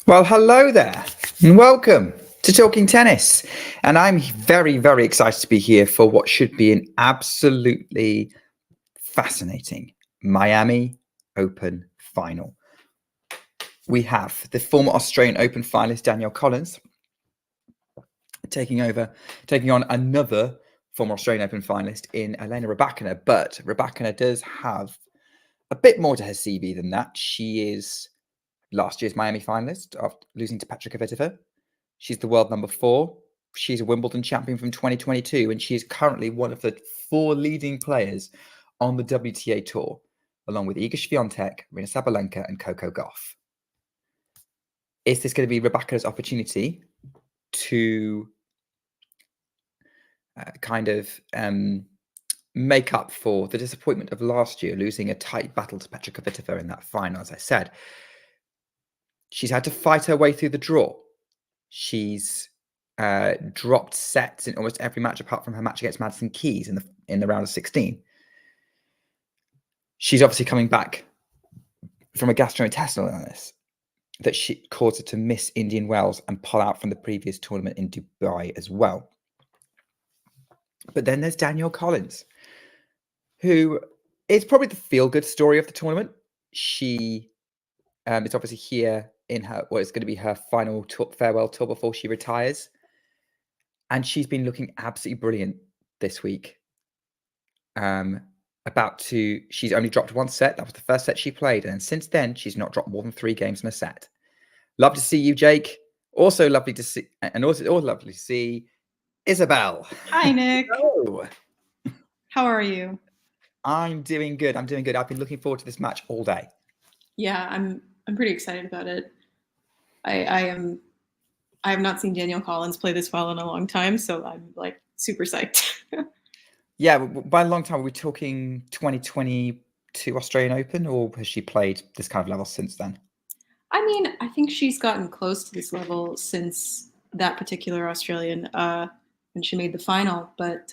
Well, hello there, and welcome to Talking Tennis. And I'm very, very excited to be here for what should be an absolutely fascinating Miami Open final. We have the former Australian Open finalist Danielle Collins taking on another former Australian Open finalist in Elena Rybakina. But Rybakina does have a bit more to her CV than that. She is last year's Miami finalist after losing to Petra Kvitova. She's the world number 4. She's a Wimbledon champion from 2022, and she is currently one of the 4 leading players on the WTA tour, along with Iga Swiatek, Rina Sabalenka, and Coco Gauff. Is this going to be Rybakina's opportunity to make up for the disappointment of last year, losing a tight battle to Petra Kvitova in that final? As I said, she's had to fight her way through the draw. She's dropped sets in almost every match apart from her match against Madison Keys in the round of 16. She's obviously coming back from a gastrointestinal illness that she caused her to miss Indian Wells and pull out from the previous tournament in Dubai as well. But then there's Danielle Collins, who is probably the feel-good story of the tournament. She is obviously here in what is going to be her final farewell tour before she retires. And she's been looking absolutely brilliant this week. She's only dropped 1 set. That was the first set she played. And since then, she's not dropped more than 3 games in a set. Love to see you, Jake. Also lovely to see, and also lovely to see Isabel. Hi, Nick. Hello. How are you? I'm doing good. I've been looking forward to this match all day. Yeah, I'm pretty excited about it. I have not seen Danielle Collins play this well in a long time, so I'm like super psyched. Yeah, by a long time, are we talking 2022 Australian Open, or has she played this kind of level since then? I mean, I think she's gotten close to this level since that particular Australian when she made the final, but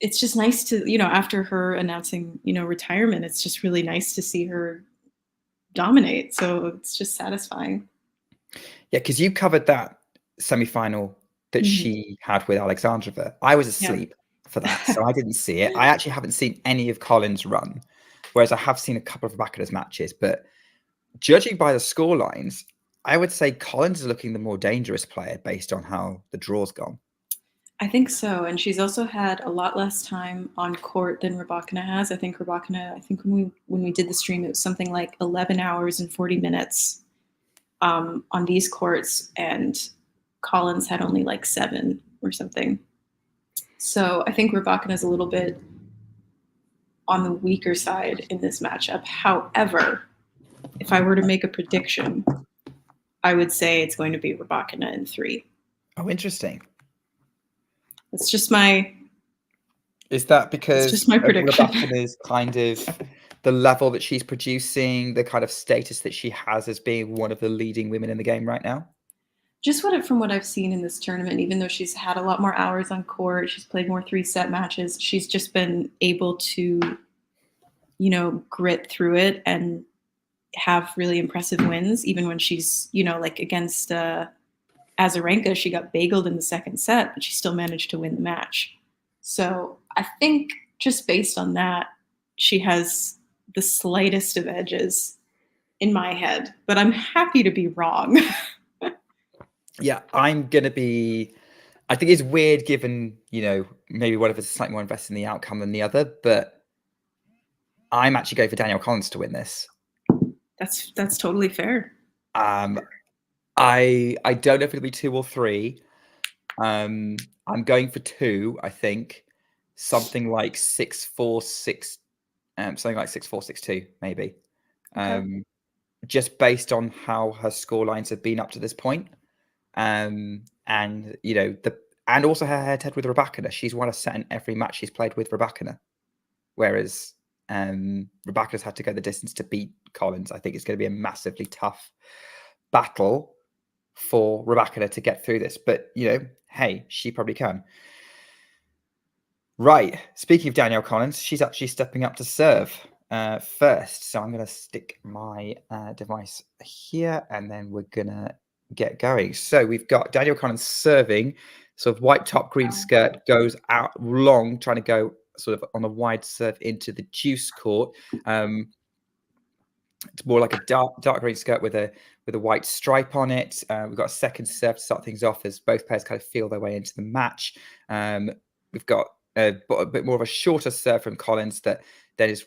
it's just nice to, after her announcing, retirement, it's just really nice to see her dominate. So it's just satisfying. Yeah, because you covered that semi-final that she had with Alexandrova. I was asleep for that, so I didn't see it. I actually haven't seen any of Collins' run, whereas I have seen a couple of Rybakina's matches. But judging by the score lines, I would say Collins is looking the more dangerous player based on how the draw's gone. I think so, and she's also had a lot less time on court than Rybakina has. I think when we did the stream, it was something like 11 hours and 40 minutes on these courts, and Collins had only like 7 or something. So I think Rybakina is a little bit on the weaker side in this matchup. However, if I were to make a prediction, I would say it's going to be Rybakina in 3. Oh, interesting. It's just my. Is that because it's just my prediction is kind of the level that she's producing, the kind of status that she has as being one of the leading women in the game right now? Just from what I've seen in this tournament, even though she's had a lot more hours on court, she's played more 3-set matches, she's just been able to, grit through it and have really impressive wins, even when she's, like against Azarenka, she got bageled in the 2nd set, but she still managed to win the match. So I think just based on that, she has the slightest of edges in my head, but I'm happy to be wrong. Yeah, I think it's weird given, maybe one of us is slightly more invested in the outcome than the other, but I'm actually going for Danielle Collins to win this. That's totally fair. I don't know if it'll be 2 or 3. I'm going for 2, I think. Something like 6-4, 6, something like 6-4, 6-2, maybe. Okay. Just based on how her score lines have been up to this point. And also her head-to-head with Rybakina. She's won a set in every match she's played with Rybakina. Whereas Rybakina's had to go the distance to beat Collins. I think it's going to be a massively tough battle for Rybakina to get through this. But, hey, she probably can. Right. Speaking of Danielle Collins, she's actually stepping up to serve. first. So I'm going to stick my device here, and then we're going to get going. So we've got Danielle Collins serving, sort of white top, green skirt, goes out long, trying to go sort of on a wide serve into the deuce court. It's more like a dark green skirt with a white stripe on it. We've got a second serve to start things off as both players kind of feel their way into the match. We've got a bit more of a shorter serve from Collins that is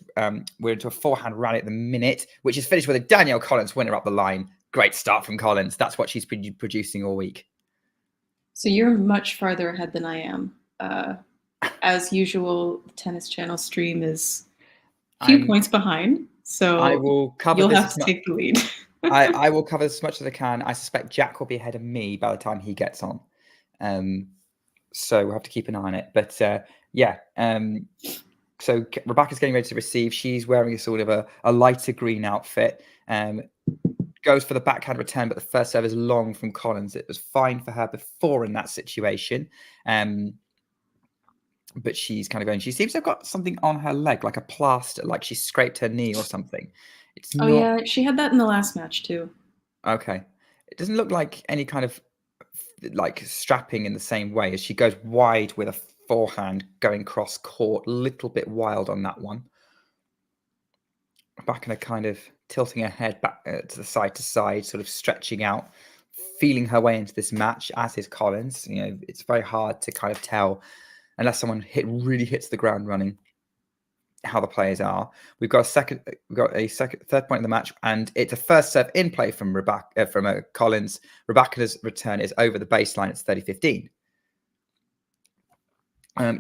we're into a forehand rally at the minute, which is finished with a Danielle Collins winner up the line. Great start from Collins. That's what she's been producing all week. So you're much farther ahead than I am. As usual, the Tennis Channel stream is a few points behind. So I will cover you'll this have to take the lead. I will cover as much as I can. I suspect Jack will be ahead of me by the time he gets on. So we'll have to keep an eye on it. But yeah. So Rebecca's getting ready to receive. She's wearing a sort of a lighter green outfit. Goes for the backhand return, but the first serve is long from Collins. It was fine for her before in that situation. But she's kind of going, she seems to have got something on her leg, like a plaster, like she scraped her knee or something. It's not... yeah, she had that in the last match too. Okay. It doesn't look like any kind of like strapping in the same way as she goes wide with a forehand going cross court, a little bit wild on that one. Back in a kind of tilting her head back to the side, sort of stretching out, feeling her way into this match, as is Collins. You know, it's very hard to kind of tell unless someone really hits the ground running how the players are. We've got a third point in the match, and it's a first serve in play from Collins. Rybakina's return is over the baseline. It's 30-15.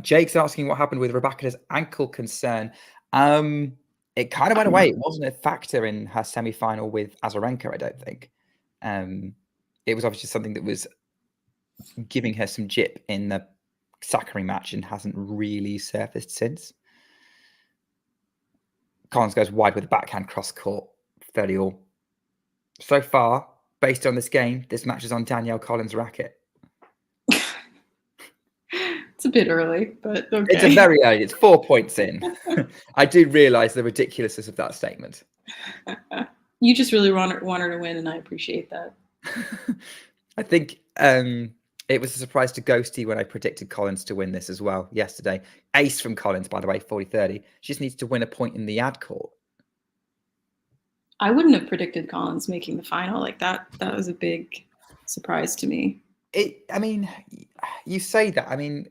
Jake's asking what happened with Rybakina's ankle concern. It kind of went away. It wasn't a factor in her semi-final with Azarenka, I don't think. It was obviously something that was giving her some jip in the Sakari match and hasn't really surfaced since. Collins goes wide with a backhand cross court, 30-all. So far, based on this game, this match is on Danielle Collins' racket. It's a bit early, but okay. It's a very early. It's 4 points in. I do realise the ridiculousness of that statement. You just really want her to win, and I appreciate that. I think it was a surprise to Ghosty when I predicted Collins to win this as well yesterday. Ace from Collins, by the way, 40-30. She just needs to win a point in the ad court. I wouldn't have predicted Collins making the final like that. That was a big surprise to me. I mean, you say that. I mean,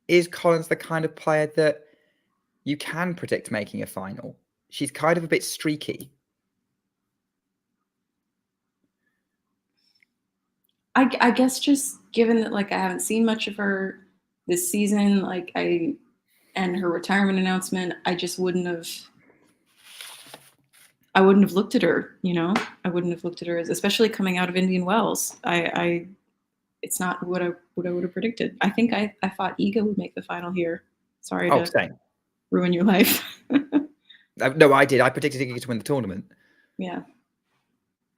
is Collins the kind of player that you can predict making a final? She's kind of a bit streaky. I guess just given that, like, I haven't seen much of her this season, and her retirement announcement, I just wouldn't have looked at her, you know? I wouldn't have looked at her, especially coming out of Indian Wells. It's not what I would have predicted. I think I thought Iga would make the final here. Sorry to ruin your life. No, I did. I predicted Iga to win the tournament. Yeah.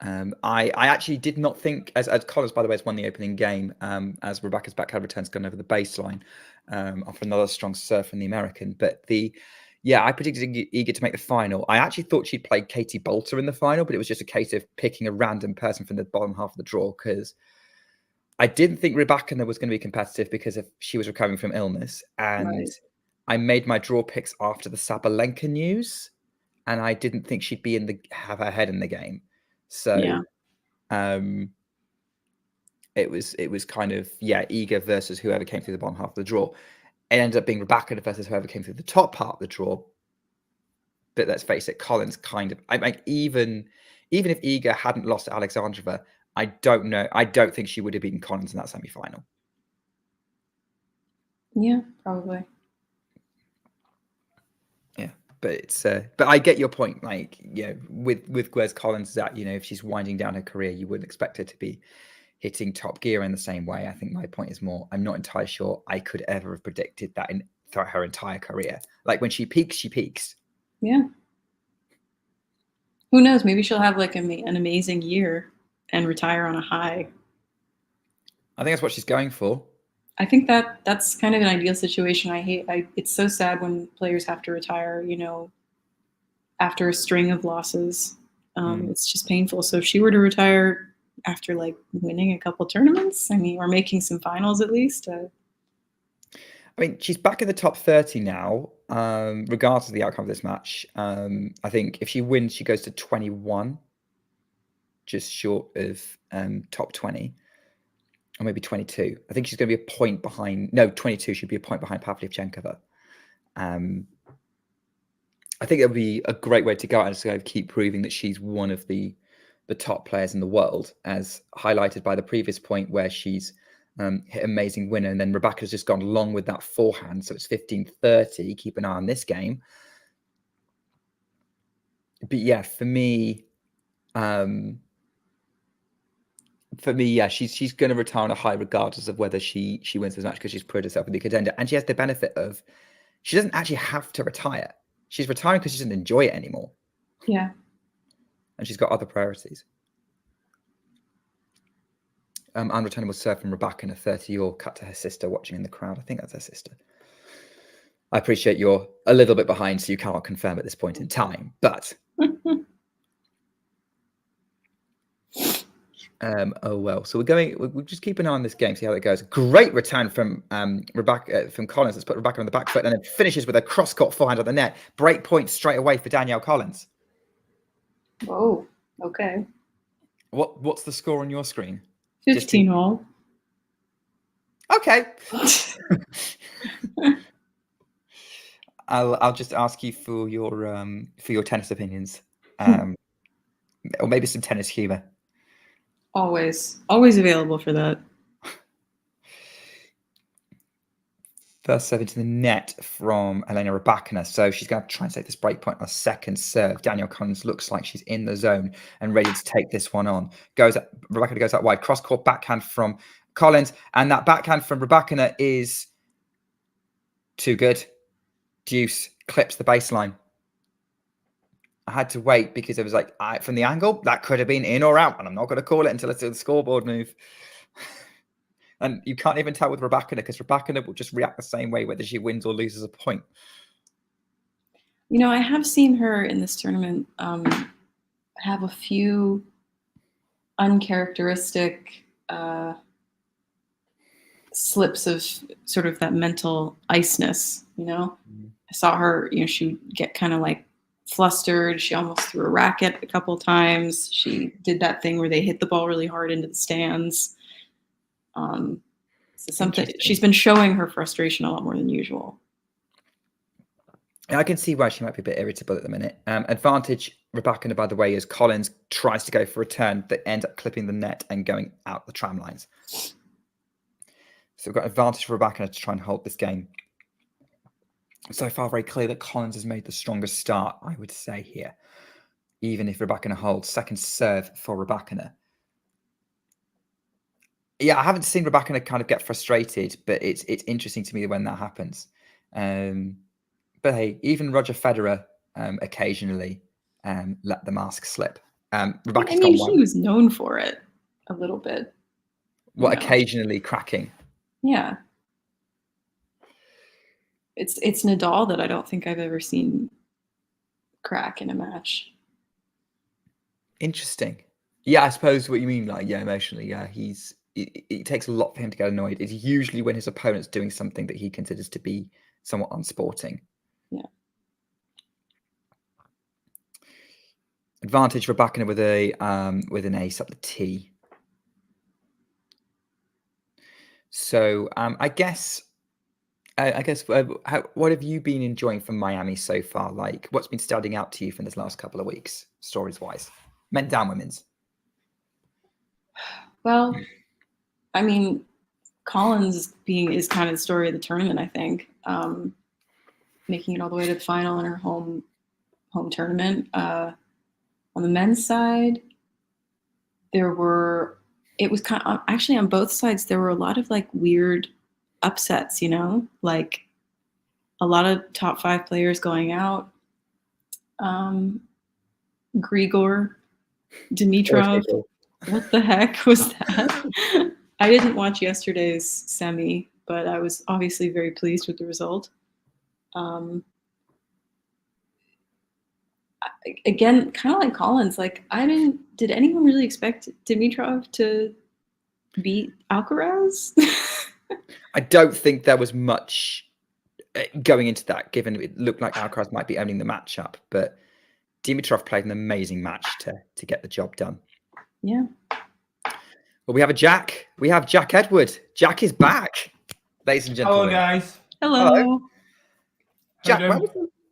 I actually did not think, as Collins, by the way, has won the opening game, as Rebecca's backhand return's gone over the baseline after another strong serve from the American. But I predicted Iga to make the final. I actually thought she'd play Katie Bolter in the final, but it was just a case of picking a random person from the bottom half of the draw because I didn't think Rybakina was going to be competitive because she was recovering from illness. And I made my draw picks after the Sabalenka news, and I didn't think she'd have her head in the game. So it was kind of, Iga versus whoever came through the bottom half of the draw. It ended up being Rybakina versus whoever came through the top part of the draw. But let's face it, Collins kind of, even if Iga hadn't lost to Alexandrova, I don't know. I don't think she would have beaten Collins in that semi-final. Yeah, probably. Yeah. But I get your point. Like, with where's Collins at, if she's winding down her career, you wouldn't expect her to be hitting top gear in the same way. I think my point is more, I'm not entirely sure I could ever have predicted that throughout her entire career. Like when she peaks, she peaks. Yeah. Who knows? Maybe she'll have like an amazing year and retire on a high. I think that's what she's going for. I think that's kind of an ideal situation. It's so sad when players have to retire, after a string of losses. It's just painful. So if she were to retire after like winning a couple tournaments, I mean, or making some finals at least. I mean, she's back in the top 30 now, regardless of the outcome of this match. I think if she wins, she goes to 21, just short of top 20, or maybe 22. I think she's going to be a point behind. No, 22 should be a point behind Pavlyuchenkova. I think it would be a great way to go out and just keep proving that she's one of the top players in the world, as highlighted by the previous point where she's hit amazing winner. And then Rybakina's just gone long with that forehand. So it's 15-30. Keep an eye on this game. But yeah, for me, yeah, she's going to retire on a high regardless of whether she wins this match, because she's proved herself with the contender. And she has the benefit of, she doesn't actually have to retire. She's retiring because she doesn't enjoy it anymore. Yeah. And she's got other priorities. Unreturnable serve from Rybakina, 30-all, cut to her sister watching in the crowd. I think that's her sister. I appreciate you're a little bit behind, so you cannot confirm at this point in time. But oh well. So we'll just keep an eye on this game, see how it goes. Great return from from Collins. Let's put Rybakina on the back foot, and then finishes with a cross-court forehand on the net. Break point straight away for Danielle Collins. Whoa. Okay. What's the score on your screen? 15-all. Okay. I'll just ask you for your tennis opinions, or maybe some tennis humor. Always available for that. First serve into the net from Elena Rybakina. So she's going to try and take this break point on a second serve. Danielle Collins looks like she's in the zone and ready to take this one on. Rybakina goes out wide. Cross-court backhand from Collins. And that backhand from Rybakina is too good. Deuce clips the baseline. I had to wait because it was like, from the angle, that could have been in or out. And I'm not going to call it until it's a scoreboard move. And you can't even tell with Rybakina, because Rybakina will just react the same way whether she wins or loses a point. You know, I have seen her in this tournament have a few uncharacteristic slips of sort of that mental iceness, you know? I saw her, you know, she would get kind of like flustered. She almost threw a racket a couple of times. She did that thing where they hit the ball really hard into the stands. So something she's been showing her frustration a lot more than usual. I can see why she might be a bit irritable at the minute. Advantage Rybakina, by the way, is Collins tries to go for a turn that ends up clipping the net and going out the tram lines. So we've got advantage for Rybakina to try and hold this game. So far, very clear that Collins has made the strongest start, I would say, here. Even if Rybakina holds. Second serve for Rybakina. Yeah, I haven't seen Rybakina kind of get frustrated, but it's interesting to me when that happens. But hey, even Roger Federer occasionally let the mask slip. Rybakina's I mean, he was known for it a little bit. What, occasionally cracking? Yeah. It's Nadal that I don't think I've ever seen crack in a match. Interesting. Yeah, I suppose what you mean, like, yeah, emotionally, yeah, it takes a lot for him to get annoyed. It's usually when his opponent's doing something that he considers to be somewhat unsporting. Yeah. Advantage for Rybakina with an ace up the tee. So I guess what have you been enjoying from Miami so far? Like, what's been standing out to you from this last couple of weeks, stories wise, men down, women's? Well, I mean, Collins is kind of the story of the tournament, I think. Making it all the way to the final in her home tournament. On the men's side, it was kind of, actually on both sides, there were a lot of like weird upsets, you know, like a lot of top 5 players going out. Grigor, Dimitrov. What the heck was that? I didn't watch yesterday's semi, but I was obviously very pleased with the result. again, kind of like Collins, like did anyone really expect Dimitrov to beat Alcaraz? I don't think there was much going into that, given it looked like Alcaraz might be owning the matchup, but Dimitrov played an amazing match to get the job done. Yeah. Well, we have a Jack. We have Jack Edward. Jack is back, ladies and gentlemen. Hello, guys. Hello. Jack,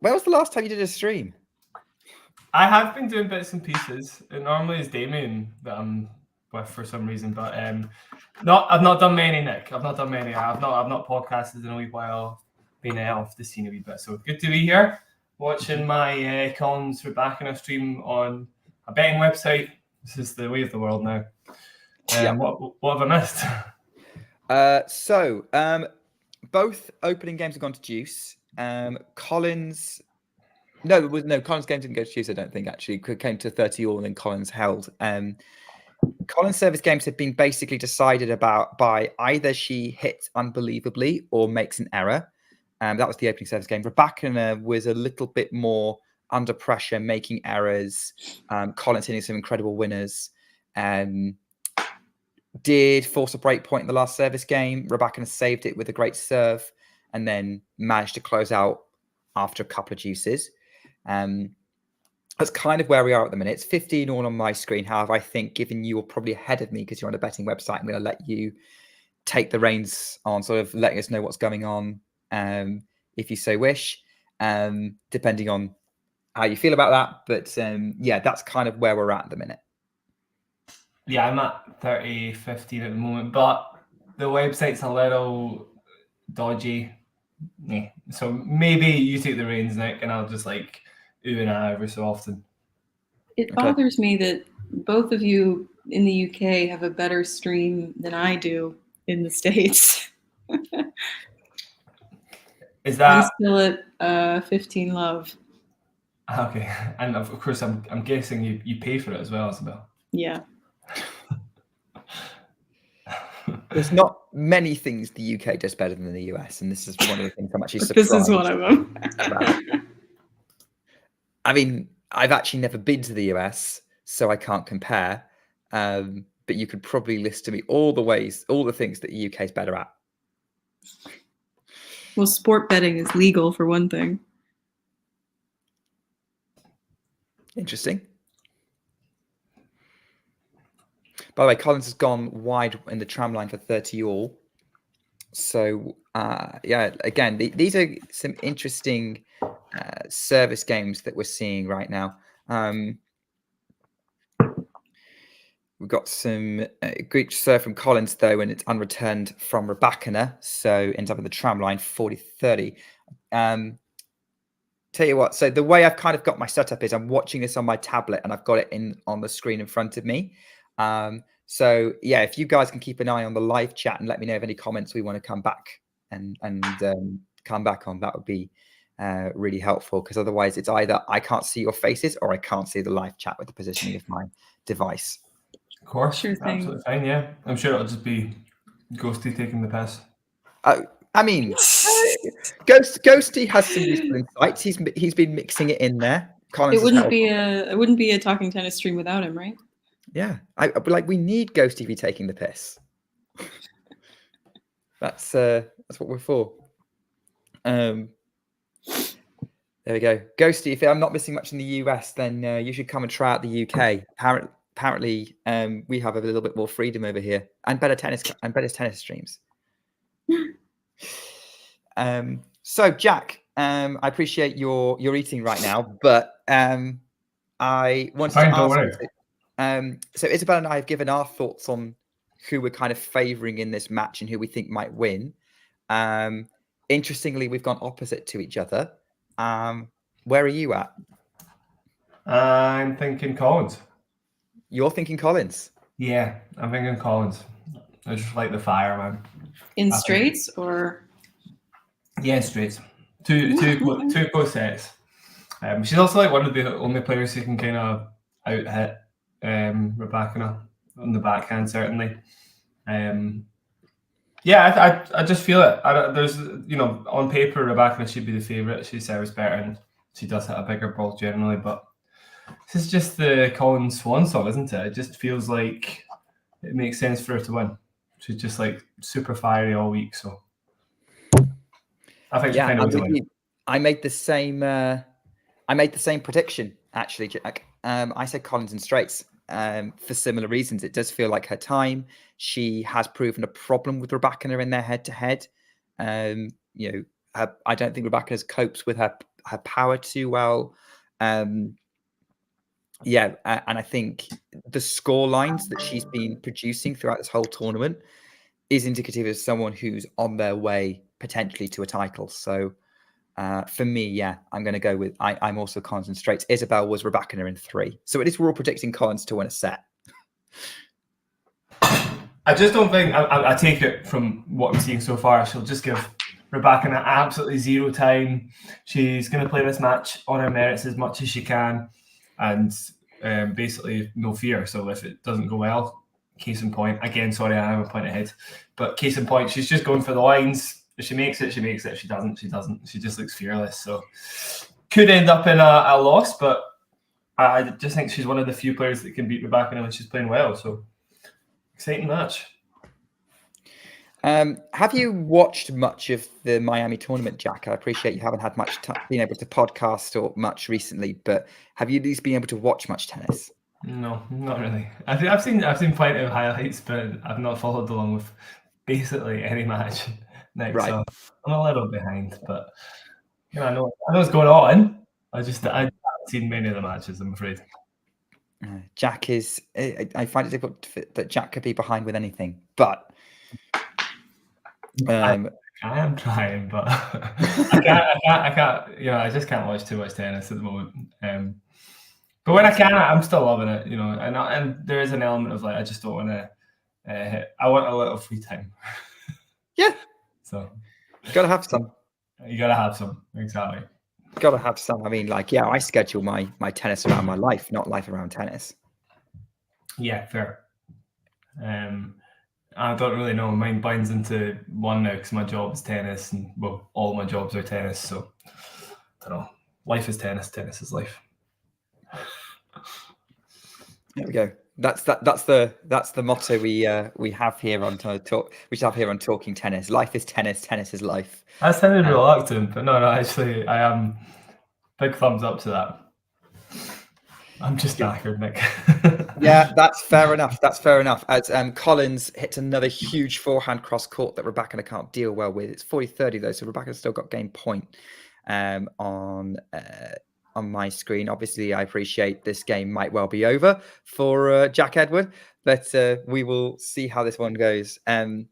when was the last time you did a stream? I have been doing bits and pieces. It normally is Damien that I'm with for some reason, but I've not done many, Nick. I've not done many. I've not podcasted in a wee while. Been off the scene a wee bit, so good to be here watching my Collins Rybakina stream on a betting website. This is the way of the world now. Yeah. What have I missed? So both opening games have gone to Juice. Collins games didn't go to Juice, I don't think, actually. Came to 30 all and then Collins held. Collins' service games have been basically decided about by either she hits unbelievably or makes an error. That was the opening service game. Rybakina was a little bit more under pressure, making errors. Collins hitting some incredible winners. Did force a break point in the last service game. Rybakina saved it with a great serve and then managed to close out after a couple of juices. That's kind of where we are at the minute. It's 15 all on my screen. However, I think given you're probably ahead of me because you're on a betting website, I'm going to let you take the reins on sort of letting us know what's going on if you so wish, depending on how you feel about that. But yeah, that's kind of where we're at the minute. Yeah, I'm at 30-15 at the moment, but the website's a little dodgy. Yeah. So maybe you take the reins, Nick, and I'll just like ooh and ah every so often. It bothers me that both of you in the UK have a better stream than I do in the States. Is that? I'm still at 15 love. Okay, and of course I'm guessing you pay for it as well, Isabel. Yeah. There's not many things the UK does better than the US, and this is one of the things I'm actually surprised. This is one of them. I mean, I've actually never been to the US, so I can't compare. But you could probably list to me all the things that the UK is better at. Well, sport betting is legal for one thing. Interesting. By the way, Collins has gone wide in the tram line for 30 all. So, yeah, again, these are some interesting service games that we're seeing right now. We've got some great serve from Collins, though, and it's unreturned from Rybakina. So, ends up in the tram line, 40-30. Tell you what, so the way I've kind of got my setup is I'm watching this on my tablet and I've got it on the screen in front of me. So yeah, if you guys can keep an eye on the live chat and let me know of any comments we want to come back and come back on, that would be really helpful, because otherwise it's either I can't see your faces or I can't see the live chat with the positioning of my device. Of course, Sure thing. Absolutely fine. Yeah, I'm sure it'll just be Ghosty taking the piss. I mean, Ghosty has some useful insights. He's been mixing it in there. Collins it wouldn't be a talking tennis stream without him, right? Yeah, we need Ghosty to be taking the piss. That's what we're for. There we go, Ghosty. If I'm not missing much in the US, then you should come and try out the UK. Apparently, we have a little bit more freedom over here and better tennis streams. So Jack, I appreciate your eating right now, but I wanted to ask. So Isabel and I have given our thoughts on who we're kind of favouring in this match and who we think might win. Interestingly, we've gone opposite to each other. Where are you at? I'm thinking Collins. You're thinking Collins? Yeah, I'm thinking Collins. I just like the fire, man. In straights or? Yeah, straights. Two close sets. She's also like one of the only players who can kind of out hit Rybakina on the backhand, certainly. Yeah, I just feel it. There's on paper Rybakina should be the favourite. She serves better and she does hit a bigger ball generally, but this is just the Colin Swan song, isn't it? It just feels like it makes sense for her to win. She's just like super fiery all week, so I think she kind of I'm was a with win. you. I made the same prediction actually, Jack. I said Collins and Straits for similar reasons. It does feel like her time. She has proven a problem with Rybakina in their head-to-head. I don't think Rybakina copes with her power too well. And I think the score lines that she's been producing throughout this whole tournament is indicative of someone who's on their way potentially to a title. So for me, I'm going to go with, I'm also Collins and Straits. Isabel was Rybakina in 3. So at least we're all predicting Collins to win a set. I just don't think, I take it from what I'm seeing so far, she'll just give Rybakina absolutely zero time. She's going to play this match on her merits as much as she can, and basically no fear. So if it doesn't go well, case in point, again, sorry, I am a point ahead, but case in point, she's just going for the lines. If she makes it, she makes it. If she doesn't, she doesn't. She just looks fearless. So could end up in a loss, but I just think she's one of the few players that can beat Rybakina when she's playing well. So exciting match. Have you watched much of the Miami tournament, Jack? I appreciate you haven't had much been able to podcast or much recently, but have you at least been able to watch much tennis? No, not really. I've seen plenty of highlights, but I've not followed along with basically any match next. Right. So I'm a little behind, but I know what's going on. I haven't seen many of the matches, I'm afraid. Jack is. I find it difficult that Jack could be behind with anything, but I am trying, but I can't. I just can't watch too much tennis at the moment. But when I can, I'm still loving it. And there is an element of like I just don't want to. I want a little free time. Yeah. So you gotta have some. You gotta have some, exactly. Gotta have some. I mean, I schedule my tennis around my life, not life around tennis. Yeah, fair. I don't really know. Mine binds into one now because my job is tennis, and all my jobs are tennis. So I don't know. Life is tennis. Tennis is life. There we go. That's the motto we have here on talk. We have here on Talking Tennis. Life is tennis. Tennis is life. That sounded reluctant, but no. Actually, I am. Big thumbs up to that. I'm just knackered, Nick. Yeah, that's fair enough. That's fair enough. As Collins hits another huge forehand cross court that Rybakina can't deal well with. It's 40-30 though, so Rybakina's still got game point on my screen. Obviously, I appreciate this game might well be over for Jack Edward, but we will see how this one goes. Here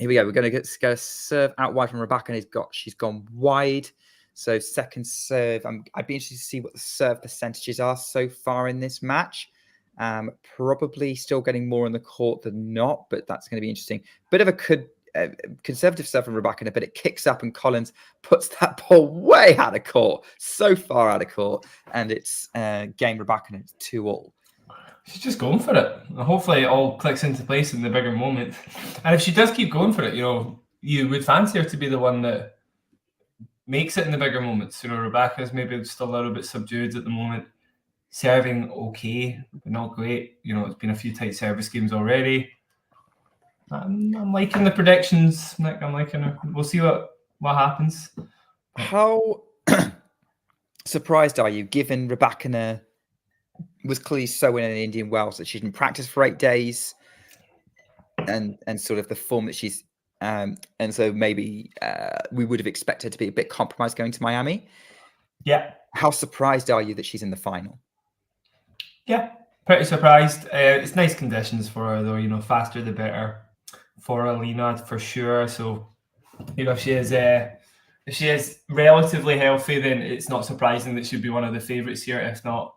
we go. We're going to get a serve out wide from Rybakina. She's gone wide. So second serve, I'd be interested to see what the serve percentages are so far in this match. Probably still getting more on the court than not, but that's going to be interesting. Bit of a conservative serve from Rybakina, but it kicks up and Collins puts that ball way out of court, so far out of court, and it's game Rybakina 2-all. She's just going for it. Hopefully it all clicks into place in the bigger moment. And if she does keep going for it, you would fancy her to be the one that makes it in the bigger moments. Rybakina's maybe just a little bit subdued at the moment. Serving okay, but not great. It's been a few tight service games already. I'm liking the predictions, Nick. I'm liking her. We'll see what happens. How surprised are you, given Rybakina was clearly so in an Indian Wells that she didn't practice for 8 days, and sort of the form that she's and so maybe we would have expected her to be a bit compromised going to Miami. Yeah. How surprised are you that she's in the final? Yeah, pretty surprised. It's nice conditions for her though. Faster the better for Elena for sure. So if she is relatively healthy, then it's not surprising that she'd be one of the favourites here, if not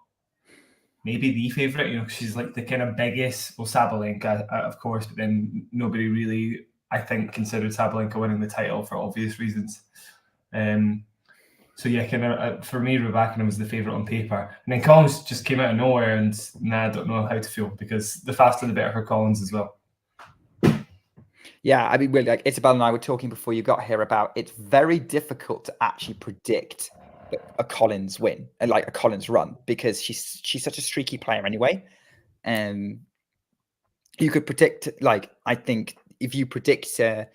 maybe the favourite. She's like the kind of biggest. Well, Sabalenka, of course, but then nobody really, I think, considered Sabalenka winning the title for obvious reasons. So yeah, kind of for me, Rybakina was the favourite on paper, and then Collins just came out of nowhere, and I don't know how to feel because the faster the better for Collins as well. Yeah, I mean, really, like Isabel and I were talking before you got here about it's very difficult to actually predict a Collins win and like a Collins run, because she's such a streaky player anyway. You could predict, like, I think if you predict a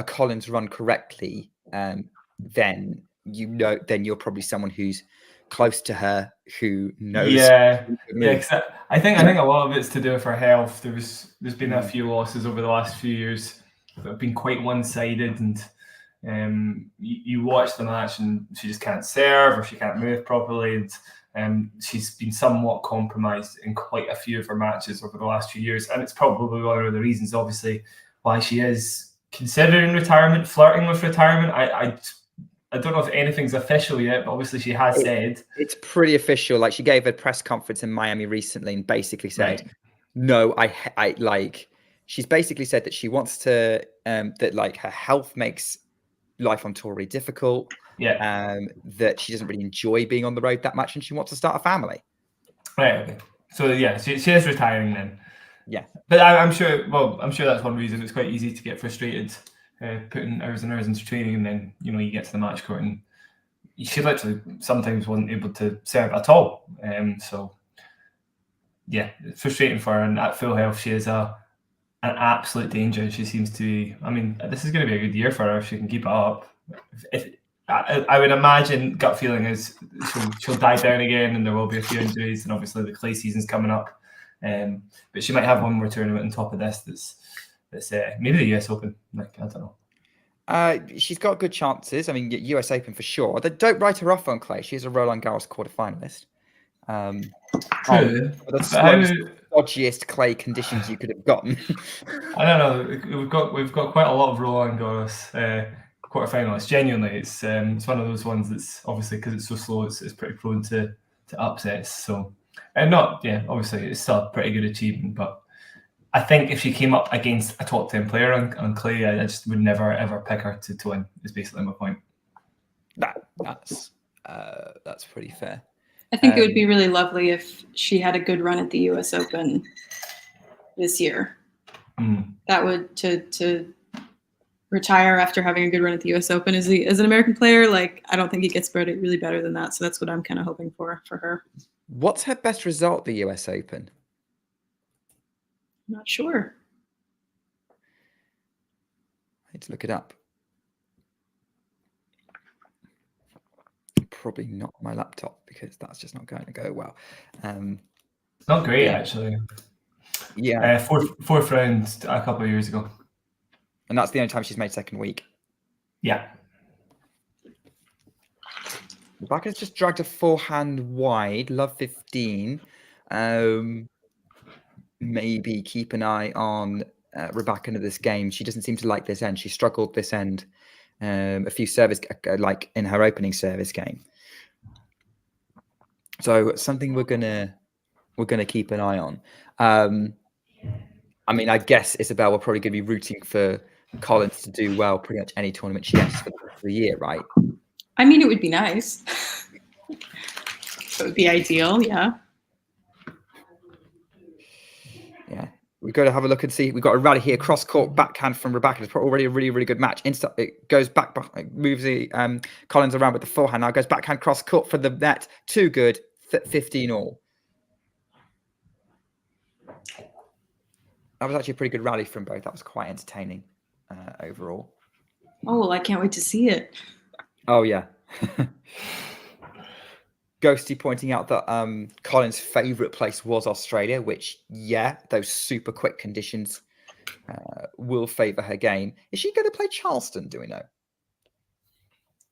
Collins run correctly, then you're probably someone who's close to her, who knows. Yeah, cause I think a lot of it's to do with her health. There's been a few losses over the last few years that have been quite one-sided, and you watch the match and she just can't serve or she can't move properly, and she's been somewhat compromised in quite a few of her matches over the last few years, and it's probably one of the reasons, obviously, why she is considering retirement, flirting with retirement. I don't know if anything's official yet, but obviously she has said. It's pretty official. Like, she gave a press conference in Miami recently and basically said, no, I like, she's basically said that she wants to, that like her health makes life on tour really difficult. Yeah. That she doesn't really enjoy being on the road that much and she wants to start a family. Right, okay. So yeah, she is retiring then. Yeah. But I'm sure that's one reason. It's quite easy to get frustrated putting hours and hours into training, and then you get to the match court and she literally sometimes wasn't able to serve at all. So yeah, it's frustrating for her, and at full health she is an absolute danger. She seems to be, I mean, this is going to be a good year for her if she can keep it up. If I would imagine, gut feeling is she'll die down again and there will be a few injuries, and obviously the clay season's coming up. But she might have one more tournament on top of this that's maybe the US Open. Like, I don't know. She's got good chances. I mean, US Open for sure. They don't write her off on clay. She's a Roland Garros quarterfinalist. True. The dodgiest clay conditions you could have gotten. I don't know. We've got quite a lot of Roland Garros quarterfinalists. Genuinely, it's one of those ones that's obviously, because it's so slow, it's pretty prone to upsets. So, and obviously it's still a pretty good achievement, but I think if she came up against a top 10 player on clay, I just would never ever pick her to win. Is basically my point. That's pretty fair. I think it would be really lovely if she had a good run at the US Open this year. That would to retire after having a good run at the US Open as an American player. Like, I don't think it gets really better than that. So that's what I'm kind of hoping for her. What's her best result at the US Open? I'm not sure. I need to look it up. Probably not my laptop, because that's just not going to go well. Not great, actually. Yeah. Fourth round a couple of years ago. And that's the only time she's made second week. Yeah. Rybakina's just dragged a forehand wide, love 15. Maybe keep an eye on Rybakina this game. She doesn't seem to like this end. She struggled this end. A few service, like in her opening service game. So something we're gonna keep an eye on. I mean, I guess Isabel will probably gonna be rooting for Collins to do well pretty much any tournament she gets for the rest of the year, right? I mean, it would be nice. It would be ideal, yeah. Yeah. We've got to have a look and see. We've got a rally here. Cross court backhand from Rybakina. It's already a really, really good match. It goes back, moves the Collins around with the forehand. Now goes backhand cross court for the net. Too good. 15 all. That was actually a pretty good rally from both. That was quite entertaining overall. Oh, well, I can't wait to see it. Oh, yeah. Ghosty pointing out that Collins' favourite place was Australia, which, yeah, those super quick conditions will favour her game. Is she going to play Charleston, do we know?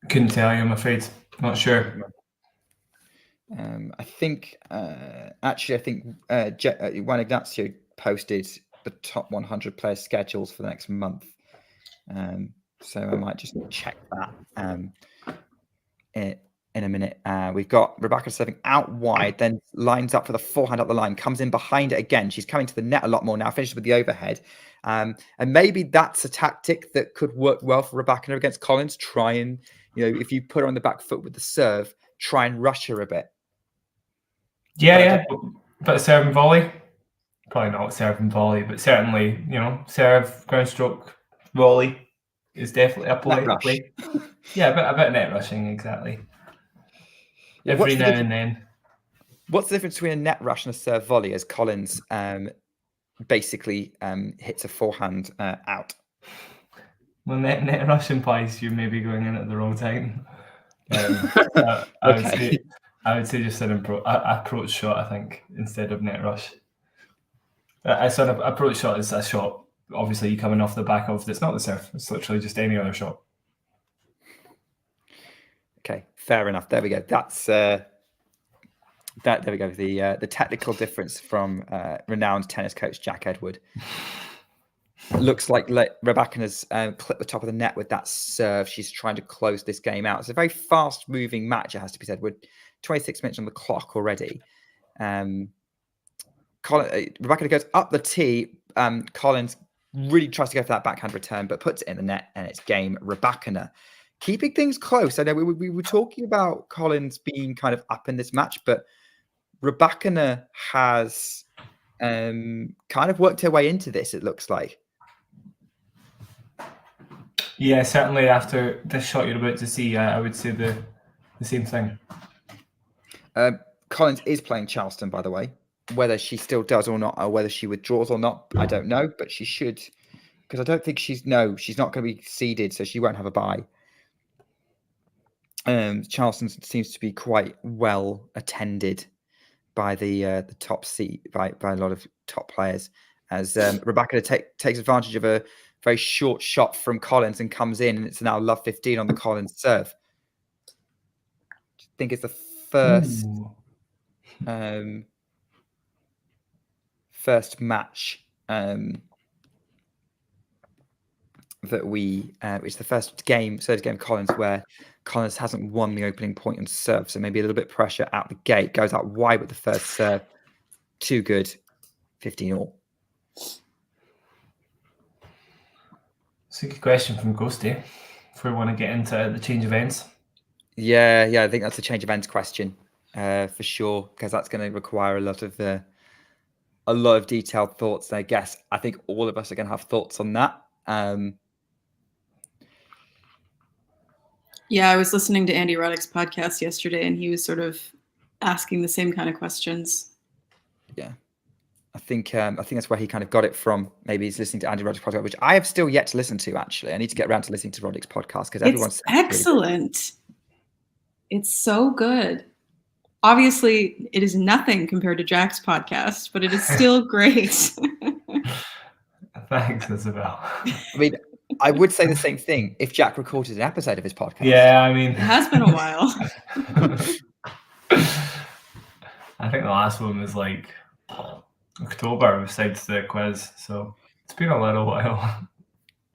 Couldn't tell you, I'm afraid. Not sure. I think Juan Ignacio posted the top 100 players' schedules for the next month. So I might just check that in a minute. We've got Rybakina serving out wide, then lines up for the forehand up the line, comes in behind it again. She's coming to the net a lot more now, finishes with the overhead. And maybe that's a tactic that could work well for Rybakina against Collins. Try and, if you put her on the back foot with the serve, try and rush her a bit. Yeah. But serve and volley? Probably not serve and volley, but certainly, serve, ground stroke, volley is definitely a play. Yeah, a bit net rushing, exactly. every now and then. What's the difference between a net rush and a serve volley as Collins basically hits a forehand out? Well, net rush implies you may be going in at the wrong time. I would say just an approach shot, I think, instead of net rush. I sort of approach shot is a shot. Obviously, you're coming off the back of. It's not the serve. It's literally just any other shot. Okay, fair enough. There we go. That's there we go. The technical difference from renowned tennis coach Jack Edward. Looks like Rybakina's clipped the top of the net with that serve. She's trying to close this game out. It's a very fast-moving match, it has to be said. We're 26 minutes on the clock already. Rybakina goes up the tee. Collins really tries to go for that backhand return, but puts it in the net, and it's game Rybakina. Keeping things close. I know we were talking about Collins being kind of up in this match, but Rybakina has kind of worked her way into this, it looks like. Yeah, certainly after this shot you're about to see, I would say the same thing. Collins is playing Charleston, by the way. Whether she still does or not, or whether she withdraws or not, I don't know, but she should, because I don't think she's not going to be seeded, so she won't have a bye. Charleston seems to be quite well attended by the top seat, by a lot of top players, as Rybakina takes advantage of a very short shot from Collins and comes in, and it's now love 15 on the Collins serve. I think it's the first first match that we it's the third game Collins where Collins hasn't won the opening point on serve, so maybe a little bit of pressure out the gate. Goes out wide with the first serve. Too good. 15-all. It's a good question from Ghosty if we want to get into the change of ends. Yeah, I think that's a change of ends question for sure, because that's going to require a lot of detailed thoughts. And I guess I think all of us are going to have thoughts on that. Yeah, I was listening to Andy Roddick's podcast yesterday, and he was sort of asking the same kind of questions. Yeah, I think that's where he kind of got it from. Maybe he's listening to Andy Roddick's podcast, which I have still yet to listen to. Actually, I need to get around to listening to Roddick's podcast because everyone's excellent. It's so good. Obviously, it is nothing compared to Jack's podcast, but it is still great. Thanks, Isabel. I mean, I would say the same thing if Jack recorded an episode of his podcast. Yeah, I mean, it has been a while. I think the last one was like October besides the quiz, so it's been a little while.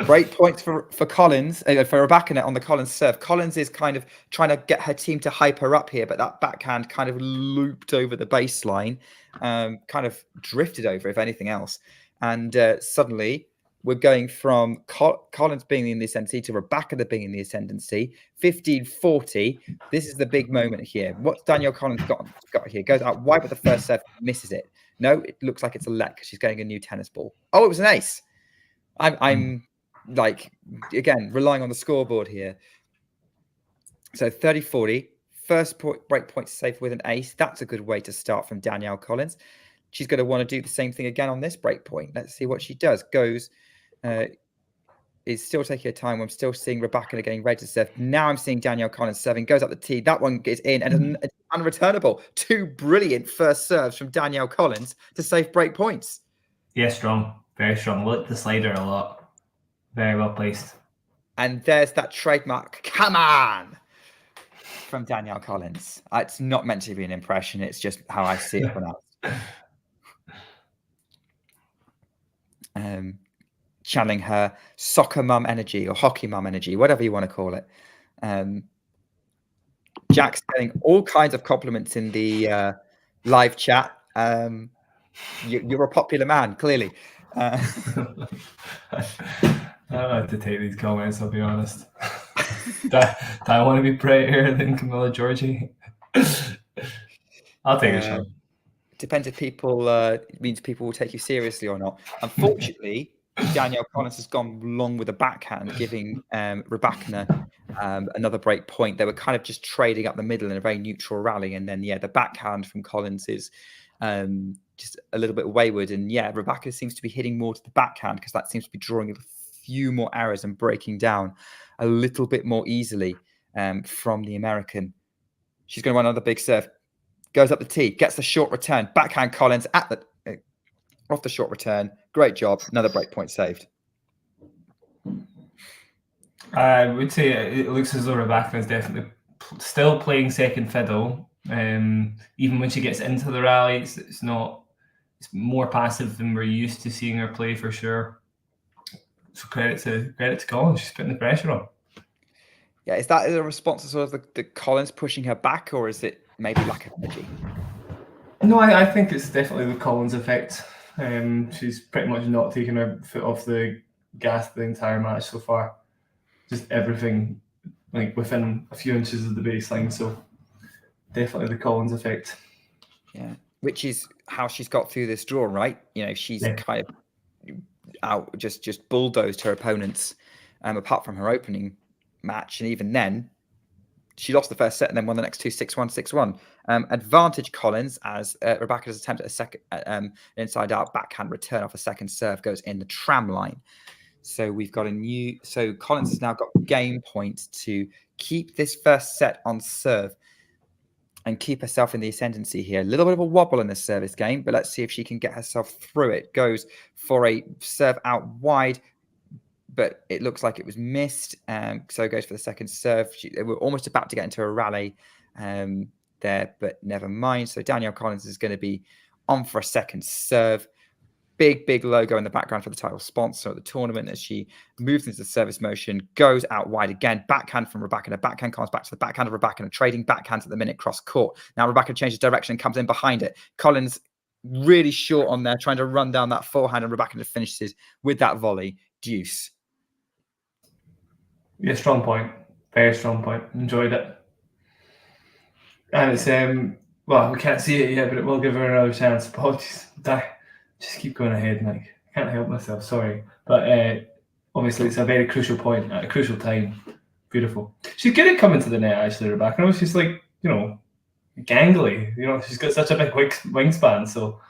Great points for Collins, for Rybakina on the Collins serve. Collins is kind of trying to get her team to hype her up here, but that backhand kind of looped over the baseline, kind of drifted over, if anything else. And suddenly we're going from Collins being in the ascendancy to Rybakina being in the ascendancy. 15-40. This is the big moment here. What's Danielle Collins got here? Goes out wide with the first serve, misses it. No, it looks like it's a let because she's getting a new tennis ball. Oh, it was an ace. I'm like, again, relying on the scoreboard here. So 30-40. First break point to save with an ace. That's a good way to start from Danielle Collins. She's going to want to do the same thing again on this break point. Let's see what she does. Is still taking her time. I'm still seeing Rybakina getting ready to serve. Now I'm seeing Danielle Collins serving. Goes up the tee. That one gets in and it's unreturnable. Two brilliant first serves from Danielle Collins to save break points. Yeah, strong. Very strong. Look the slider a lot. Very well placed. And there's that trademark. Come on! From Danielle Collins. It's not meant to be an impression. It's just how I see it pronounced. Channeling her soccer mum energy or hockey mum energy, whatever you want to call it. Jack's getting all kinds of compliments in the live chat. You're a popular man, clearly. I don't have to take these comments, I'll be honest. Do I want to be prettier than Camilla Giorgi? I'll take a shot. Depends if means people will take you seriously or not. Unfortunately, Danielle Collins has gone long with a backhand, giving Rybakina another break point. They were kind of just trading up the middle in a very neutral rally. And then, the backhand from Collins is just a little bit wayward. And Rybakina seems to be hitting more to the backhand because that seems to be drawing a few more errors and breaking down a little bit more easily from the American. She's going to run another big serve. Goes up the tee, gets the short return. Backhand Collins at the off the short return. Great job. Another break point saved. I would say it looks as though Rybakina is definitely still playing second fiddle. Even when she gets into the rally, it's more passive than we're used to seeing her play for sure. So credit to Collins. She's putting the pressure on. Yeah, is that a response to sort of the Collins pushing her back, or is it maybe lack of energy? No, I think it's definitely the Collins effect. She's pretty much not taken her foot off the gas the entire match so far. Just everything like within a few inches of the baseline. So definitely the Collins effect. Yeah, which is how she's got through this draw, right? She's kind of out just bulldozed her opponents. Apart from her opening match, and even then, she lost the first set and then won the next two 6-1, 6-1. Advantage Collins as Rybakina's attempt at a second inside-out backhand return off a second serve goes in the tram line. So we've got so Collins has now got game points to keep this first set on serve and keep herself in the ascendancy here. A little bit of a wobble in this service game, but let's see if she can get herself through it. Goes for a serve out wide, but it looks like it was missed. So goes for the second serve. They were almost about to get into a rally there, but never mind. So Danielle Collins is going to be on for a second serve. Big logo in the background for the title sponsor of the tournament as she moves into the service motion, goes out wide again. Backhand from Rybakina. Backhand comes back to the backhand of Rybakina, trading backhands at the minute cross court. Now Rybakina changes direction and comes in behind it. Collins really short on there, trying to run down that forehand, and Rybakina finishes with that volley. Deuce. Yeah, strong point. Very strong point. Enjoyed it. And it's well, we can't see it yet, but it will give her another chance. Apologies. Just keep going ahead, Mike. I can't help myself, sorry. But obviously it's a very crucial point at a crucial time. Beautiful. She's good at coming to the net, actually, Rybakina. She's like, gangly. She's got such a big wingspan, so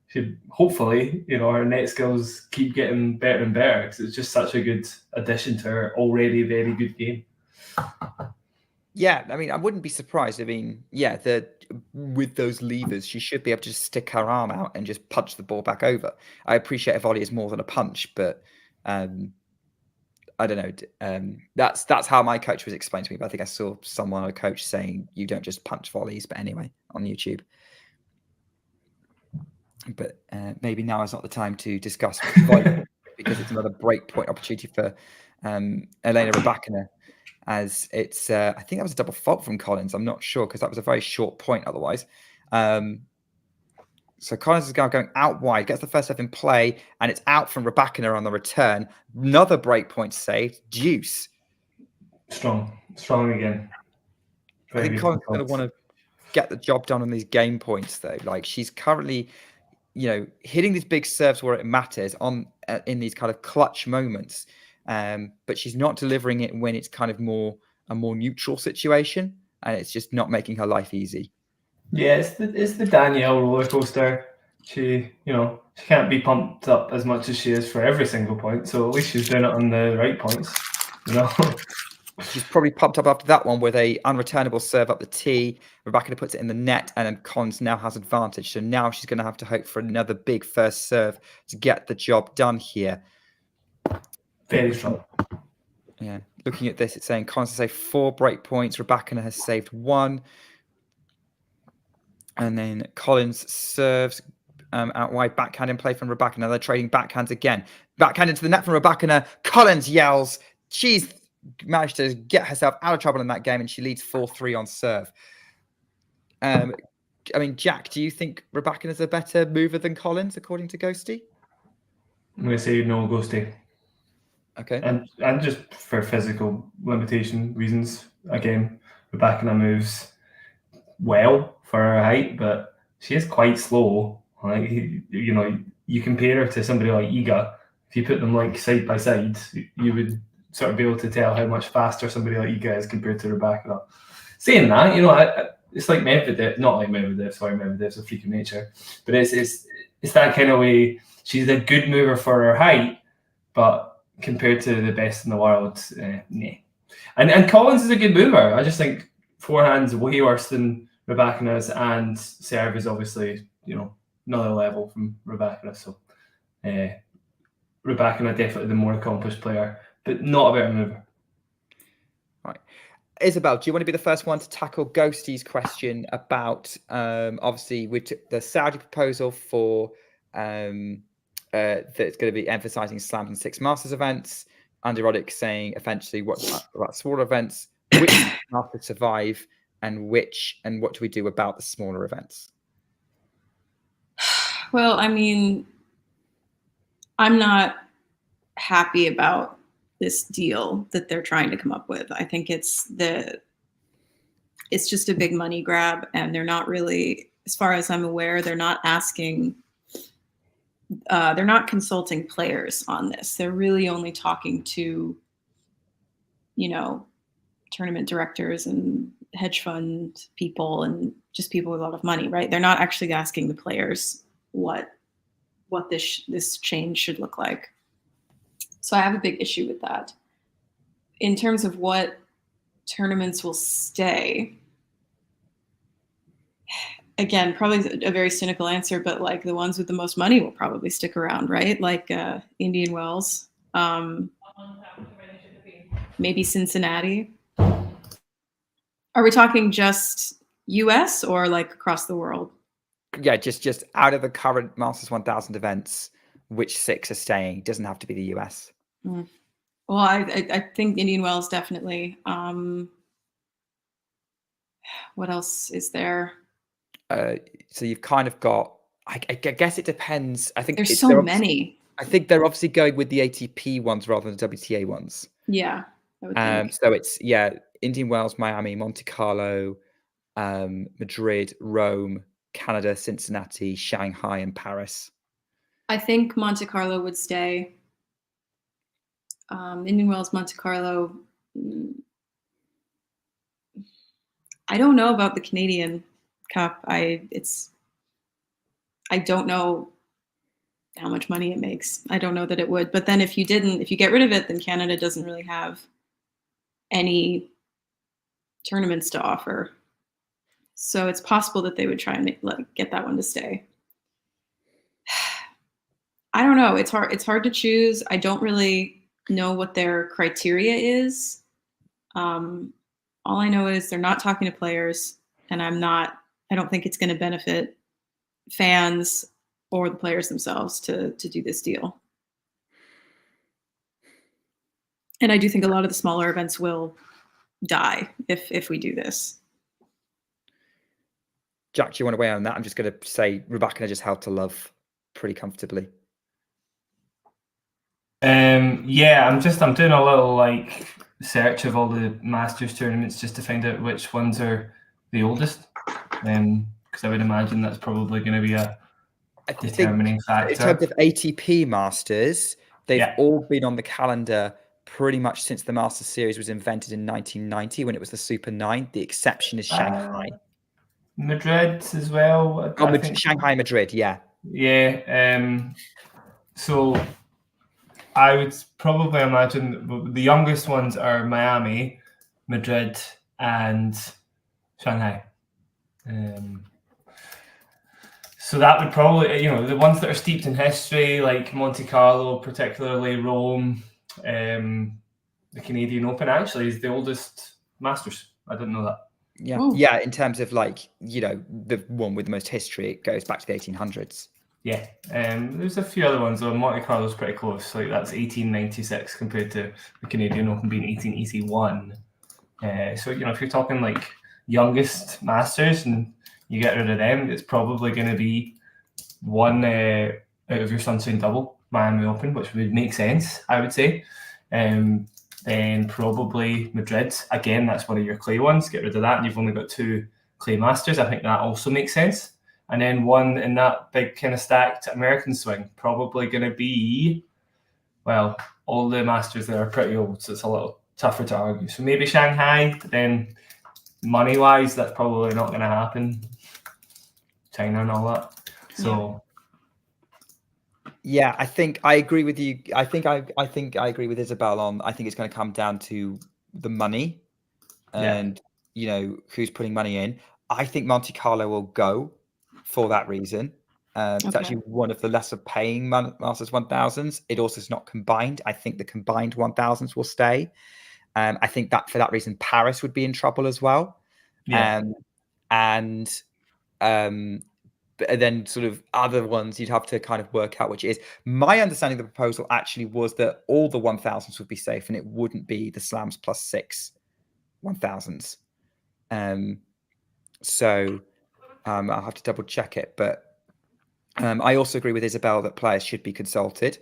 she hopefully, her net skills keep getting better and better because it's just such a good addition to her already very good game. Yeah, I mean, I wouldn't be surprised. I mean, with those levers, she should be able to just stick her arm out and just punch the ball back over. I appreciate a volley is more than a punch, but I don't know. That's how my coach was explained to me. But I think I saw a coach saying you don't just punch volleys. But anyway, on YouTube. But maybe now is not the time to discuss volley because it's another break point opportunity for Elena Rybakina. As it's, I think that was a double fault from Collins. I'm not sure because that was a very short point otherwise. So Collins is going out wide, gets the first serve in play, and it's out from Rybakina on the return. Another break point saved. Deuce. Strong again. I think Collins is going to want to get the job done on these game points though. Like she's currently, hitting these big serves where it matters in these kind of clutch moments. But she's not delivering it when it's kind of a more neutral situation, and it's just not making her life easy. Yeah, it's the Danielle roller coaster. She can't be pumped up as much as she is for every single point. So at least she's doing it on the right points. She's probably pumped up after that one with a unreturnable serve up the tee. Rybakina puts it in the net, and then Collins now has advantage. So now she's going to have to hope for another big first serve to get the job done here. Very strong. Yeah. Looking at this, it's saying Collins has saved 4 break points. Rybakina has saved 1. And then Collins serves out wide, backhand in play from Rybakina. They're trading backhands again. Backhand into the net from Rybakina. Collins yells. She's managed to get herself out of trouble in that game, and she leads 4-3 on serve. I mean, Jack, do you think Rybakina is a better mover than Collins, according to Ghosty? I'm going to say no, Ghosty. Okay. And just for physical limitation reasons, again, Rybakina moves well for her height, but she is quite slow. Like you compare her to somebody like Iga, if you put them like side by side, you would sort of be able to tell how much faster somebody like you guys compared to Rybakina. Saying that, it's like Medvedev, not like Medvedev. Sorry, Medvedev's a freak of nature, but it's that kind of way. She's a good mover for her height, but compared to the best in the world, nah. And Collins is a good mover. I just think forehand's way worse than Rybakina's, and serve is obviously another level from Rybakina. So Rybakina definitely the more accomplished player, but not a better mover. Right. Isabel, do you want to be the first one to tackle Ghosty's question about obviously we took the Saudi proposal for that's going to be emphasizing slams and six masters events. Andy Roddick saying eventually what about smaller events, which masters survive, and what do we do about the smaller events? Well, I mean, I'm not happy about this deal that they're trying to come up with. I think it's just a big money grab, and they're not really, as far as I'm aware, they're not consulting players on this. They're really only talking to, tournament directors and hedge fund people and just people with a lot of money, right? They're not actually asking the players what this change should look like. So I have a big issue with that. In terms of what tournaments will stay, again, probably a very cynical answer, but like the ones with the most money will probably stick around, right? Like Indian Wells, maybe Cincinnati. Are we talking just US or like across the world? Yeah, just out of the current Masters 1000 events, which 6 are staying? It doesn't have to be the US. Well, I think Indian Wells definitely. What else is there? So you've kind of got. I guess it depends. I think there's so many. I think they're obviously going with the ATP ones rather than the WTA ones. Yeah, I would think. So it's Indian Wells, Miami, Monte Carlo, Madrid, Rome, Canada, Cincinnati, Shanghai, and Paris. I think Monte Carlo would stay. Indian Wells, Monte Carlo. I don't know about the Canadian Cup. I don't know how much money it makes. I don't know that it would. But then if you get rid of it, then Canada doesn't really have any tournaments to offer. So it's possible that they would try and get that one to stay. I don't know. It's hard to choose. I don't really know what their criteria is. All I know is they're not talking to players, and I don't think it's going to benefit fans or the players themselves to do this deal. And I do think a lot of the smaller events will die if we do this. Jack, do you want to weigh on that? I'm just going to say Rybakina just held to love pretty comfortably. I'm doing a little search of all the Masters tournaments just to find out which ones are the oldest. Because I would imagine that's probably going to be a determining factor. In terms of ATP Masters, they've all been on the calendar pretty much since the Masters series was invented in 1990 when it was the Super 9. The exception is Shanghai. Madrid as well. Shanghai, Madrid, yeah. Yeah. So I would probably imagine the youngest ones are Miami, Madrid, and Shanghai. So that would probably, the ones that are steeped in history, like Monte Carlo, particularly Rome, the Canadian Open actually is the oldest Masters. I didn't know that. Yeah. Ooh. Yeah, in terms of the one with the most history, it goes back to the 1800s. Yeah. There's a few other ones though. Monte Carlo's pretty close. Like that's 1896 compared to the Canadian Open being 1881. So if you're talking like youngest Masters and you get rid of them, it's probably going to be one out of your Sunshine Double, Miami Open, which would make sense, I would say. Then probably Madrid. Again, that's one of your clay ones. Get rid of that, and you've only got 2 clay Masters. I think that also makes sense. And then one in that big kind of stacked American swing, probably going to be well, all the masters there are pretty old, so it's a little tougher to argue. So maybe Shanghai, but then money-wise, that's probably not going to happen. China and all that. So yeah, I think I agree with you. I think I agree with Isabel on. I think it's going to come down to the money, and who's putting money in. I think Monte Carlo will go for that reason. It's actually one of the lesser paying Masters 1000s. It also is not combined. I think the combined 1000s will stay. I think that for that reason, Paris would be in trouble as well. But then sort of other ones you'd have to kind of work out which is. My understanding of the proposal actually was that all the 1000s would be safe and it wouldn't be the slams plus 6 1000s. So I'll have to double check it, but I also agree with Isabel that players should be consulted.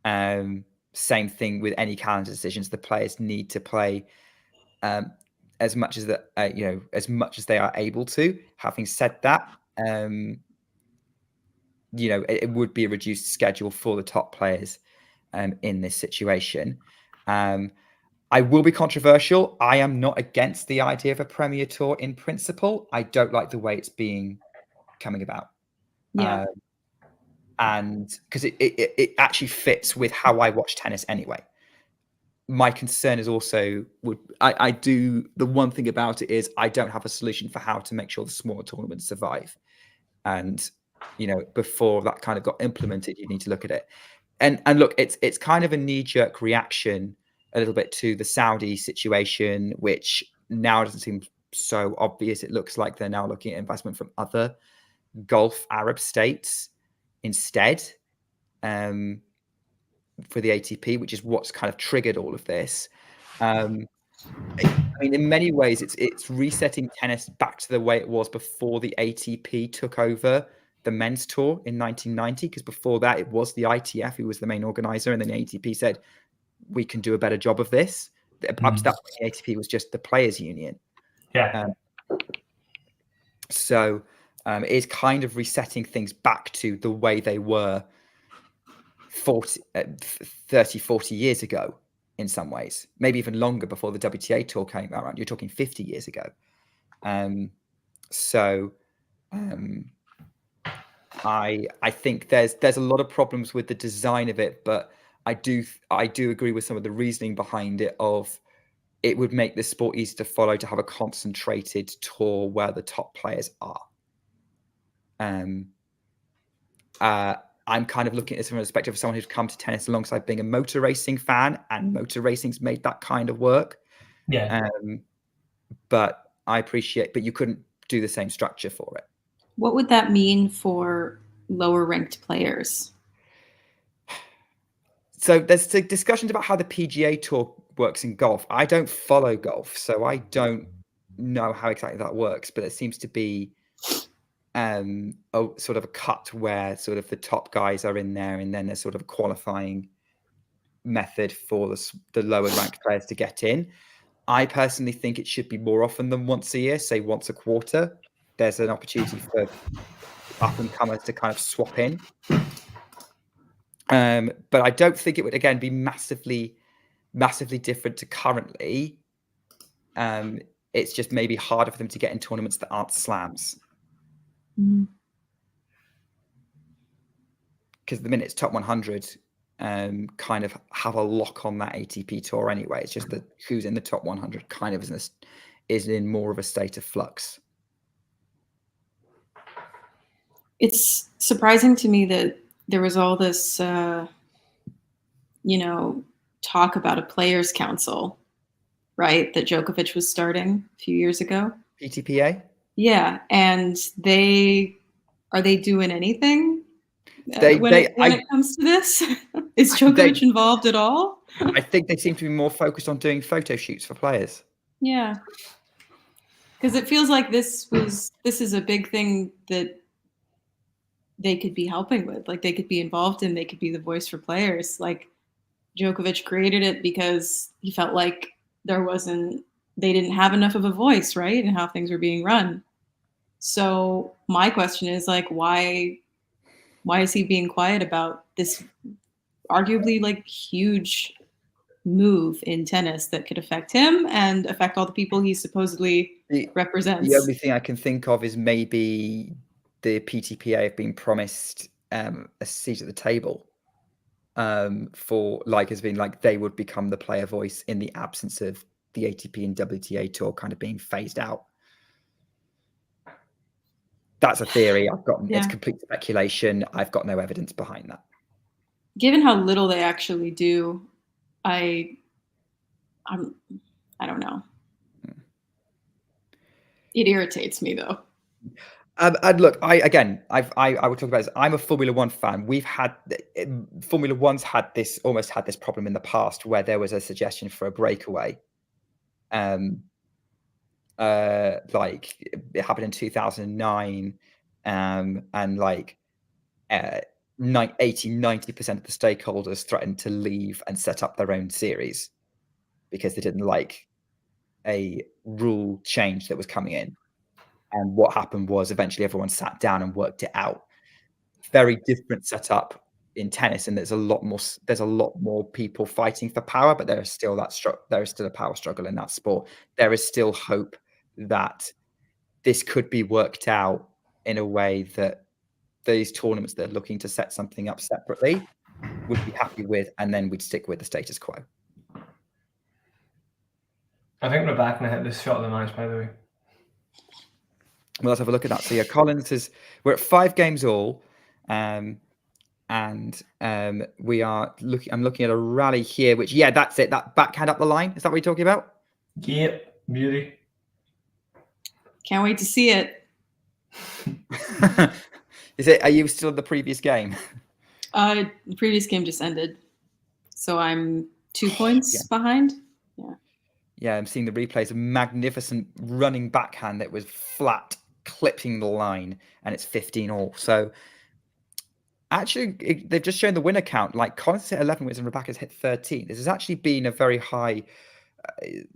Same thing with any calendar decisions. The players need to play as much as that, as much as they are able to. Having said that, it would be a reduced schedule for the top players in this situation. I will be controversial. I am not against the idea of a Premier Tour in principle. I don't like the way it's coming about. Yeah. And because it actually fits with how I watch tennis anyway. My concern is also the one thing about it is I don't have a solution for how to make sure the smaller tournaments survive. And before that kind of got implemented, you need to look at it. And look, it's kind of a knee-jerk reaction a little bit to the Saudi situation, which now doesn't seem so obvious. It looks like they're now looking at investment from other Gulf Arab states instead for the ATP, which is what's kind of triggered all of this. I mean, in many ways, it's resetting tennis back to the way it was before the ATP took over the men's tour in 1990, because before that, it was the ITF who was the main organizer, and then the ATP said, we can do a better job of this. Up to that point, the ATP was just the players' union. So it is kind of resetting things back to the way they were 30, 40 years ago in some ways, maybe even longer before the WTA tour came around. You're talking 50 years ago. I think there's a lot of problems with the design of it, but I do agree with some of the reasoning behind it of it would make the sport easy to follow, to have a concentrated tour where the top players are. I'm kind of looking at this from a perspective of someone who's come to tennis alongside being a motor racing fan, and motor racing's made that kind of work. But I appreciate, but you couldn't do the same structure for it. What would that mean for lower ranked players? So there's discussions about how the PGA Tour works in golf. I don't follow golf, so I don't know how exactly that works, but it seems to be sort of a cut where sort of the top guys are in there, and then there's sort of a qualifying method for the lower ranked players to get in. I personally think it should be more often than once a year, say once a quarter. There's an opportunity for up-and-comers to kind of swap in. But I don't think it would, again, be massively different to currently. It's just maybe harder for them to get in tournaments that aren't slams. Because the minute it's top 100, kind of have a lock on that ATP tour anyway. It's just that who's in the top 100 kind of is in more of a state of flux. It's surprising to me that there was all this, talk about a players' council, right? That Djokovic was starting a few years ago. PTPA? Yeah, and are they doing anything when it comes to this? Is Djokovic involved at all? I think they seem to be more focused on doing photo shoots for players. Yeah, because it feels like this is a big thing that they could be helping with. Like, they could be involved in, they could be the voice for players. Like, Djokovic created it because he felt like they didn't have enough of a voice, right, in how things were being run. So my question is, like, why is he being quiet about this arguably like huge move in tennis that could affect him and affect all the people he supposedly represents. The only thing I can think of is maybe the PTPA have been promised a seat at the table for like has been like they would become the player voice in the absence of the ATP and WTA tour kind of being phased out. That's a theory I've got. It's complete speculation. I've got no evidence behind that. Given how little they actually do, I don't know. It irritates me though. And look, I would talk about this. I'm a Formula One fan. We've had Formula One's almost had this problem in the past where there was a suggestion for a breakaway. Like it happened in 2009, and like 80-90% of the stakeholders threatened to leave and set up their own series because they didn't like a rule change that was coming in. And what happened was eventually everyone sat down and worked it out. Very different setup in tennis, and there's a lot more people fighting for power, but there is still a power struggle in that sport. There is still hope that this could be worked out in a way that these tournaments that are looking to set something up separately would be happy with, and then we'd stick with the status quo. I think Rybakina hit this shot of the match, by the way. Well, let's have a look at that. So yeah, we're at 5 games all, and we are looking. I'm looking at a rally here, which that's it. That backhand up the line. Is that what you're talking about? Yep, beauty. Can't wait to see it. Is it? Are you still in the previous game? The previous game just ended, so I'm 2 points behind. Yeah, I'm seeing the replays. A magnificent running backhand that was flat, clipping the line, and it's 15-all. So actually, they've just shown the winner count. Like Collins hit 11 wins and Rybakina's hit 13. This has actually been a very high.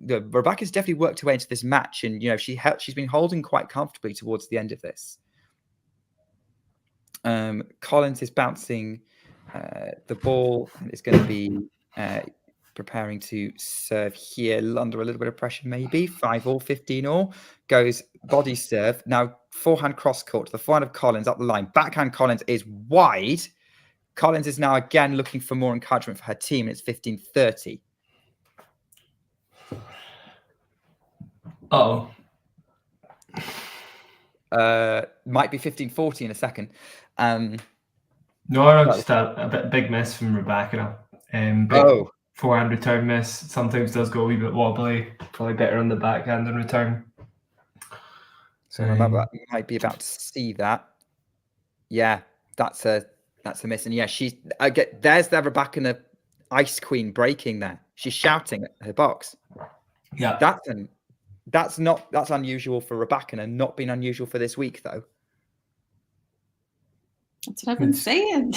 Rybakina's definitely worked her way into this match, and she's been holding quite comfortably towards the end of this. Collins is bouncing the ball and is going to be preparing to serve here under a little bit of pressure, maybe 5-all, 15-all. Goes body serve. Now forehand cross court to the forehand of Collins up the line. Backhand Collins is wide. Collins is now again looking for more encouragement for her team, and it's 15-30. Uh-oh. Might be 15-40 in a second. No, just a big miss from Rybakina. Forehand return miss. Sometimes does go a wee bit wobbly. Probably better on the backhand in return. So remember, you might be about to see that. Yeah, that's a miss. And yeah, there's the Rybakina Ice Queen breaking there. She's shouting at her box. Yeah, that's unusual for Rybakina. Not been unusual for this week though. That's what I've been saying.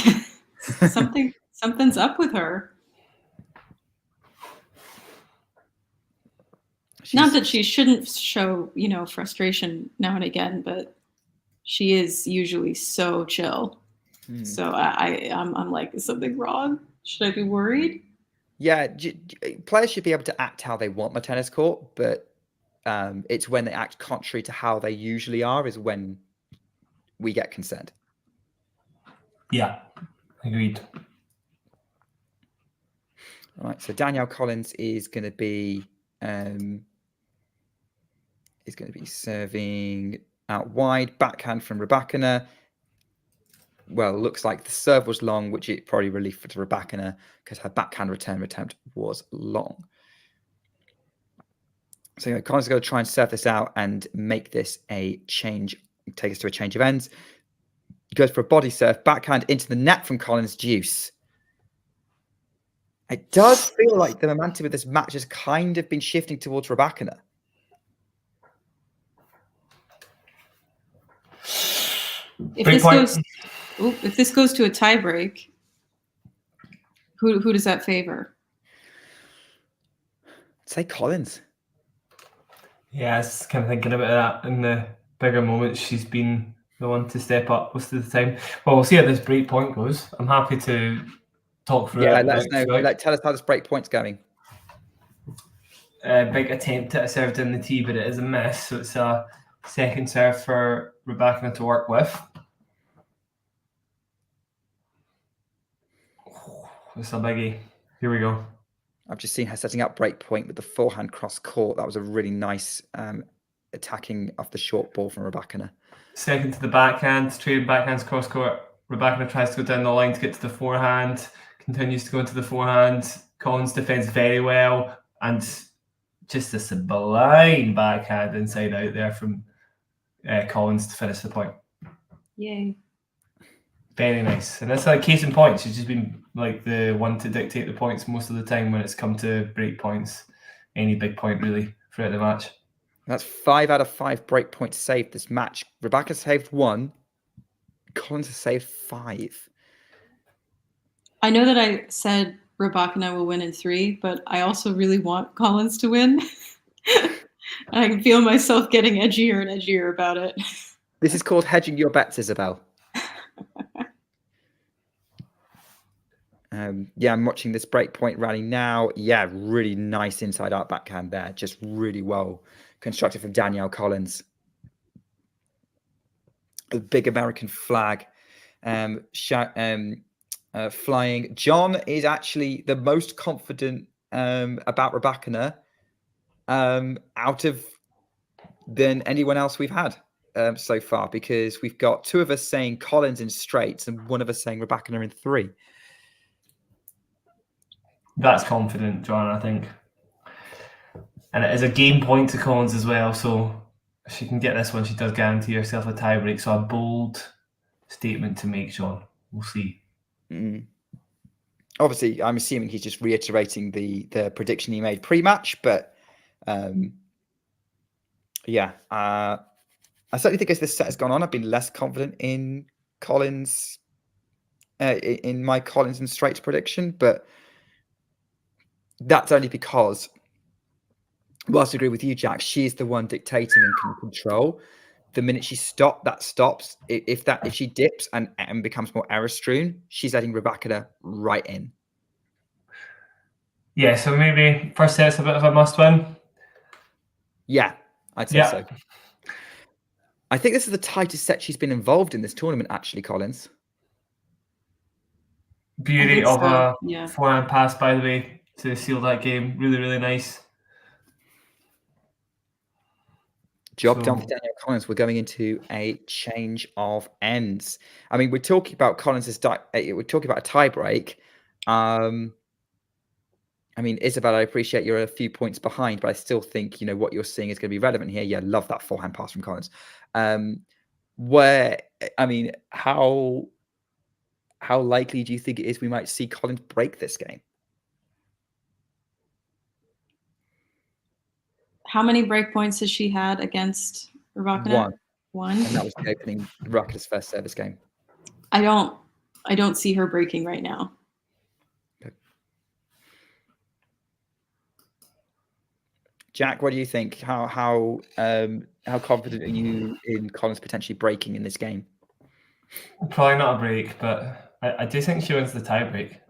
Something's up with her. Not that she shouldn't show, frustration now and again, but she is usually so chill. So I'm like, is something wrong? Should I be worried? Yeah, players should be able to act how they want on the tennis court, but it's when they act contrary to how they usually are is when we get concerned. Yeah, agreed. All right, so Danielle Collins is going to be serving out wide. Backhand from Rybakina. Well, looks like the serve was long, which it probably relief for Rybakina because her backhand return attempt was long. So Collins is going to try and serve this out and make this a change, take us to a change of ends. Goes for a body serve, backhand into the net from Collins' deuce. It does feel like the momentum of this match has kind of been shifting towards Rybakina. If this goes to a tiebreak, who does that favor? I'd say Collins. Yeah, I was kind of thinking about that in the bigger moments. She's been the one to step up most of the time. Well, we'll see how this break point goes. I'm happy to talk through Yeah, it. let us know. Tell us how this break point's going. Big attempt at a serve down the tee, but it is a miss. So it's a second serve for Rybakina to work with. It's a biggie. Here we go. I've just seen her setting up break point with the forehand cross court. That was a really nice attacking off the short ball from Rybakina. Second to the backhand, trading backhands cross court. Rybakina tries to go down the line to get to the forehand, continues to go into the forehand. Collins defends very well, and just a sublime backhand inside out there from Collins to finish the point. Yay. Very nice. And that's like case in point. She's just been like the one to dictate the points most of the time when it's come to break points. Any big point really throughout the match. That's 5 out of 5 break points saved this match. Rybakina saved 1. Collins has saved 5. I know that I said Rybakina will win in 3, but I also really want Collins to win. I can feel myself getting edgier and edgier about it. This is called hedging your bets, Isabel. Yeah, I'm watching this break point rally now. Yeah, really nice inside out backhand there. Just really well constructed from Danielle Collins. A big American flag flying. John is actually the most confident about Rybakina out of than anyone else we've had so far, because we've got 2 of us saying Collins in straights and 1 of us saying Rybakina in 3. That's confident, John, I think. And it is a game point to Collins as well, so if she can get this one, she does guarantee herself a tie break. So a bold statement to make, John. We'll see. Obviously, I'm assuming he's just reiterating the prediction he made pre-match, but yeah, I certainly think as this set has gone on, I've been less confident in Collins, in my Collins and straights prediction, but that's only because, whilst I agree with you, Jack, she's the one dictating and can control. The minute she stops, that stops. If she dips and becomes more error-strewn, she's letting Rybakina right in. Yeah, so maybe first set's a bit of a must-win. Yeah, I'd say so. I think this is the tightest set she's been involved in this tournament, actually, Collins. Beauty of a forehand pass, by the way, to seal that game. Really, really nice. Job done for Danielle Collins. We're going into a change of ends. I mean, we're talking about Collins's. We're talking about a tie break. I mean, Isabel, I appreciate you're a few points behind, but I still think what you're seeing is going to be relevant here. Yeah, love that forehand pass from Collins. How likely do you think it is we might see Collins break this game? How many break points has she had against Rybakina? 1. And that was the opening Rybakina's first service game. I don't see her breaking right now. Okay. Jack, what do you think? How confident are you in Collins potentially breaking in this game? Probably not a break, but I do think she wins the tie break.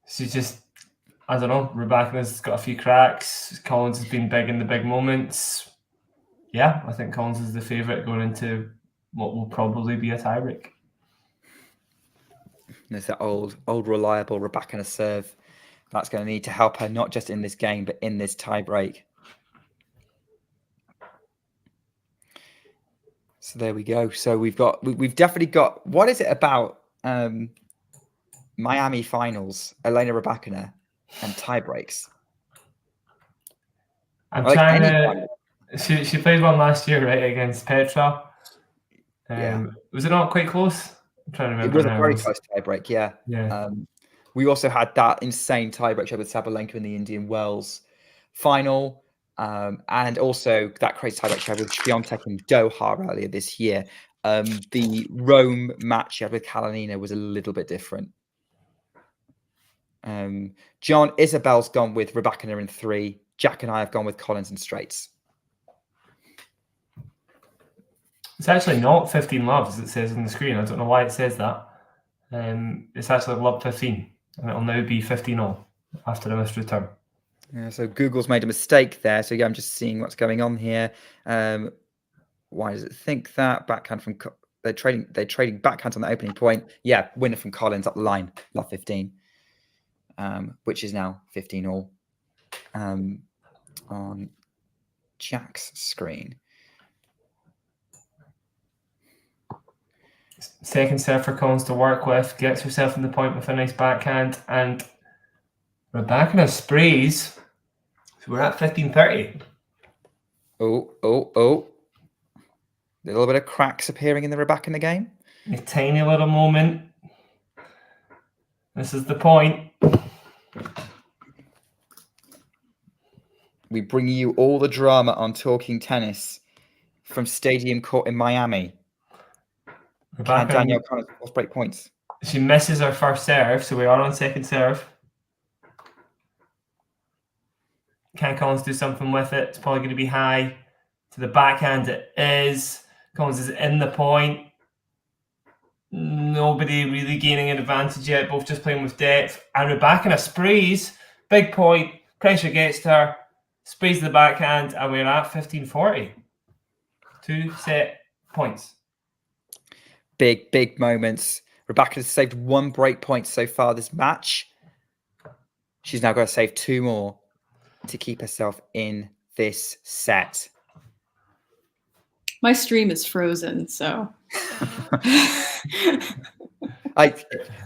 She's just, I don't know, Rybakina's got a few cracks. Collins has been big in the big moments. Yeah, I think Collins is the favourite going into what will probably be a tiebreak. There's that old reliable Rybakina serve. That's going to need to help her not just in this game, but in this tiebreak. So there we go. So we've definitely got, what is it about Miami finals, Elena Rybakina, and tie breaks? I'm trying to. She played one last year, right, against Petra. Yeah. Was it not quite close? I'm trying to remember. It was a very close tie break. Yeah. Yeah. We also had that insane tie break with Sabalenka in the Indian Wells final, and also that crazy tie break with Świątek in Doha earlier this year. The Rome match she had with Kalinina was a little bit different. John, Isabel's gone with Rybakina in 3. Jack and I have gone with Collins in straights. It's actually not 15 love, as it says on the screen. I don't know why it says that. It's actually leveled up 15, and it'll now be 15-all after a missed return. Yeah, so Google's made a mistake there. So yeah, I'm just seeing what's going on here. Why does it think that? Backhand from they're trading backhand on the opening point. Yeah, winner from Collins up the line, love 15, which is now 15-all on Jack's screen. Second serve for Collins to work with, gets herself in the point with a nice backhand, and Rybakina sprays. So we're at 15-30. Oh. A little bit of cracks appearing in the Rybakina game. A tiny little moment. This is the point. We bring you all the drama on Talking Tennis from Stadium Court in Miami. Can Danielle Collins break points? She misses her first serve, so we are on second serve. Can Collins do something with it? It's probably going to be high. To the backhand it is. Collins is in the point. Nobody really gaining an advantage yet, both just playing with depth. And Rybakina sprays. Big point. Pressure gets to her. Sprays the backhand, and we're at 15-40. 2 set points. Big moments. Rybakina has saved 1 break point so far this match. She's now got to save 2 more to keep herself in this set. My stream is frozen, so.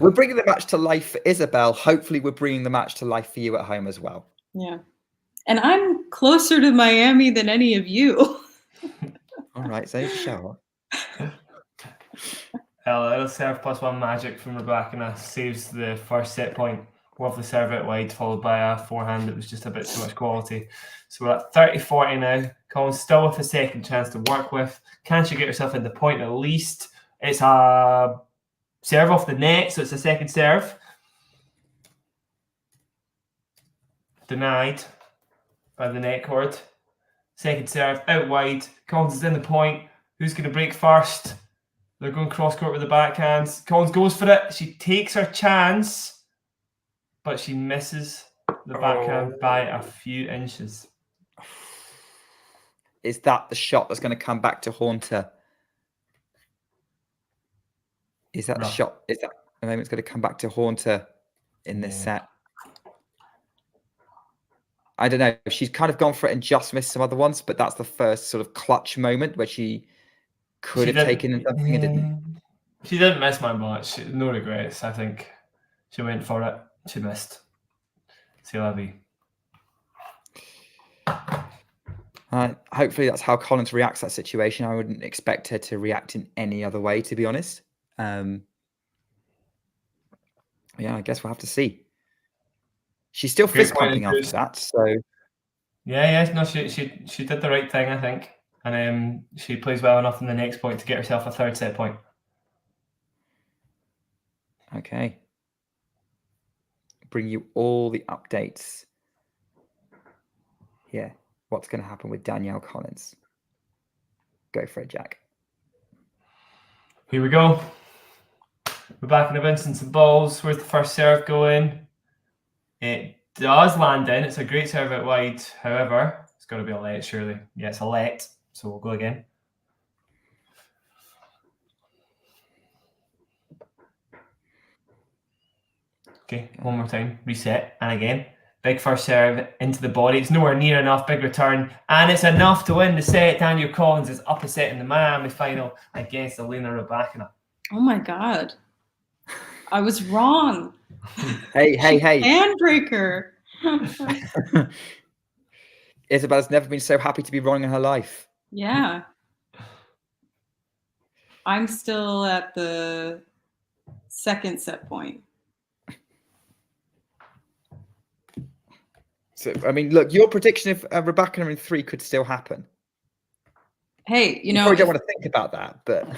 We're bringing the match to life for Isabel. Hopefully we're bringing the match to life for you at home as well. Yeah. And I'm closer to Miami than any of you. All right, save a shower. Little serve +1 magic from Rybakina saves the first set point. Lovely serve out wide, followed by a forehand that was just a bit too much quality. So we're at 30-40 now. Collins still with a second chance to work with. Can she get herself in the point at least? It's a serve off the net, so it's a second serve. Denied by the net cord. Second serve out wide. Collins is in the point. Who's going to break first? They're going cross court with the backhands. Collins goes for it. She takes her chance, but she misses the backhand by a few inches. Is that the shot that's going to come back to haunt her? Is that the shot? Is that the moment's going to come back to haunt her in this set? I don't know. She's kind of gone for it and just missed some other ones, but that's the first sort of clutch moment where she could have taken something and didn't. She didn't miss my match. No regrets. I think she went for it. She missed. C'est la vie. Hopefully that's how Collins reacts to that situation. I wouldn't expect her to react in any other way, to be honest. Yeah, I guess we'll have to see. She's still fist pumping after that, so yeah. No, she did the right thing, I think, and she plays well enough in the next point to get herself a third set point. Okay. Bring you all the updates here. What's going to happen with Danielle Collins? Go for it, Jack. Here we go. We're back in the Vincents and balls. Where's the first serve going? It does land in. It's a great serve out wide. However, it's got to be a let, surely. Yeah, it's a let. So we'll go again. Okay, one more time. Reset. And again. Big first serve into the body. It's nowhere near enough. Big return. And it's enough to win the set. Danielle Collins is up a set in the Miami final against Elena Rybakina. Oh my God. I was wrong. Hey. Handbreaker. Isabella's never been so happy to be wrong in her life. Yeah. I'm still at the second set point. So, I mean, look, your prediction of Rybakina in 3 could still happen. Hey, you know, probably don't want to think about that, but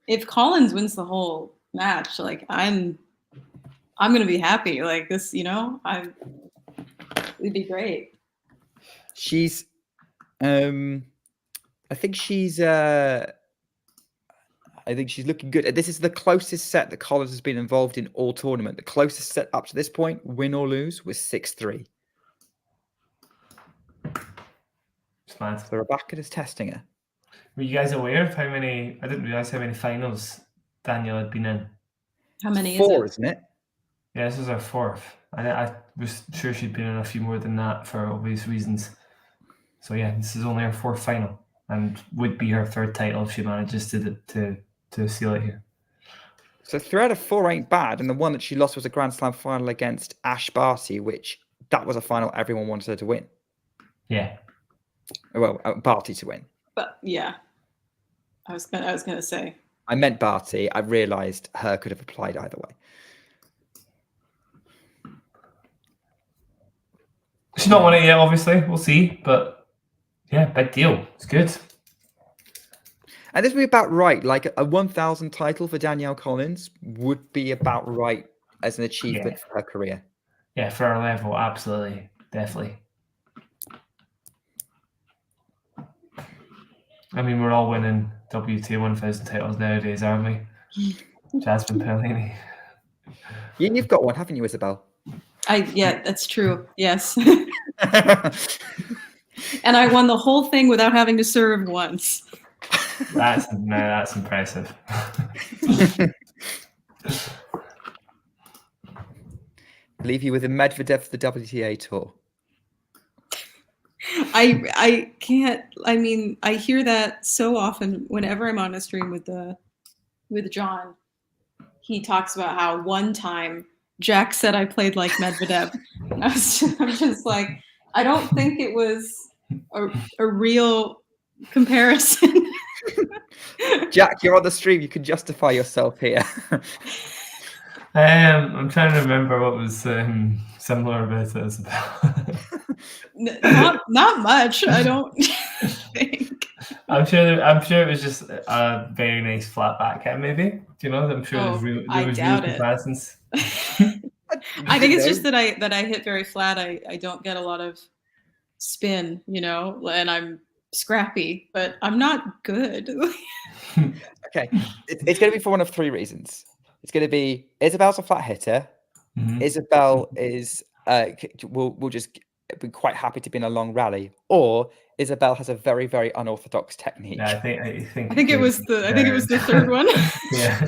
if Collins wins the whole match, like I'm gonna be happy. Like this, you know, it'd be great. She's, I think she's, I I think she's looking good. This is the closest set that Collins has been involved in all tournament. The closest set up to this point, win or lose, was 6-3. It's mad. So Rybakina is testing her. Were you guys aware of how many? I didn't realize how many finals Danielle had been in. How many Four, is it? isn't it? Yeah, this is her fourth. I was sure she'd been in a few more than that for obvious reasons. So yeah, this is only her fourth final, and would be her third title if she manages to seal it here. So 3 out of 4 ain't bad, and the one that she lost was a Grand Slam final against Ash Barty, which that was a final everyone wanted her to win. Yeah. Well, Barty to win. But yeah, I was gonna say. I meant Barty. I realised her could have applied either way. She's not won it yet, obviously. We'll see, but yeah, big deal. It's good. And this would be about right. Like a 1,000 title for Danielle Collins would be about right as an achievement for her career. Yeah, for her level, absolutely, definitely. I mean, we're all winning WTA 1000 titles nowadays, aren't we? Jasmine Paolini. You've got one, haven't you, Isabel? Yeah, that's true. Yes. And I won the whole thing without having to serve once. That's impressive. Leave you with a Medvedev for the WTA tour. I can't. I mean, I hear that so often whenever I'm on a stream with John. He talks about how one time Jack said I played like Medvedev. I'm just like, I don't think it was a real comparison. Jack, you're on the stream. You can justify yourself here. I'm trying to remember what was similar about it as well. Not much. I don't think. I'm sure it was just a very nice flat backhand, maybe. Do you know? I'm sure there was real comparisons. I think it's just that I hit very flat. I don't get a lot of spin, and I'm scrappy, but I'm not good. Okay, it's going to be for one of 3 reasons. It's going to be Isabel's a flat hitter. Mm-hmm. Isabel is will just be quite happy to be in a long rally, or Isabel has a very, very unorthodox technique. Yeah, I think it was the third one. Yeah.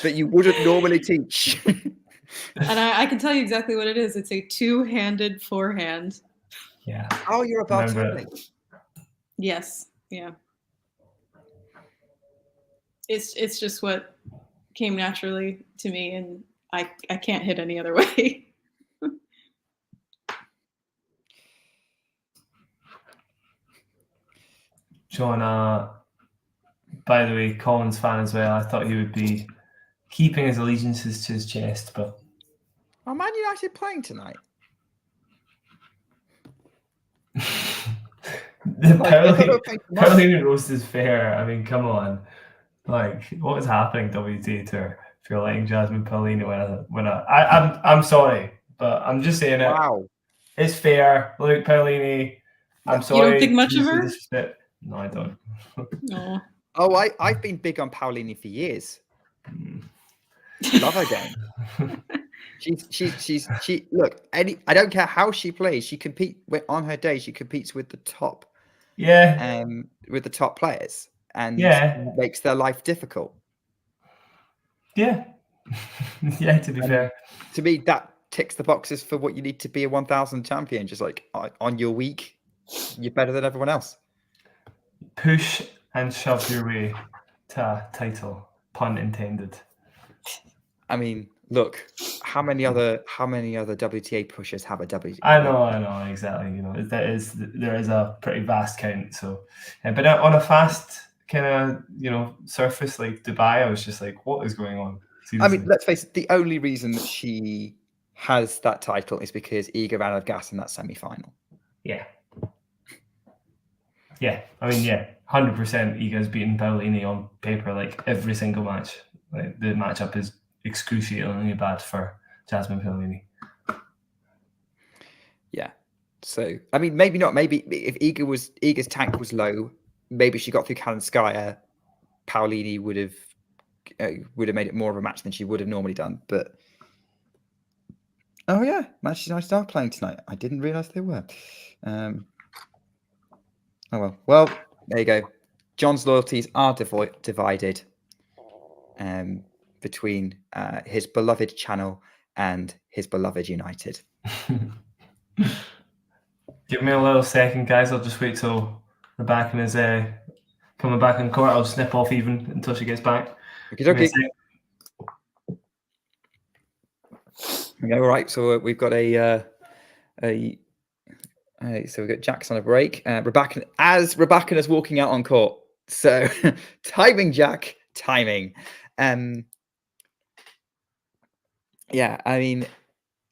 That you wouldn't normally teach. And I can tell you exactly what it is. It's a 2-handed forehand. Yeah. Oh, you're about to. Yes. Yeah. It's just what came naturally to me, and I can't hit any other way. John, by the way, Collins fan as well. I thought he would be keeping his allegiances to his chest, but are Man United playing tonight? The Paolini roast is fair. I mean, come on. Like, what is happening, WTA Tour? If you're letting Jasmine Paolini win I'm sorry, but I'm just saying it. Wow. It's fair. Look, Paolini, I'm sorry. You don't think much of her? No, I don't. No. Oh, I've been big on Paolini for years. Love her game. She look. I don't care how she plays. She on her day. She competes with the top. Yeah. With the top players, and makes their life difficult. Yeah. Yeah. To be fair, to me, that ticks the boxes for what you need to be a 1,000 champion. Just like on your week, you're better than everyone else. Push and shove your way to a title, pun intended. I mean, look, how many other WTA pushers have a WTA? I know exactly. There is a pretty vast count. So, but on a fast kind of surface like Dubai, I was just like, what is going on? Seriously. I mean, let's face it. The only reason that she has that title is because Iga ran out of gas in that semi-final. Yeah. Yeah, I mean, 100% Iga's beaten Paolini on paper, like every single match. Like the matchup is excruciatingly bad for Jasmine Paolini. Yeah. So, I mean, maybe not. Maybe if Iga's tank was low, maybe she got through Kalinskaya Paolini would have made it more of a match than she would have normally done. But oh yeah, Manchester United are playing tonight. I didn't realise they were. Oh well. Well, there you go. John's loyalties are divided between his beloved channel and his beloved United. Give me a little second, guys. I'll just wait till Rybakina is coming back in court. I'll snip off even until she gets back. Okay. All right. So we've got so we've got Jack's on a break. Rybakina's walking out on court. So timing, Jack, timing. Yeah, I mean,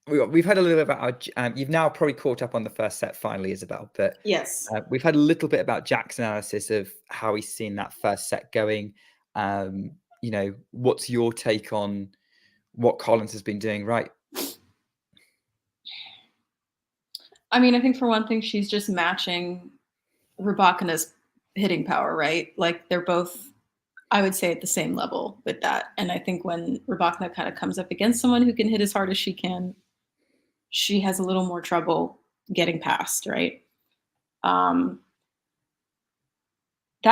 we've had a little bit about you've now probably caught up on the first set finally, Isabel, but Yes. We've had a little bit about Jack's analysis of how he's seen that first set going. What's your take on what Collins has been doing right? I mean, I think for one thing, she's just matching Rybakina's hitting power, right? Like they're both, I would say, at the same level with that. And I think when Rybakina kind of comes up against someone who can hit as hard as she can, she has a little more trouble getting past, right? That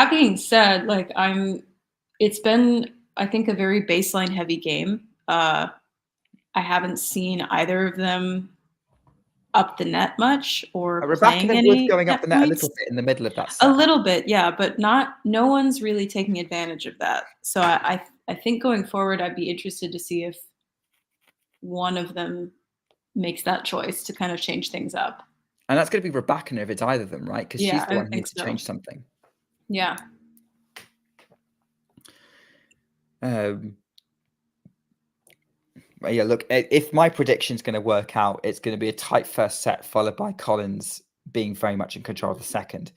being said, like it's been, I think, a very baseline heavy game. I haven't seen either of them up the net much or playing Rybakina any was going up the net points. a little bit in the middle of that set. A little bit, yeah, but no one's really taking advantage of that. So I think going forward, I'd be interested to see if one of them makes that choice to kind of change things up. And that's going to be Rybakina if it's either of them, right? Because she's the one who needs to change something. Yeah. Yeah, look, if my prediction's going to work out, it's going to be a tight first set followed by Collins being very much in control of the second.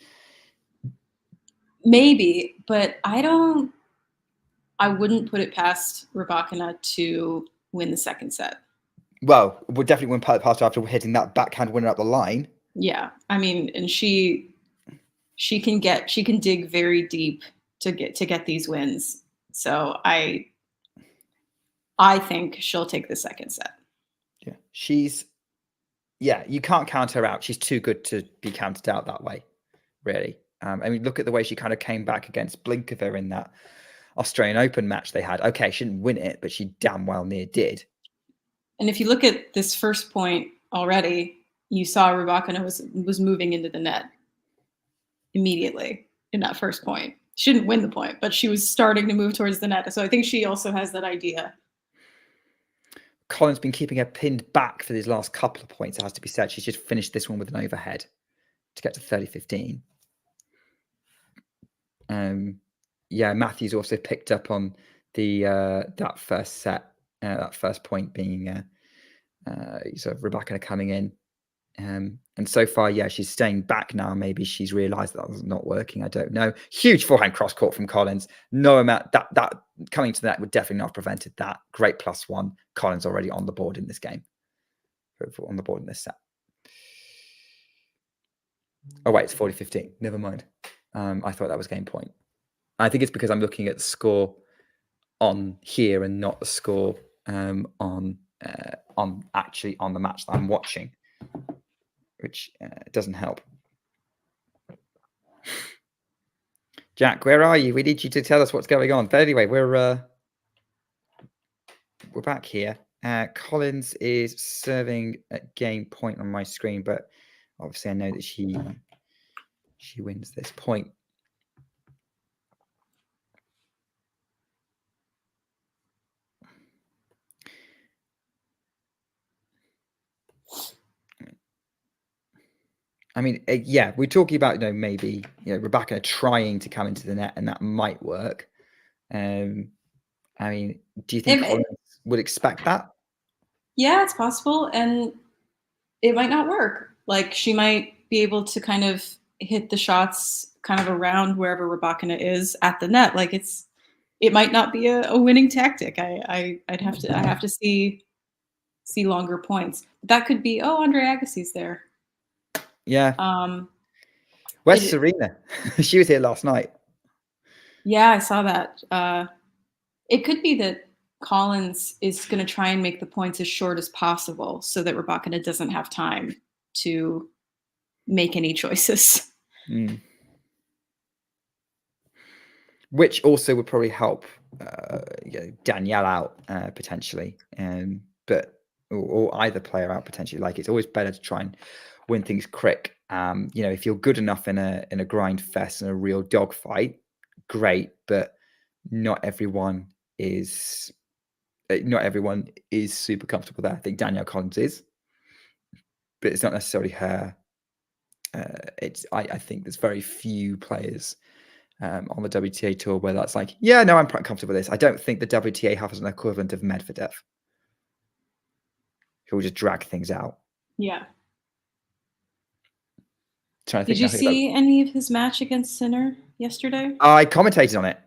Maybe, but I wouldn't put it past Rybakina to win the second set. Well, we'll definitely win past after hitting that backhand winner up the line. Yeah, I mean, and she can dig very deep to get these wins. So I think she'll take the second set. Yeah, you can't count her out. She's too good to be counted out that way, really. I mean, look at the way she kind of came back against Blinkova in that Australian Open match they had. Okay, she didn't win it, but she damn well near did. And if you look at this first point already, you saw Rybakina was moving into the net immediately in that first point. She didn't win the point, but she was starting to move towards the net. So I think she also has that idea. Colin's been keeping her pinned back for these last couple of points, it has to be said. She's just finished this one with an overhead to get to 30-15. Yeah, Matthews also picked up on the that first set, that first point being sort of Rybakina coming in. And so far, yeah, she's staying back now. Maybe she's realised that was not working. I don't know. Huge forehand cross court from Collins. No amount that coming to the net would definitely not have prevented that. Great +1. Collins already on the board in this game. On the board in this set. Oh wait, it's 40-15. Never mind. I thought that was game point. I think it's because I'm looking at the score on here and not the score on actually on the match that I'm watching, which doesn't help. Jack, where are you? We need you to tell us what's going on. But anyway, we're back here. Collins is serving at game point on my screen, but obviously I know that she wins this point. I mean, yeah, we're talking about, maybe, Rybakina trying to come into the net, and that might work. I mean, do you think Collins would expect that? Yeah, it's possible, and it might not work. Like, she might be able to kind of hit the shots kind of around wherever Rybakina is at the net. Like, it might not be a winning tactic. I have to see longer points. That could be, Andre Agassi's there. Yeah. Where's Serena? She was here last night. Yeah, I saw that. It could be that Collins is going to try and make the points as short as possible so that Rybakina doesn't have time to make any choices. Mm. Which also would probably help Danielle out potentially, but or either player out potentially. Like, it's always better to try and win things quick. If you're good enough in a grind fest and a real dogfight, great. But not everyone is super comfortable there. I think Danielle Collins is, but it's not necessarily her. I think there's very few players on the WTA tour where that's like, yeah, no, I'm quite comfortable with this. I don't think the WTA has an equivalent of Medvedev, who will just drag things out. Yeah. Trying to think Did you see any of his match against Sinner yesterday? I commentated on it.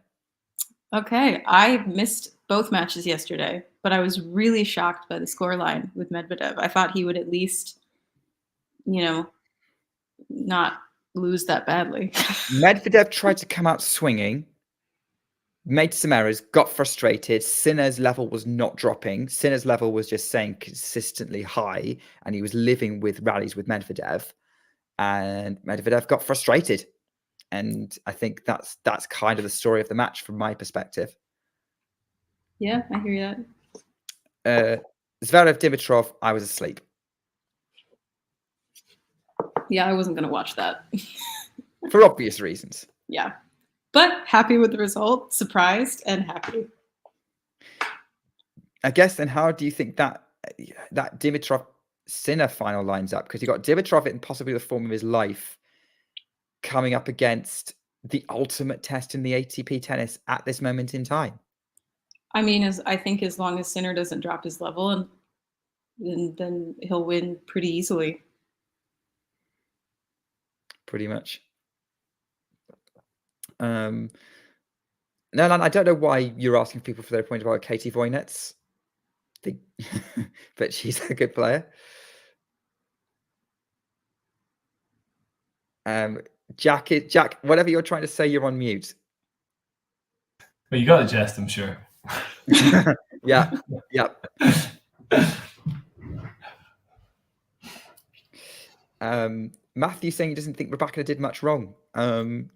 Okay, I missed both matches yesterday, but I was really shocked by the scoreline with Medvedev. I thought he would at least, not lose that badly. Medvedev tried to come out swinging, made some errors, got frustrated. Sinner's level was not dropping. Sinner's level was just staying consistently high, and he was living with rallies with Medvedev. And Medvedev got frustrated. And I think that's kind of the story of the match from my perspective. Yeah, I hear that. Zverev Dimitrov, I was asleep. Yeah, I wasn't going to watch that. For obvious reasons. Yeah. But happy with the result, surprised and happy. I guess, then how do you think that Dimitrov Sinner final lines up? Because you got Dimitrov in possibly the form of his life coming up against the ultimate test in the ATP tennis at this moment in time. I mean, I think as long as Sinner doesn't drop his level, then he'll win pretty easily. Pretty much. No, I don't know why you're asking people for their point about Katie Voynets. But she's a good player. Jack, whatever you're trying to say, you're on mute. Well, you got the gist, I'm sure. Yeah. Matthew saying he doesn't think Rybakina did much wrong.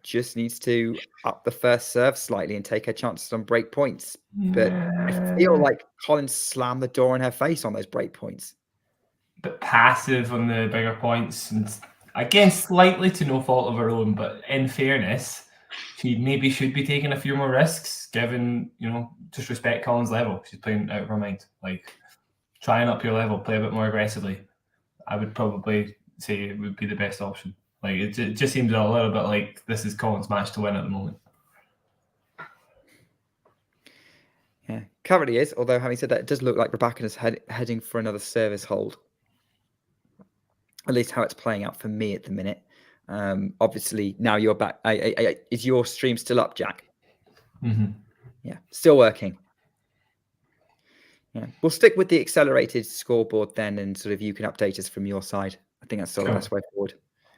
Just needs to up the first serve slightly and take her chances on break points. But I feel like Collins slammed the door in her face on those break points. But passive on the bigger points, and again, slightly to no fault of her own. But in fairness, she maybe should be taking a few more risks, given, just respect Collins' level. She's playing out of her mind. Like, try and up your level, play a bit more aggressively. I would probably say it would be the best option. Like, it just seems a little bit like this is Collins' match to win at the moment. Yeah, currently is. Although, having said that, it does look like Rybakina's heading for another service hold. At least how it's playing out for me at the minute. Obviously, now you're back. Is your stream still up, Jack? Mm-hmm. Yeah, still working. Yeah, we'll stick with the accelerated scoreboard then, and sort of you can update us from your side. I think that's still the best way forward.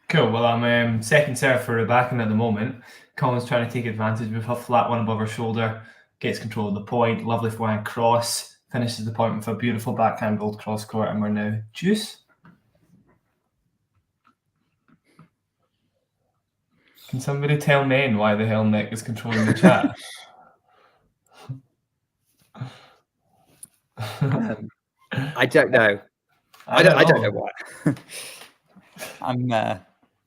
Cool. Well, I'm second serve for Rybakina at the moment. Collins trying to take advantage with a flat one above her shoulder, gets control of the point. Lovely forehand cross, finishes the point with a beautiful backhand gold cross court, and we're now deuce. Can somebody tell men why the hell Nick is controlling the chat? I don't know. I don't know why.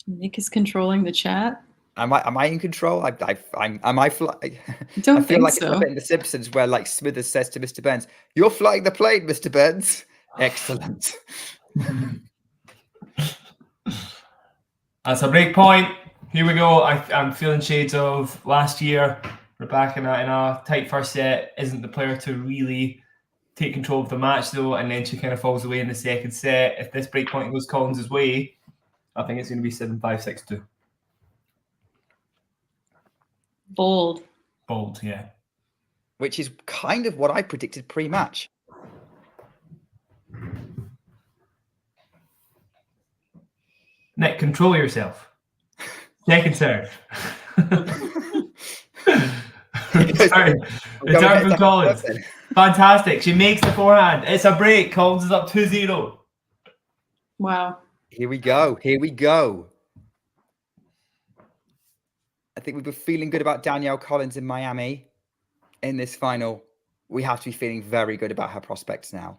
Nick is controlling the chat. Am I in control? Am I? Don't I feel think like so. it's a bit in The Simpsons where, like, Smithers says to Mr. Burns, "You're flying the plane, Mr. Burns." Excellent. That's a break point. Here we go. I'm feeling shades of last year. Rybakina in a tight first set isn't the player to really take control of the match, though, and then she kind of falls away in the second set. If this break point goes Collins' way, I think it's going to be 7-5, 6-2. Bold, yeah. Which is kind of what I predicted pre-match. Nick, control yourself. Second serve. Sorry. Return from Collins. Fantastic. She makes the forehand. It's a break. Collins is up 2-0. Wow. Here we go. Here we go. I think we were feeling good about Danielle Collins in Miami. In this final, we have to be feeling very good about her prospects now.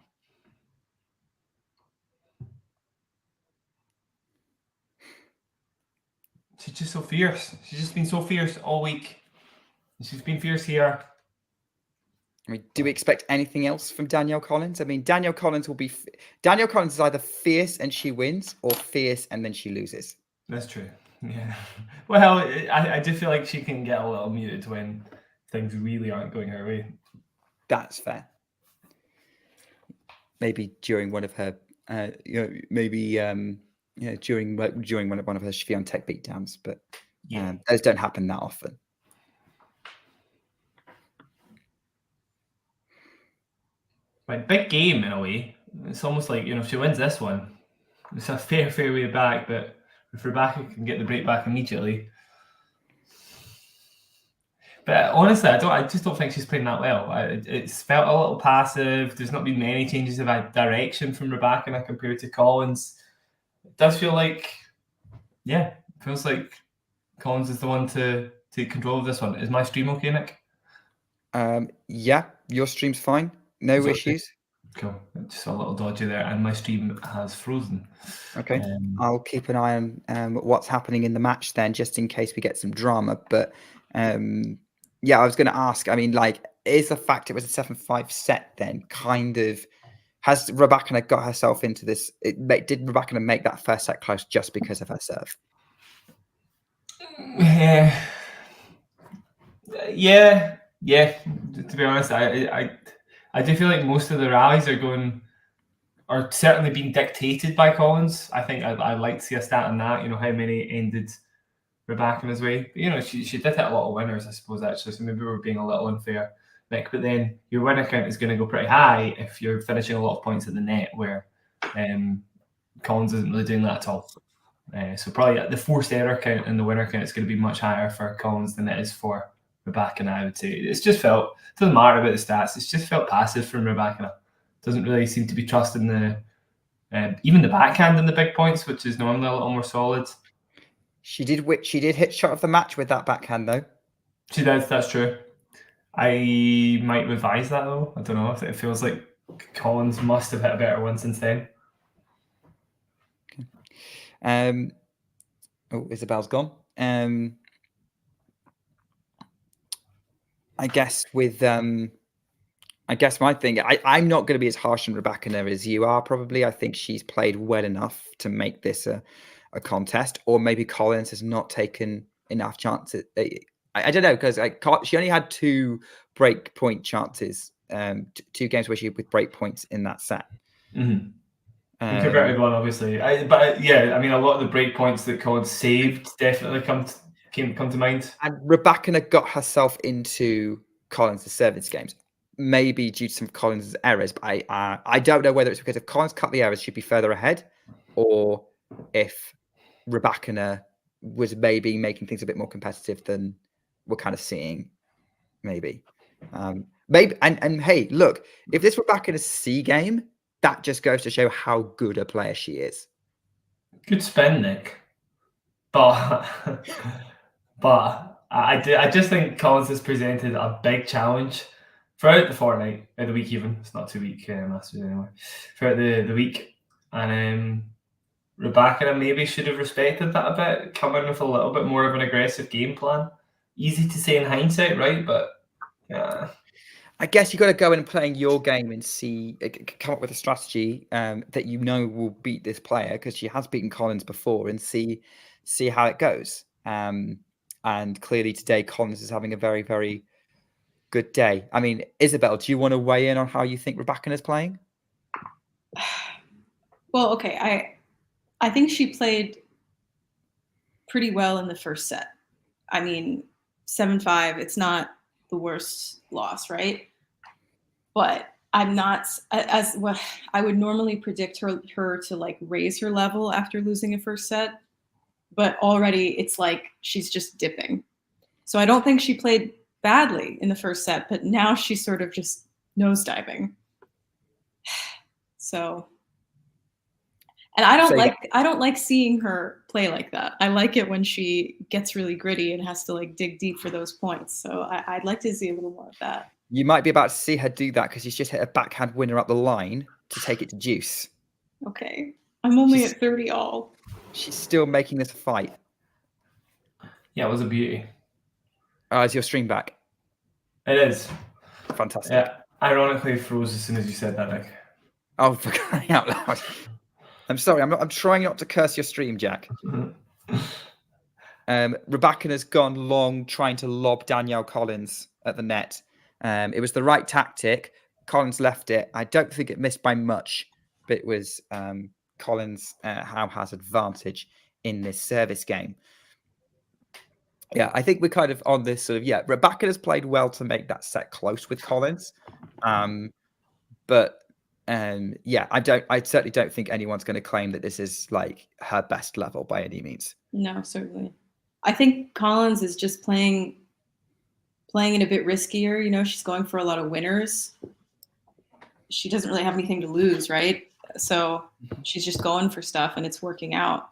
She's just so fierce. She's just been so fierce all week. She's been fierce here. I mean, do we expect anything else from Danielle Collins? I mean, Danielle Collins is either fierce and she wins, or fierce and then she loses. That's true. Yeah. Well, I do feel like she can get a little muted when things really aren't going her way. That's fair. Maybe during one of her, during one of her Swiatek beatdowns, but those don't happen that often. Right, big game in a way. It's almost like, if she wins this one, it's a fair way back, but if Rybakina can get the break back immediately. But honestly, I just don't think she's playing that well. It's felt a little passive. There's not been many changes of direction from Rybakina compared to Collins. It does feel like, feels like Collins is the one to take control of this one. Is my stream okay, Nick? Yeah, your stream's fine. No issues. Cool. Just a little dodgy there, and my stream has frozen. Okay. I'll keep an eye on what's happening in the match then, just in case we get some drama. But I was going to ask. I mean, is the fact it was a 7-5 set then kind of has Rybakina got herself into this? Did Rybakina make that first set close just because of her serve? Yeah. To be honest, I do feel like most of the rallies are certainly being dictated by Collins. I think I'd like to see a stat on that, how many ended Rybakina's way. But, she did hit a lot of winners, I suppose, actually, so maybe we're being a little unfair, Nick. But then your winner count is going to go pretty high if you're finishing a lot of points at the net, where Collins isn't really doing that at all. So probably the forced error count and the winner count is going to be much higher for Collins than it is for Rybakina, I would say. It's just felt, it doesn't matter about the stats, it's just felt passive from Rybakina. Doesn't really seem to be trusting even the backhand in the big points, which is normally a little more solid. She did hit shot of the match with that backhand though. She does, that's true. I might revise that though. I don't know if it feels like Collins must have hit a better one since then. Okay. Isabel's gone. I guess my thing, I'm not going to be as harsh on Rybakina as you are probably. I think she's played well enough to make this a contest, or maybe Collins has not taken enough chances. I don't know, because she only had 2 break point chances, 2 games where she with break points in that set. Mm-hmm. Converted one, obviously. A lot of the break points that Collins saved definitely come to mind. And Rybakina got herself into Collins' service games, maybe due to some of Collins' errors. But I don't know whether it's because if Collins cut the errors, she'd be further ahead, or if Rybakina was maybe making things a bit more competitive than we're kind of seeing. Maybe. And hey, look, if this Rybakina's C game, that just goes to show how good a player she is. Good spin, Nick. But I just think Collins has presented a big challenge throughout the fortnight, or the week even. It's not 2-week Masters anyway. Throughout the week. And Rybakina maybe should have respected that a bit, come in with a little bit more of an aggressive game plan. Easy to say in hindsight, right? But yeah. I guess you got to go in and playing your game and come up with a strategy that will beat this player, because she has beaten Collins before, and see how it goes. And clearly today, Collins is having a very, very good day. I mean, Isabel, do you want to weigh in on how you think Rybakina is playing? Well, okay. I think she played pretty well in the first set. I mean, 7-5, it's not the worst loss, right? But I'm not as what I would normally predict her to raise her level after losing a first set, but already it's like she's just dipping. So I don't think she played badly in the first set, but now she's sort of just nosediving. So, and I don't like seeing her play like that. I like it when she gets really gritty and has to like dig deep for those points. So I'd like to see a little more of that. You might be about to see her do that because she's just hit a backhand winner up the line to take it to deuce. Okay. I'm only at 30 all. She's still making this a fight. Yeah, it was a beauty. Is your stream back? It is. Fantastic. Yeah, ironically froze as soon as you said that, Nick. Oh, for crying out loud. I'm sorry. I'm trying not to curse your stream, Jack. Rybakina's gone long trying to lob Danielle Collins at the net. It was the right tactic. Collins left it. I don't think it missed by much, but it was Collins how has advantage in this service game. Yeah, I think we're kind of on this sort of, Rybakina's played well to make that set close with Collins. But I certainly don't think anyone's going to claim that this is like her best level by any means. No, certainly. I think Collins is just playing it a bit riskier. You know, she's going for a lot of winners. She doesn't really have anything to lose, right? So she's just going for stuff and it's working out.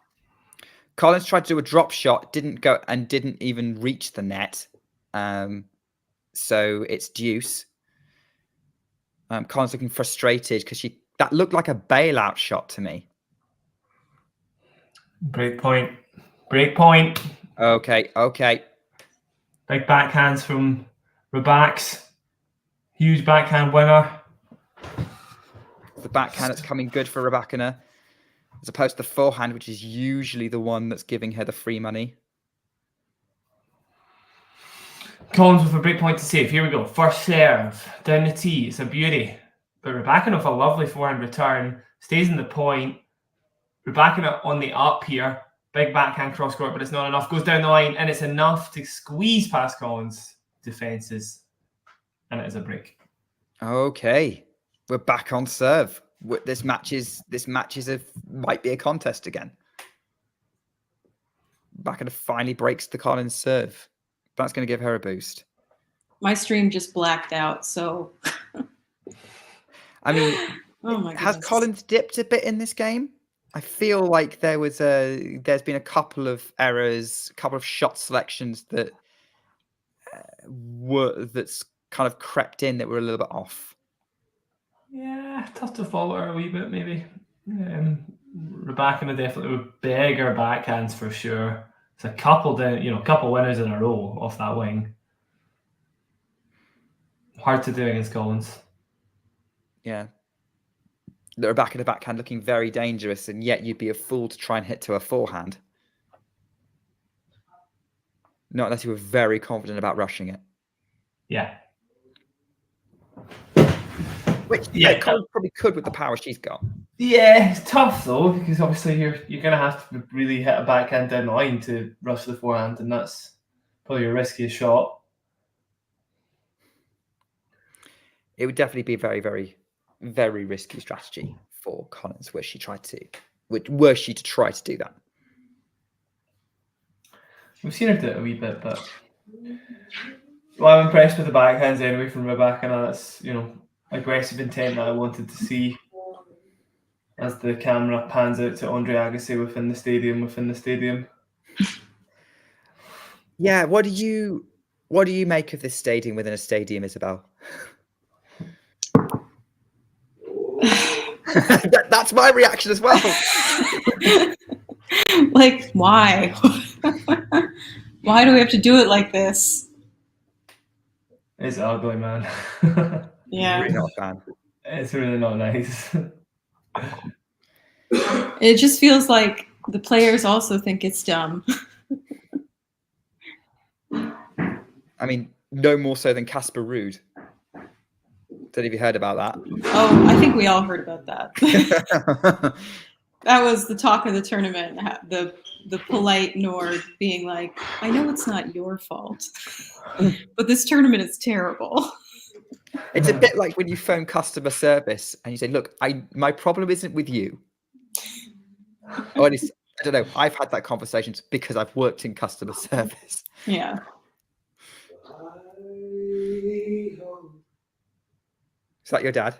Collins tried to do a drop shot, didn't go and didn't even reach the net. So it's deuce. Collins looking frustrated because that looked like a bailout shot to me. Break point. Break point. Okay. Big backhands from Rybakina. Huge backhand winner. The backhand that's coming good for Rybakina, as opposed to the forehand, which is usually the one that's giving her the free money. Collins with a break point to save. Here we go. First serve. Down the tee. It's a beauty. But Rybakina with a lovely forehand return. Stays in the point. Rybakina on the up here. Big backhand cross court, but it's not enough. Goes down the line, and it's enough to squeeze past Collins' defenses. And it is a break. Okay. We're back on serve. This match might be a contest again. Rybakina finally breaks the Collins serve. That's going to give her a boost. My stream just blacked out, so. I mean, oh my has goodness. Collins dipped a bit in this game? I feel like there's been a couple of errors, a couple of shot selections that's kind of crept in that were a little bit off. Yeah, tough to follow her a wee bit, maybe. Rybakina definitely with bigger backhands for sure. It's a couple winners in a row off that wing. Hard to do against Collins. Yeah. The Rybakina backhand looking very dangerous, and yet you'd be a fool to try and hit to a forehand. Not unless you were very confident about rushing it. Yeah. Which Collins probably could with the power she's got. Yeah, it's tough though, because obviously you're gonna have to really hit a backhand down the line to rush the forehand, and that's probably your riskiest shot. It would definitely be a very, very, very risky strategy for Collins were she to try to do that. We've seen her do it a wee bit, but I'm impressed with the backhands anyway from Rybakina. That's aggressive intent that I wanted to see as the camera pans out to Andre Agassi within the stadium. Yeah, what do you make of this stadium within a stadium, Isabel? That's my reaction as well. Like, why? Why do we have to do it like this? It's ugly, man. Yeah. Really not a fan. It's really not nice. It just feels like the players also think it's dumb. I mean, no more so than Casper Ruud. Don't know if you heard about that. Oh, I think we all heard about that. That was the talk of the tournament. The polite Nord being like, I know it's not your fault, but this tournament is terrible. It's a bit like when you phone customer service and you say, look, my problem isn't with you. Or at least, I don't know, I've had that conversation because I've worked in customer service. Yeah. Is that your dad?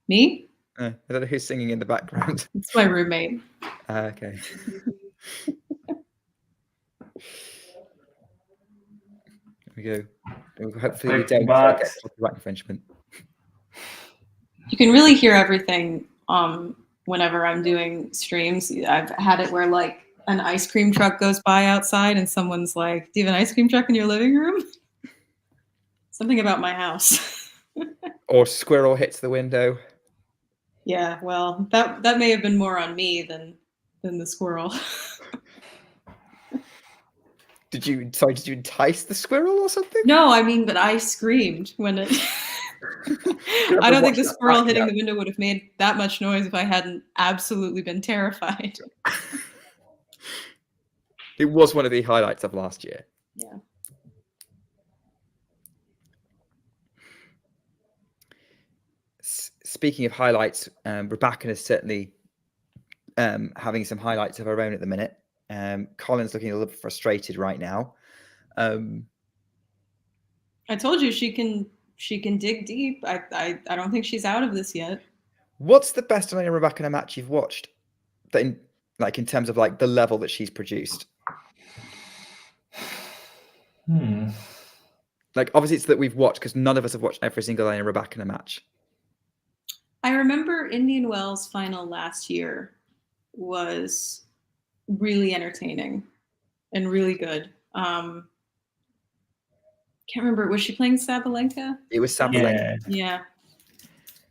Me? I don't know who's singing in the background. It's my roommate. Okay. There we go. Hopefully we Big don't get backs. copyright infringement. You can really hear everything whenever I'm doing streams. I've had it where like an ice cream truck goes by outside and someone's like, "Do you have an ice cream truck in your living room?" Something about my house. Or squirrel hits the window. Yeah, well, that may have been more on me than the squirrel. Did you entice the squirrel or something? No, I mean, but I screamed when it. I don't think the squirrel hitting the window would have made that much noise if I hadn't absolutely been terrified. It was one of the highlights of last year. Yeah. Speaking of highlights, Rybakina is certainly having some highlights of her own at the minute. Colin's looking a little bit frustrated right now. I told you she can dig deep. I don't think she's out of this yet. What's the best Elena Rybakina match you've watched? That in terms of like the level that she's produced. Like obviously it's that we've watched because none of us have watched every single Elena Rybakina match. I remember Indian Wells final last year was really entertaining and really good. Can't remember. Was she playing Sabalenka? It was Sabalenka. Yeah.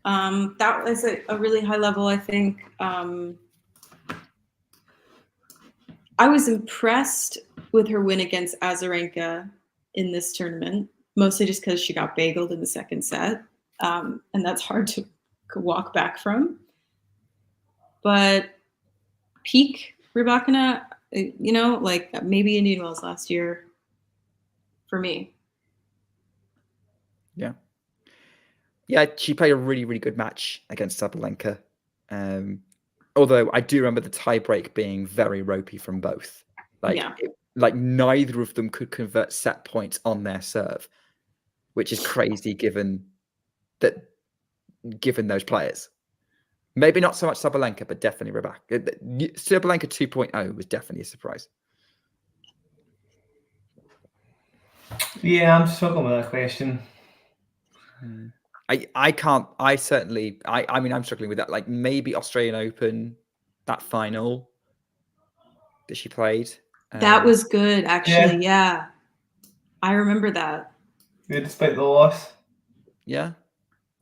That was a really high level, I think. I was impressed with her win against Azarenka in this tournament, mostly just because she got bageled in the second set. And that's hard to walk back from. But peak Rybakina, like maybe Indian Wells last year for me. Yeah. Yeah, she played a really, really good match against Sabalenka. Although I do remember the tie break being very ropey from both. Like neither of them could convert set points on their serve, which is crazy given those players. Maybe not so much Sabalenka, but definitely Rybakina. Sabalenka 2.0 was definitely a surprise. Yeah, I'm struggling with that question. I'm struggling with that. Like maybe Australian Open, that final that she played. That was good, actually. Yeah. I remember that. Yeah, despite the loss. Yeah.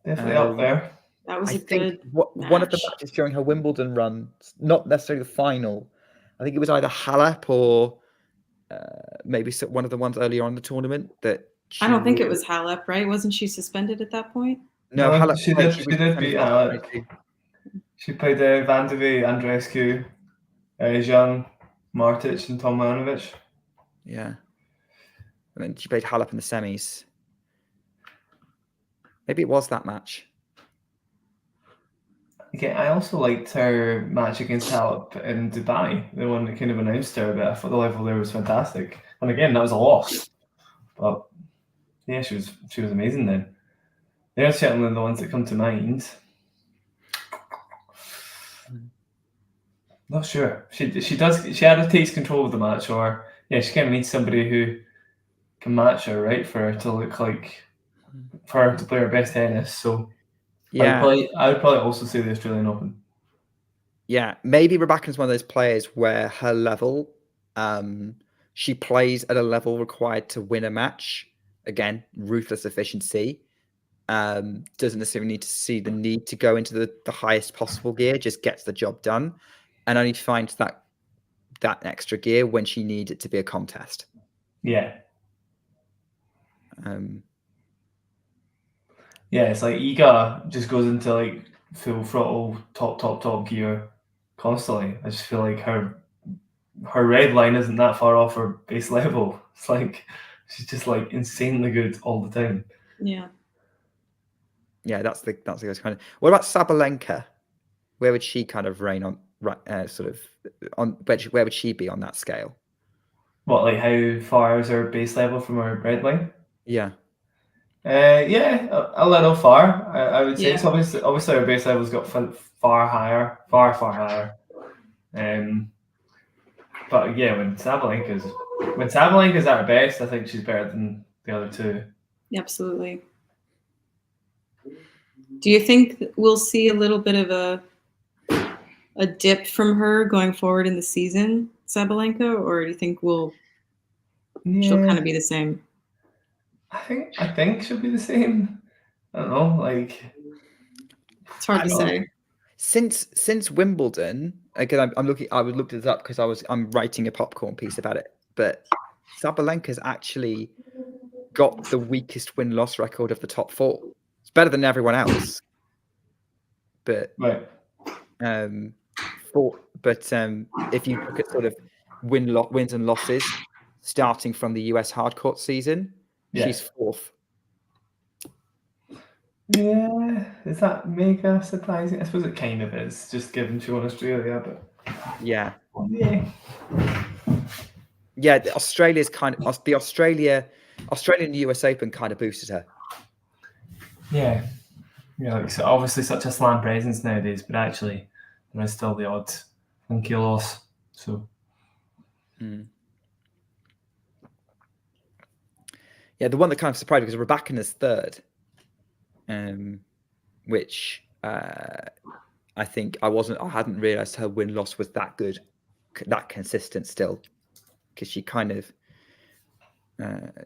Definitely up there. That was good one of the matches during her Wimbledon run, not necessarily the final. I think it was either Halep or maybe one of the ones earlier on in the tournament that I don't think it was Halep, right? Wasn't she suspended at that point? No, Halep she did beat Halep. She played Van de Vee, Andreescu, Zhang, Martic, and Tomljanovic. Yeah. And then she played Halep in the semis. Maybe it was that match. Okay, I also liked her match against Halep in Dubai, the one that kind of announced her, but I thought the level there was fantastic. And again, that was a loss. But yeah, she was amazing then. They're certainly the ones that come to mind. Not sure. She either takes control of the match or she kind of needs somebody who can match her, right? For her to look like, for her to play her best tennis. So yeah, I would probably also say the Australian Open. Yeah, maybe Rybakina's one of those players where her level, she plays at a level required to win a match. Again, ruthless efficiency. Doesn't necessarily need to see the need to go into the highest possible gear, just gets the job done, and only finds that extra gear when she needs it to be a contest. Yeah. Yeah, it's like Iga just goes into like full throttle, top gear constantly. I just feel like her red line isn't that far off her base level. It's like she's just like insanely good all the time. Yeah. Yeah, that's the kind of. What about Sabalenka? Where would she kind of reign on? Sort of on where would she be on that scale? What, like how far is her base level from her red line? Yeah. Yeah, a little far. I would say. Yeah. It's obviously our base level's got far higher, far higher. But yeah, when Sabalenka's at her best, I think she's better than the other two. Absolutely. Do you think we'll see a little bit of a dip from her going forward in the season, Sabalenka, or do you think she'll kind of be the same? I think she'll be the same. I don't know, like It's hard to say. Since Wimbledon, again, I'm looking. I would look this up because I'm writing a popcorn piece about it. But Sabalenka's actually got the weakest win-loss record of the top four. It's better than everyone else. But right. If you look at sort of wins and losses starting from the US hardcourt season, she's fourth. Yeah, is that mega surprising? I suppose it kind of is, just given she won Australia, but yeah. Yeah, Australia's kind of the Australian US Open kind of boosted her. Yeah, like so obviously such a slam presence nowadays, but actually there is still the odd funky loss. So yeah, the one that kind of surprised me because Rybakina's third, which I think I hadn't realized her win-loss was that good, that consistent still, because she kind of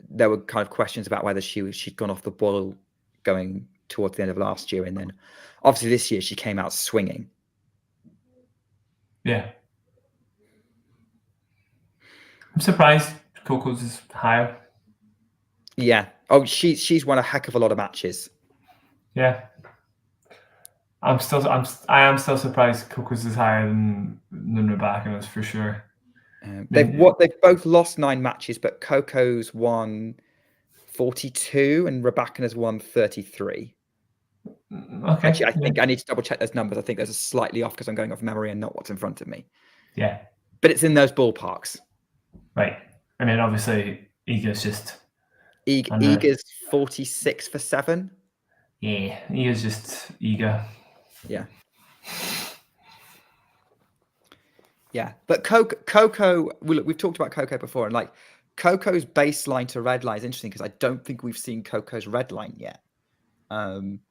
there were kind of questions about whether she'd gone off the boil going towards the end of last year, and then obviously this year she came out swinging. Yeah, I'm surprised Coco's is higher. Yeah. Oh, she's won a heck of a lot of matches. Yeah. I am still surprised Coco's is higher than Rybakina's for sure. They've both lost 9 matches, but Coco's won 42 and Rybakina's won 33. Okay. Actually, I think I need to double check those numbers. I think there's a slightly off because I'm going off memory and not what's in front of me. Yeah. But it's in those ballparks. Right. And then obviously Iga's just Iga's 46 for 7. Yeah, Iga's just Iga. Yeah. Yeah. But Coco, we've talked about Coco before, and like Coco's baseline to red line is interesting because I don't think we've seen Coco's red line yet. And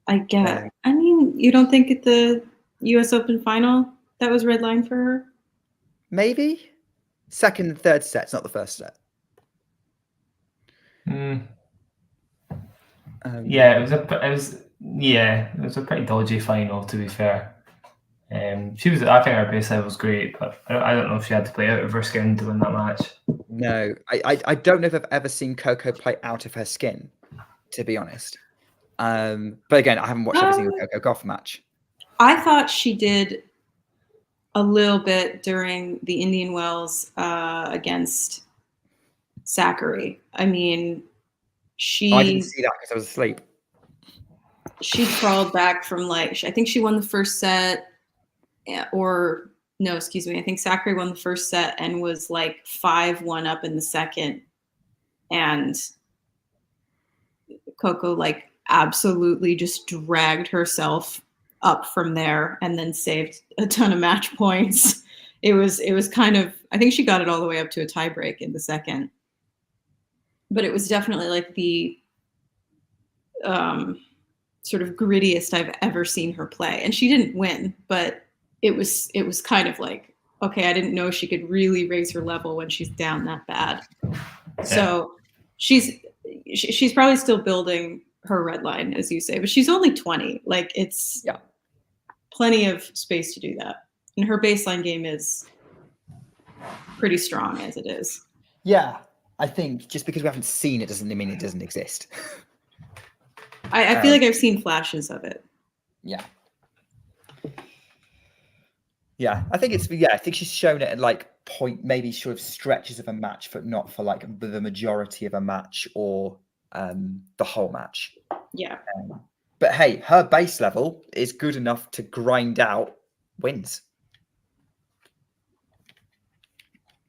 I get. I mean, you don't think at the U.S. Open final that was red line for her? Maybe second and third sets, not the first set. Yeah, it was a pretty dodgy final, to be fair. I think her base level was great, but I don't know if she had to play out of her skin to win that match. No, I don't know if I've ever seen Coco play out of her skin, to be honest. But again, I haven't watched every single Coco golf match. I thought she did a little bit during the Indian Wells against Zachary. I mean, I didn't see that because I was asleep. She crawled back from I think she won the first set, or no, excuse me. I think Zachary won the first set and was 5-1 up in the second, and Coco absolutely just dragged herself up from there and then saved a ton of match points. It was kind of, I think she got it all the way up to a tiebreak in the second, but it was definitely the sort of grittiest I've ever seen her play. And she didn't win, but it was kind of okay, I didn't know she could really raise her level when she's down that bad. Yeah. So she's probably still building her red line, as you say, but she's only 20. It's plenty of space to do that. And her baseline game is pretty strong as it is. Yeah. I think just because we haven't seen it doesn't mean it doesn't exist. I feel like I've seen flashes of it. Yeah. Yeah. I think I think she's shown it at maybe sort of stretches of a match, but not for the majority of a match or the whole match. Yeah. But hey, her base level is good enough to grind out wins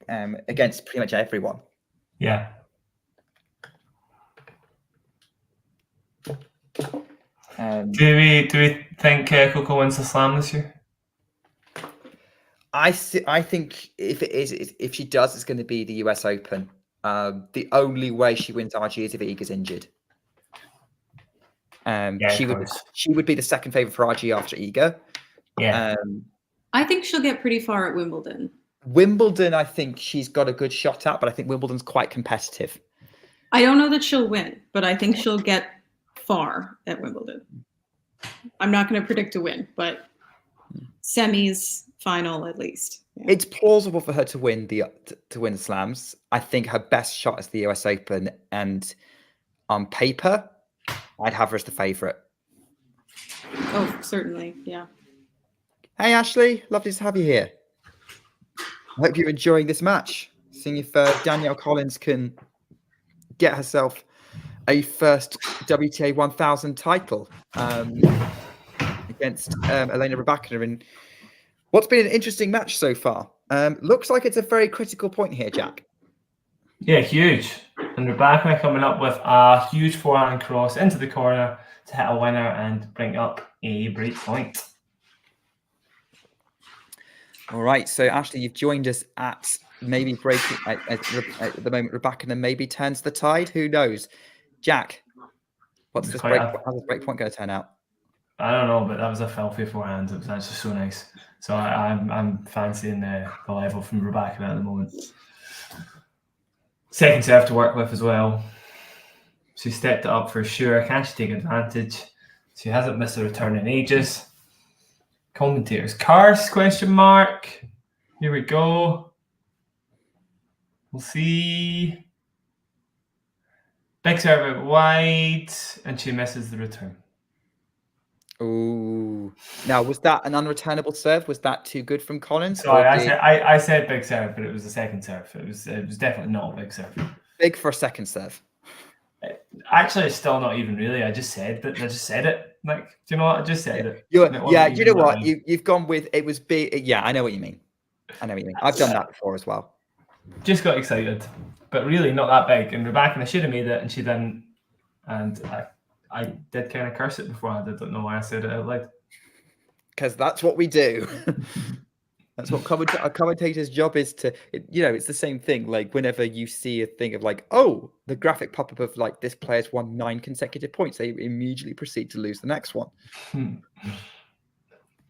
against pretty much everyone. Yeah. Do we think Coco wins the slam this year? I think if she does, it's going to be the US Open. The only way she wins RG is if Iga's injured. She would be the second favorite for RG after Iga. Yeah. I think she'll get pretty far at Wimbledon. Wimbledon, I think she's got a good shot at, but I think Wimbledon's quite competitive. I don't know that she'll win, but I think she'll get far at Wimbledon. I'm not going to predict a win, but semis, final at least. Yeah. It's plausible for her to win the slams. I think her best shot is the US Open, and on paper, I'd have her as the favorite. Oh, certainly, yeah. Hey, Ashley, lovely to have you here. I hope you're enjoying this match. Seeing if Danielle Collins can get herself a first WTA 1000 title against Elena Rybakina in what's been an interesting match so far. Looks like it's a very critical point here, Jack. Yeah, huge. And Rybakina coming up with a huge forehand cross into the corner to hit a winner and bring up a break point. All right, so Ashley, you've joined us at maybe breaking at the moment. Rybakina maybe turns the tide. Who knows? Jack, how's this break point going to turn out? I don't know, but that was a filthy forehand. It was actually so nice. So I'm fancying the level from Rybakina at the moment. Second serve to work with as well. She stepped it up for sure. Can she take advantage? She hasn't missed a return in ages. Commentators curse, question mark. Here we go. We'll see. Big serve out wide, and she misses the return. Ooh. Now, was that an unreturnable serve? Was that too good from Collins? Sorry, I said big serve, but it was the second serve. It was definitely not a big serve. Big for a second serve. Actually, it's still not even really. I just said that. I just said it. Like, do you know what? I just said it. You know what? You've gone with it was big. Yeah, I know what you mean. I've done that before as well. Just got excited, but really not that big. And Rybakina should have made it, and she didn't. And I did kind of curse it before. I don't know why I said it out loud. Because that's what we do. That's what a commentator's job is to, it's the same thing. Like whenever you see a thing of like, oh, the graphic pop-up of like this player's won 9 consecutive points, they immediately proceed to lose the next one.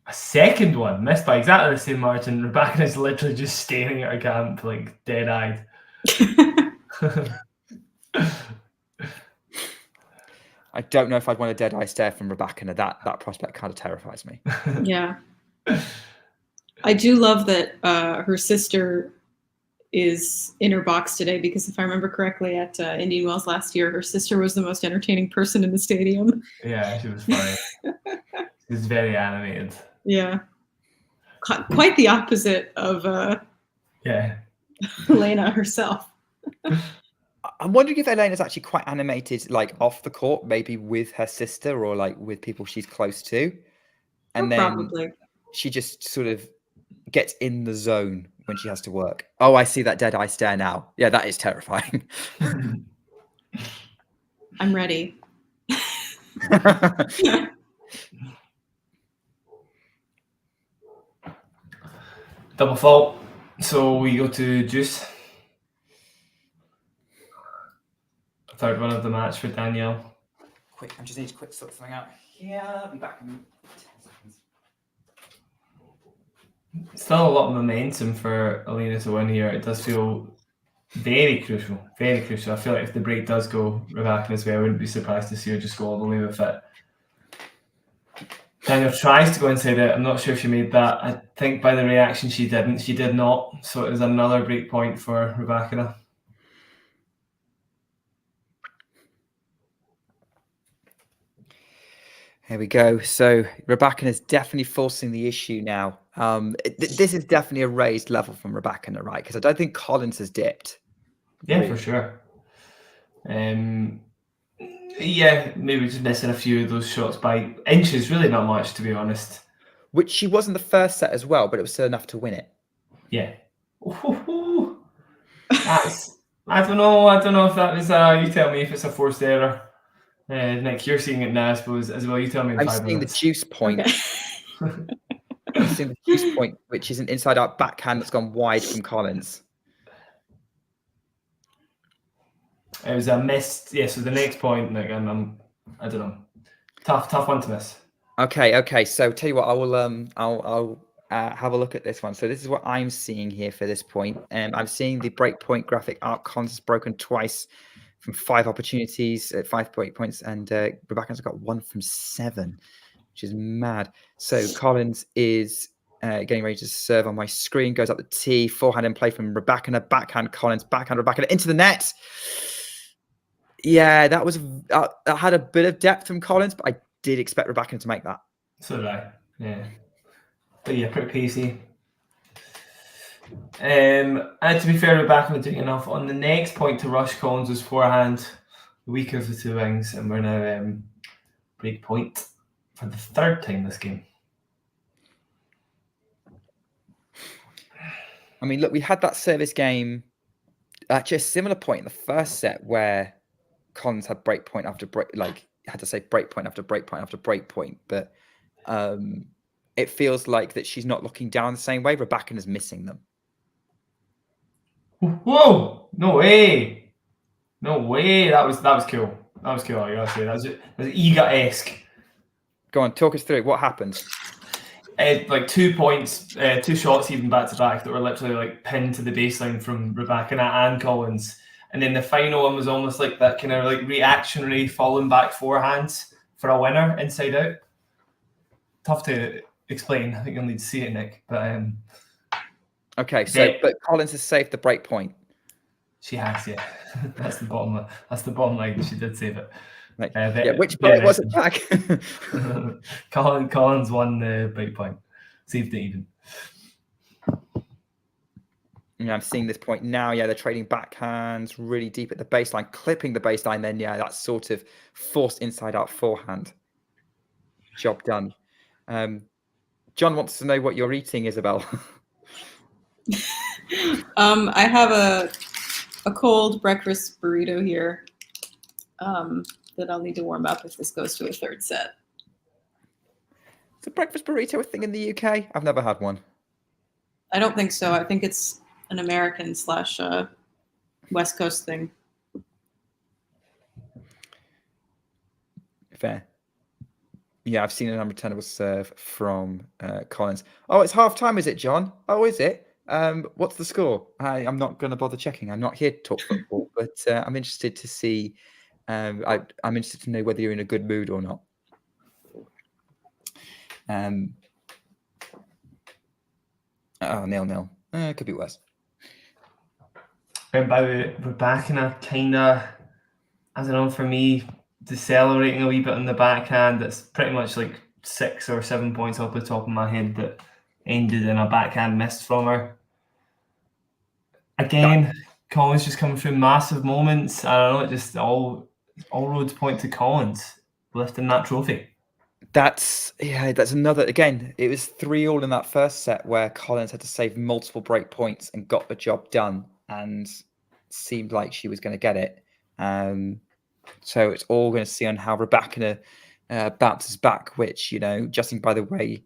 A second one missed by exactly the same margin. Rybakina is literally just staring at her camp like dead-eyed. I don't know if I'd want a dead-eye stare from Rybakina. That prospect kind of terrifies me. Yeah. I do love that her sister is in her box today because if I remember correctly at Indian Wells last year, her sister was the most entertaining person in the stadium. Yeah, she was funny. She was very animated. Yeah. Quite the opposite of Elena herself. I'm wondering if Elena's actually quite animated, like off the court, maybe with her sister or like with people she's close to. And then probably. She just sort of gets in the zone when she has to work. Oh, I see that dead eye stare now. Yeah, that is terrifying. I'm ready. Double fault. So we go to Juice. Third one of the match for Danielle. Quick, I just need to quick sort something out. Yeah, I'll be back in 10 seconds. Still a lot of momentum for Elena to win here. It does feel very crucial. Very crucial. I feel like if the break does go Rybakina's way, I wouldn't be surprised to see her just go all the way with it. Danielle tries to go inside it. I'm not sure if she made that. I think by the reaction she didn't. She did not. So it is another break point for Rybakina. Here we go. So Rybakina is definitely forcing the issue now. This is definitely a raised level from Rybakina, right? Because I don't think Collins has dipped. Yeah, for sure. Yeah, maybe just missing a few of those shots by inches. Really not much, to be honest. Which she was in the first set as well, but it was still enough to win it. Yeah. I don't know. I don't know if that was. You tell me if it's a forced error. Nick, you're seeing it now, I suppose, as well. You tell me in I'm 5 seeing the minutes. juice point. Okay. I'm seeing the juice point, which is an inside-out backhand that's gone wide from Collins. It was a missed. Yeah, so the next point, Nick, I don't know. Tough one to miss. Okay. So tell you what, I'll have a look at this one. So this is what I'm seeing here for this point. I'm seeing the breakpoint graphic arc. Collins has broken twice from 5 opportunities at 5 points, and Rybakina's got 1 from 7, which is mad. So Collins is getting ready to serve on my screen. Goes up the tee, forehand in play from Rybakina, backhand Collins, backhand Rybakina into the net. Yeah, that was that had a bit of depth from Collins, but I did expect Rybakina to make that. So did I. Yeah. But yeah, pretty pacey. And to be fair, Rybakina doing enough on the next point to rush Collins' forehand, the weaker of the two wings, and we're now break point for the 3rd time this game. I mean, look, we had that service game, actually a similar point in the first set where Collins had break point after break, like had to say break point after break point after break point, but it feels like that she's not looking down the same way. Rybakina's missing them. Whoa! No way! No way! That was cool. That was cool. I gotta say that was Iga-esque. Go on, talk us through it. What happened? Like 2 points, 2 shots even back to back that were literally like pinned to the baseline from Rybakina and Collins, and then the final one was almost like that kind of like reactionary falling back forehands for a winner inside out. Tough to explain. I think you'll need to see it, Nick. But okay, so but Collins has saved the break point. She has, yeah. That's the bottom line. She did save it. Like, which point was it back? Collins won the break point. Saved it even. Yeah, I'm seeing this point now. Yeah, they're trading backhands really deep at the baseline, clipping the baseline. Then, yeah, that sort of forced inside-out forehand. Job done. John wants to know what you're eating, Isabel. I have a cold breakfast burrito here that I'll need to warm up if this goes to a 3rd set. Is a breakfast burrito a thing in the UK? I've never had one. I don't think so. I think it's an American / West Coast thing. Fair. Yeah, I've seen an unreturnable serve from Collins. Oh, it's half time, is it, John? Oh, is it? What's the score? I'm not going to bother checking. I'm not here to talk football, but I'm interested to see. I'm interested to know whether you're in a good mood or not. 0-0. It could be worse. And by the way, Rybakina kind of, I don't know, for me, decelerating a wee bit on the backhand. That's pretty much like 6 or 7 points off the top of my head that ended in a backhand miss from her. Again, Collins just coming through massive moments. I don't know, it just all roads point to Collins lifting that trophy. That's another. Again, it was 3-3 in that first set where Collins had to save multiple break points and got the job done, and seemed like she was going to get it. So it's all going to see on how Rybakina bounces back, which, judging by the way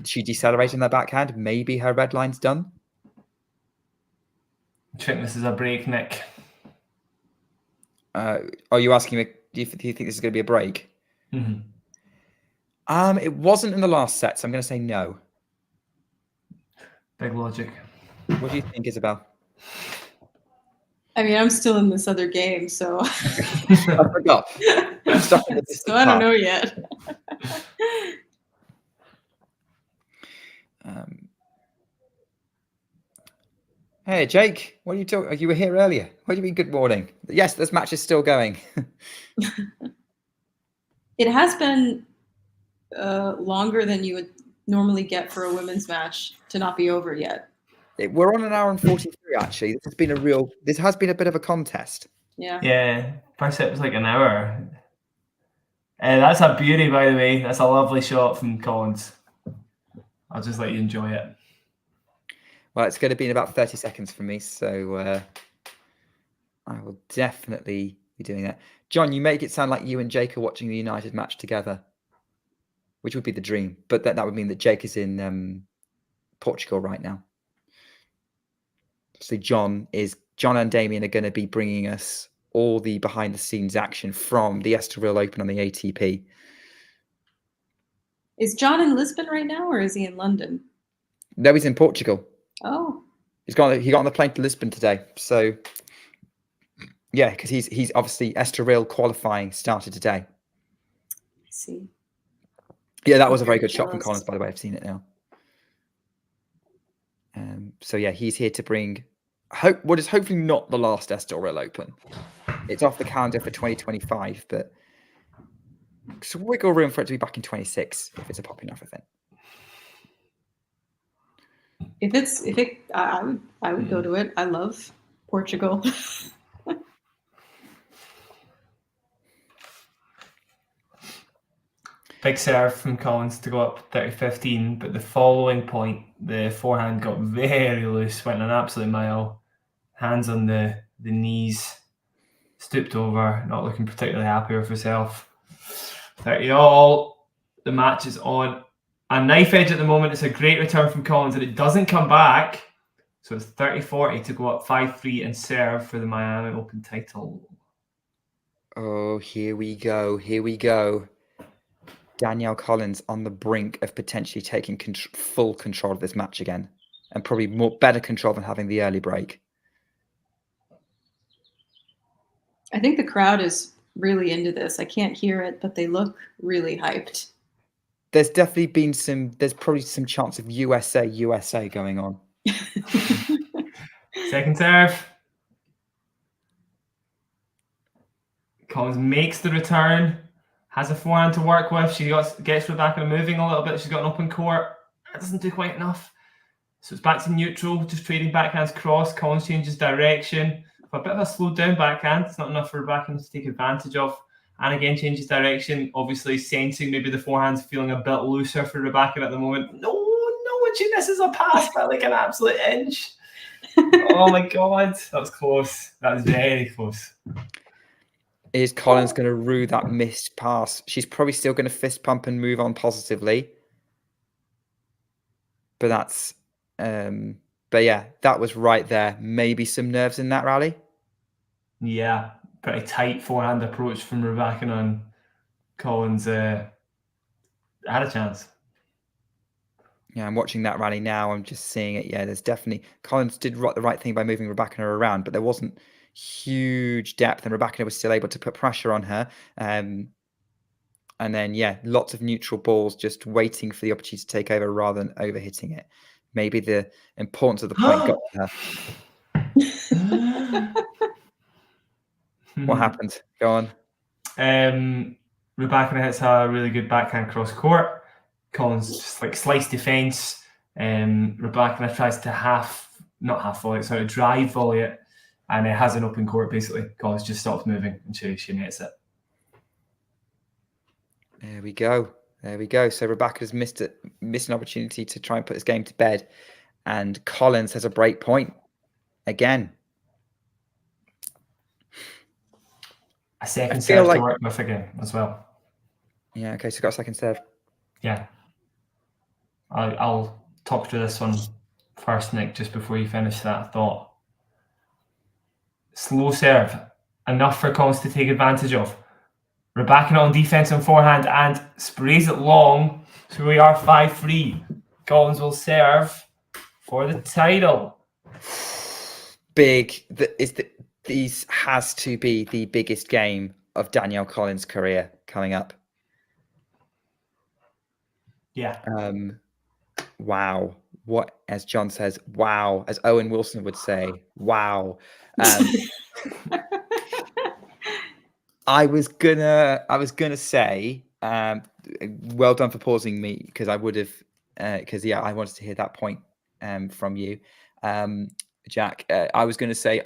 she decelerated in that backhand, maybe her red line's done. I think this is a break, Nick. Are you asking me, do you think this is going to be a break? Mm-hmm. It wasn't in the last set, so I'm going to say no. Big logic. What do you think, Isabel? I mean, I'm still in this other game, so I forgot. So I don't know yet. Hey, Jake, what are you talking? You were here earlier. What do you mean, good morning? Yes, this match is still going. It has been longer than you would normally get for a women's match to not be over yet. We're on 1 hour and 43, actually. This has been a bit of a contest. Yeah. Yeah, first set was like an hour. That's a beauty, by the way. That's a lovely shot from Collins. I'll just let you enjoy it. Well, it's going to be in about 30 seconds for me, so I will definitely be doing that. John, you make it sound like you and Jake are watching the United match together, which would be the dream. But that would mean that Jake is in Portugal right now. So John and Damien are going to be bringing us all the behind the scenes action from the Estoril Open on the ATP. Is John in Lisbon right now, or is he in London? No, he's in Portugal. Oh, He got on the plane to Lisbon today. So yeah, because he's obviously Estoril qualifying started today. I see. Yeah, that was a very good shot Jealous. from Collins, by the way. I've seen it now. So yeah, he's here to bring what is hopefully not the last Estoril Open. It's off the calendar for 2025, but some wiggle room for it to be back in 26 if it's a popular enough event. I would go to it. I love Portugal. Big serve from Collins to go up 30-15, but the following point, the forehand got very loose, went an absolute mile, hands on the knees, stooped over, not looking particularly happy with herself. 30-all, the match is on a knife edge at the moment. It's a great return from Collins, and it doesn't come back. So it's 30-40 to go up 5-3 and serve for the Miami Open title. Oh, here we go. Here we go. Danielle Collins on the brink of potentially taking full control of this match again, and probably better control than having the early break. I think the crowd is really into this. I can't hear it, but they look really hyped. There's definitely been there's probably some chance of USA going on. Second serve. Collins makes the return, has a forehand to work with. She gets Rybakina moving a little bit. She's got an open court. That doesn't do quite enough. So it's back to neutral, just trading backhands cross. Collins changes direction. A bit of a slowed down backhand. It's not enough for Rybakina to take advantage of. And again, changes direction, obviously sensing maybe the forehand's feeling a bit looser for Rybakina at the moment. No, and she misses a pass by like an absolute inch. Oh my God, that was close. That was very close. Is Collins going to rue that missed pass? She's probably still going to fist pump and move on positively. But that's, but yeah, that was right there. Maybe some nerves in that rally. Yeah, pretty tight forehand approach from Rybakina, and Collins had a chance. Yeah, I'm watching that rally now. I'm just seeing it. Yeah, there's definitely Collins did the right thing by moving Rybakina around, but there wasn't huge depth, and Rybakina was still able to put pressure on her. And then, yeah, lots of neutral balls just waiting for the opportunity to take over rather than over hitting it. Maybe the importance of the point got to her. What happened? Go on. Rybakina hits a really good backhand cross court. Collins just like slice defense. Rybakina tries to drive volley it, and it has an open court basically. Collins just stops moving and she nets it. There we go. So Rybakina's missed an opportunity to try and put his game to bed, and Collins has a break point again. A second serve to work with again as well. Yeah. Okay. So got a second serve. Yeah. I'll talk through this one first, Nick, just before you finish that thought. Slow serve, enough for Collins to take advantage of. Rybakina on defense on forehand and sprays it long. So we are 5-3. Collins will serve for the title. Big. These has to be the biggest game of Danielle Collins' career coming up. Yeah. Wow. What, as John says, wow. As Owen Wilson would say, wow. I was gonna say, well done for pausing me, because I would have, because I wanted to hear that point from you, Jack. I was gonna say,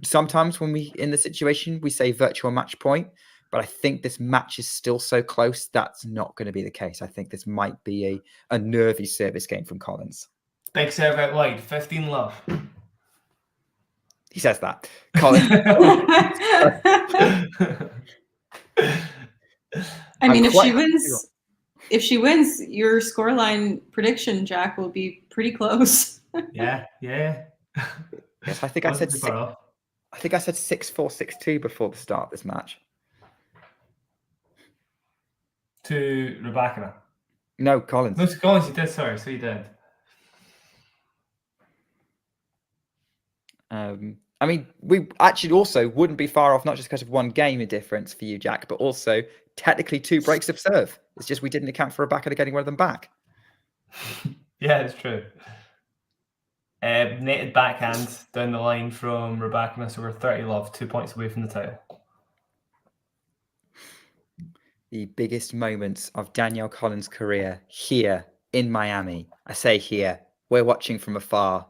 sometimes when we in the situation we say virtual match point, but I think this match is still so close that's not going to be the case. I think this might be a nervy service game from Collins. Big serve out wide, 15 love. He says that. Collins. I mean, I'm if quite she happy wins, your scoreline prediction, Jack, will be pretty close. Yeah. Yes, I think I said Wasn't too far off. 6-4, 6-2 before the start of this match. To Rybakina. No, Collins. No, to Collins, you did. Sorry, so you did. I mean, we actually also wouldn't be far off, not just because of one game of difference for you, Jack, but also technically 2 breaks of serve. It's just we didn't account for Rybakina getting one of them back. Yeah, it's true. Netted backhand down the line from Rybakina, so we're 30 love, 2 points away from the title. The biggest moments of Danielle Collins' career here in Miami. I say here. We're watching from afar.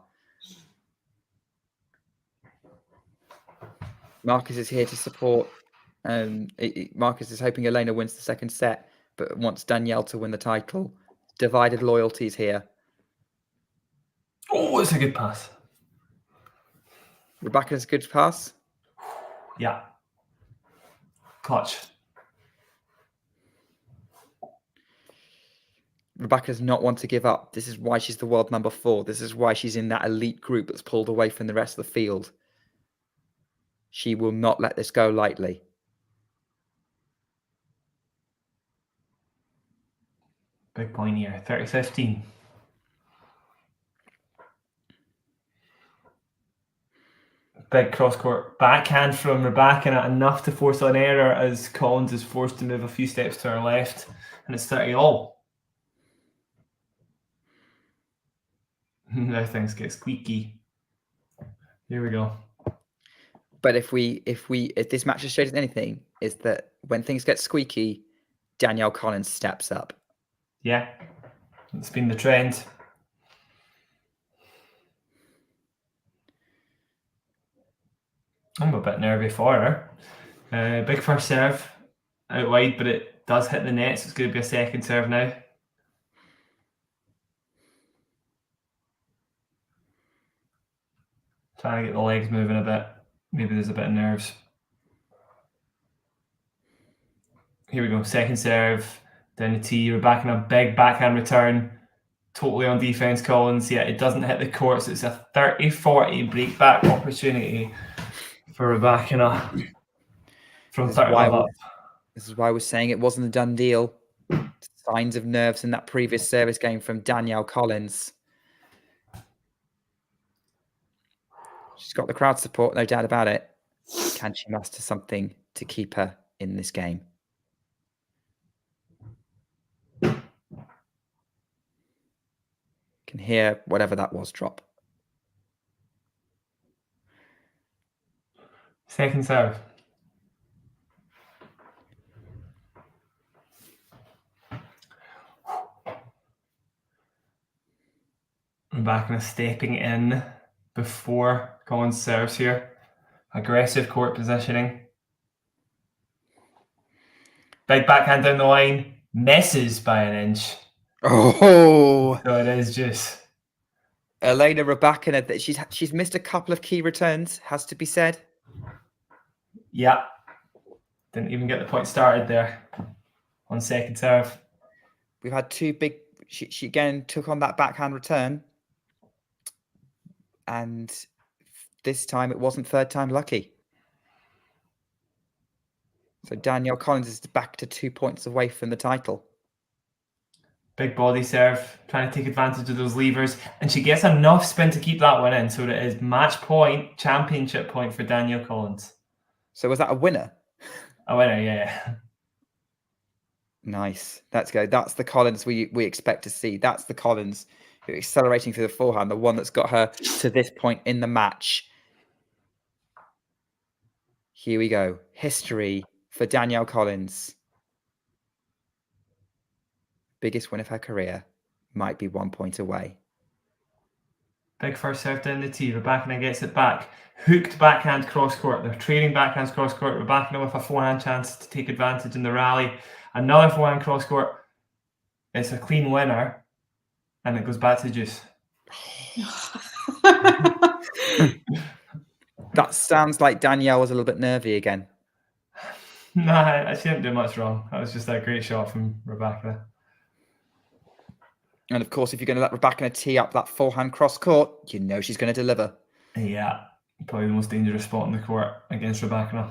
Marcus is here to support. Marcus is hoping Elena wins the second set, but wants Danielle to win the title. Divided loyalties here. Oh, it's a good pass. Rybakina's a good pass. Yeah. Clutch. Rybakina does not want to give up. This is why she's the world number 4. This is why she's in that elite group that's pulled away from the rest of the field. She will not let this go lightly. Big point here, 30-15. Big cross-court backhand from Rybakina, enough to force an error as Collins is forced to move a few steps to her left, and it's 30 all. Now things get squeaky. Here we go. But if this match has showed us anything, is that when things get squeaky, Danielle Collins steps up. Yeah, it's been the trend. I'm a bit nervy for her. Big first serve out wide, but it does hit the net, so it's going to be a second serve now. Trying to get the legs moving a bit. Maybe there's a bit of nerves. Here we go. Second serve. Down the tee. Rybakina, big backhand return. Totally on defense, Collins. Yeah, it doesn't hit the court, so it's a 30-40 breakback opportunity for Rybakina from 30 up. This is why I was saying it wasn't a done deal. Signs of nerves in that previous service game from Danielle Collins. She's got the crowd support, no doubt about it. Can she muster something to keep her in this game? Can hear whatever that was drop. Second serve. Rybakina stepping in before Collins serves here. Aggressive court positioning. Big backhand down the line. Misses by an inch. Oh! So it is just... Elena Rybakina, that she's missed a couple of key returns, has to be said. Yeah. Didn't even get the point started there on second serve. We've had 2 big... She again took on that backhand return. And this time it wasn't third time lucky. So Danielle Collins is back to 2 points away from the title. Big body serve, trying to take advantage of those levers. And she gets enough spin to keep that one in. So it is match point, championship point for Danielle Collins. So was that a winner? A winner, yeah. Nice. Let's go. That's the Collins we expect to see. That's the Collins who's accelerating through the forehand, the one that's got her to this point in the match. Here we go. History for Danielle Collins. Biggest win of her career. Might be 1 point away. Big first serve down the tee. Rybakina gets it back. Hooked backhand cross court. They're trading backhands cross court. Rybakina with a forehand chance to take advantage in the rally. Another forehand cross court. It's a clean winner. And it goes back to juice. That sounds like Danielle was a little bit nervy again. Nah, she didn't do much wrong. That was just a great shot from Rybakina. And of course, if you're going to let Rybakina tee up that forehand cross court, you know she's going to deliver. Yeah, probably the most dangerous spot on the court against Rybakina.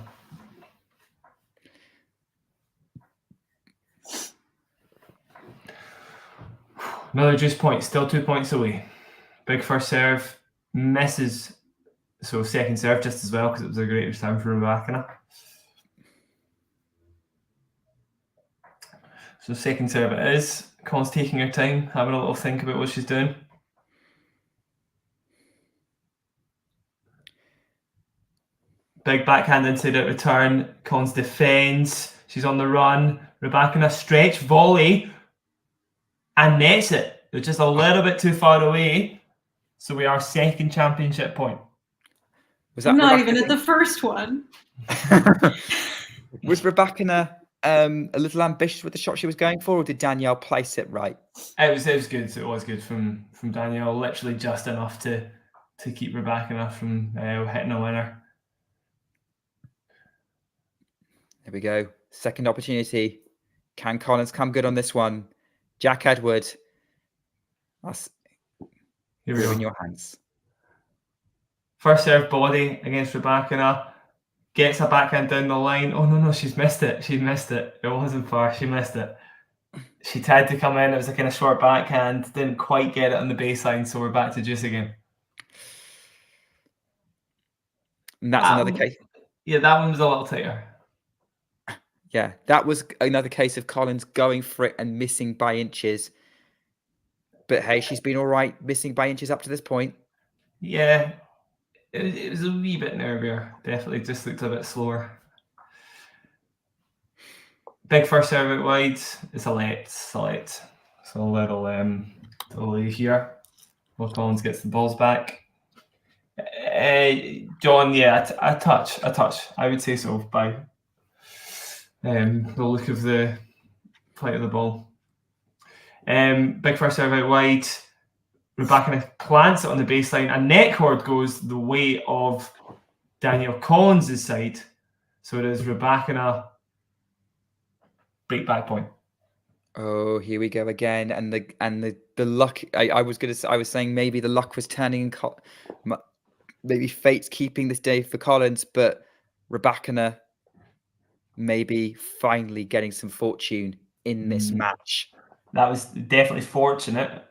Another juice point, still 2 points away. Big first serve, misses. So second serve just as well, because it was a great return for Rybakina. So second serve it is. Con's taking her time, having a little think about what she's doing. Big backhand inside out return. Con's defends. She's on the run. Rybakina stretch volley and nets it. They're just a little bit too far away. So we are second championship point. Was that I'm not Rybakina? even at the first one. Was Rybakina a little ambitious with the shot she was going for, or did Danielle place it right? It was good. It was good from Danielle. Literally just enough to keep Rybakina from hitting a winner. There we go. Second opportunity. Can Collins come good on this one? Jack Edward. That's Here we go. in your hands. First serve body against Rybakina. Gets a backhand down the line. Oh, no, she's missed it. She missed it. It wasn't far. She missed it. She tried to come in. It was a kind of short backhand. Didn't quite get it on the baseline, so we're back to juice again. And that's another case. Yeah, that one was a little tighter. Yeah, that was another case of Collins going for it and missing by inches. But hey, she's been all right missing by inches up to this point. Yeah, it was a wee bit nervier. Definitely just looked a bit slower. Big first serve out wide. It's a late. So a little delay here. While Collins gets the balls back. John, yeah, a touch. I would say so by the look of the flight of the ball. Big first serve out wide. Rybakina plants it on the baseline. A net cord goes the way of Danielle Collins' side. So it is Rybakina. Break back point. Oh, here we go again, and the luck. I was saying maybe the luck was turning. Maybe fate's keeping this day for Collins, but Rybakina maybe finally getting some fortune in this match. That was definitely fortunate.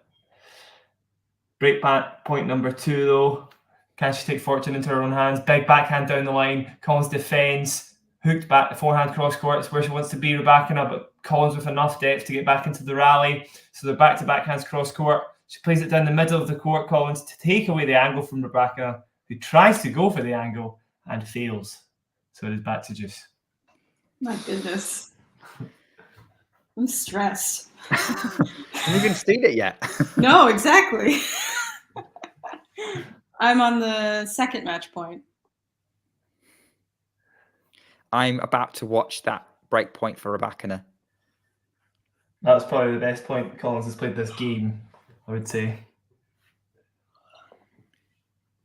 Break back point number 2 though. Can she take fortune into her own hands? Big backhand down the line. Collins defends. Hooked back the forehand cross court. It's where she wants to be, Rybakina, but Collins with enough depth to get back into the rally. So they're back to backhands cross court. She plays it down the middle of the court, Collins, to take away the angle from Rybakina, who tries to go for the angle and fails. So it is back to juice. My goodness. I'm stressed. Haven't even seen it yet. No, exactly. I'm on the second match point. I'm about to watch that break point for Rybakina. That's probably the best point Collins has played this game, I would say.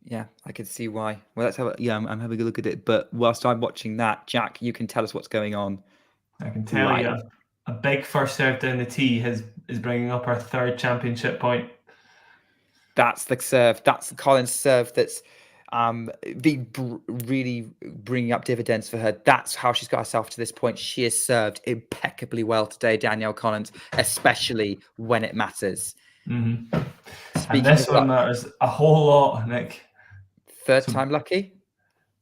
Yeah, I can see why. Well, let's have I'm having a look at it. But whilst I'm watching that, Jack, you can tell us what's going on. I can tell you, a big first serve down the tee is bringing up our third championship point. That's the serve. That's the Collins serve that's really bringing up dividends for her. That's how she's got herself to this point. She has served impeccably well today, Danielle Collins, especially when it matters. Mm-hmm. And this one matters a whole lot, Nick. Third time lucky?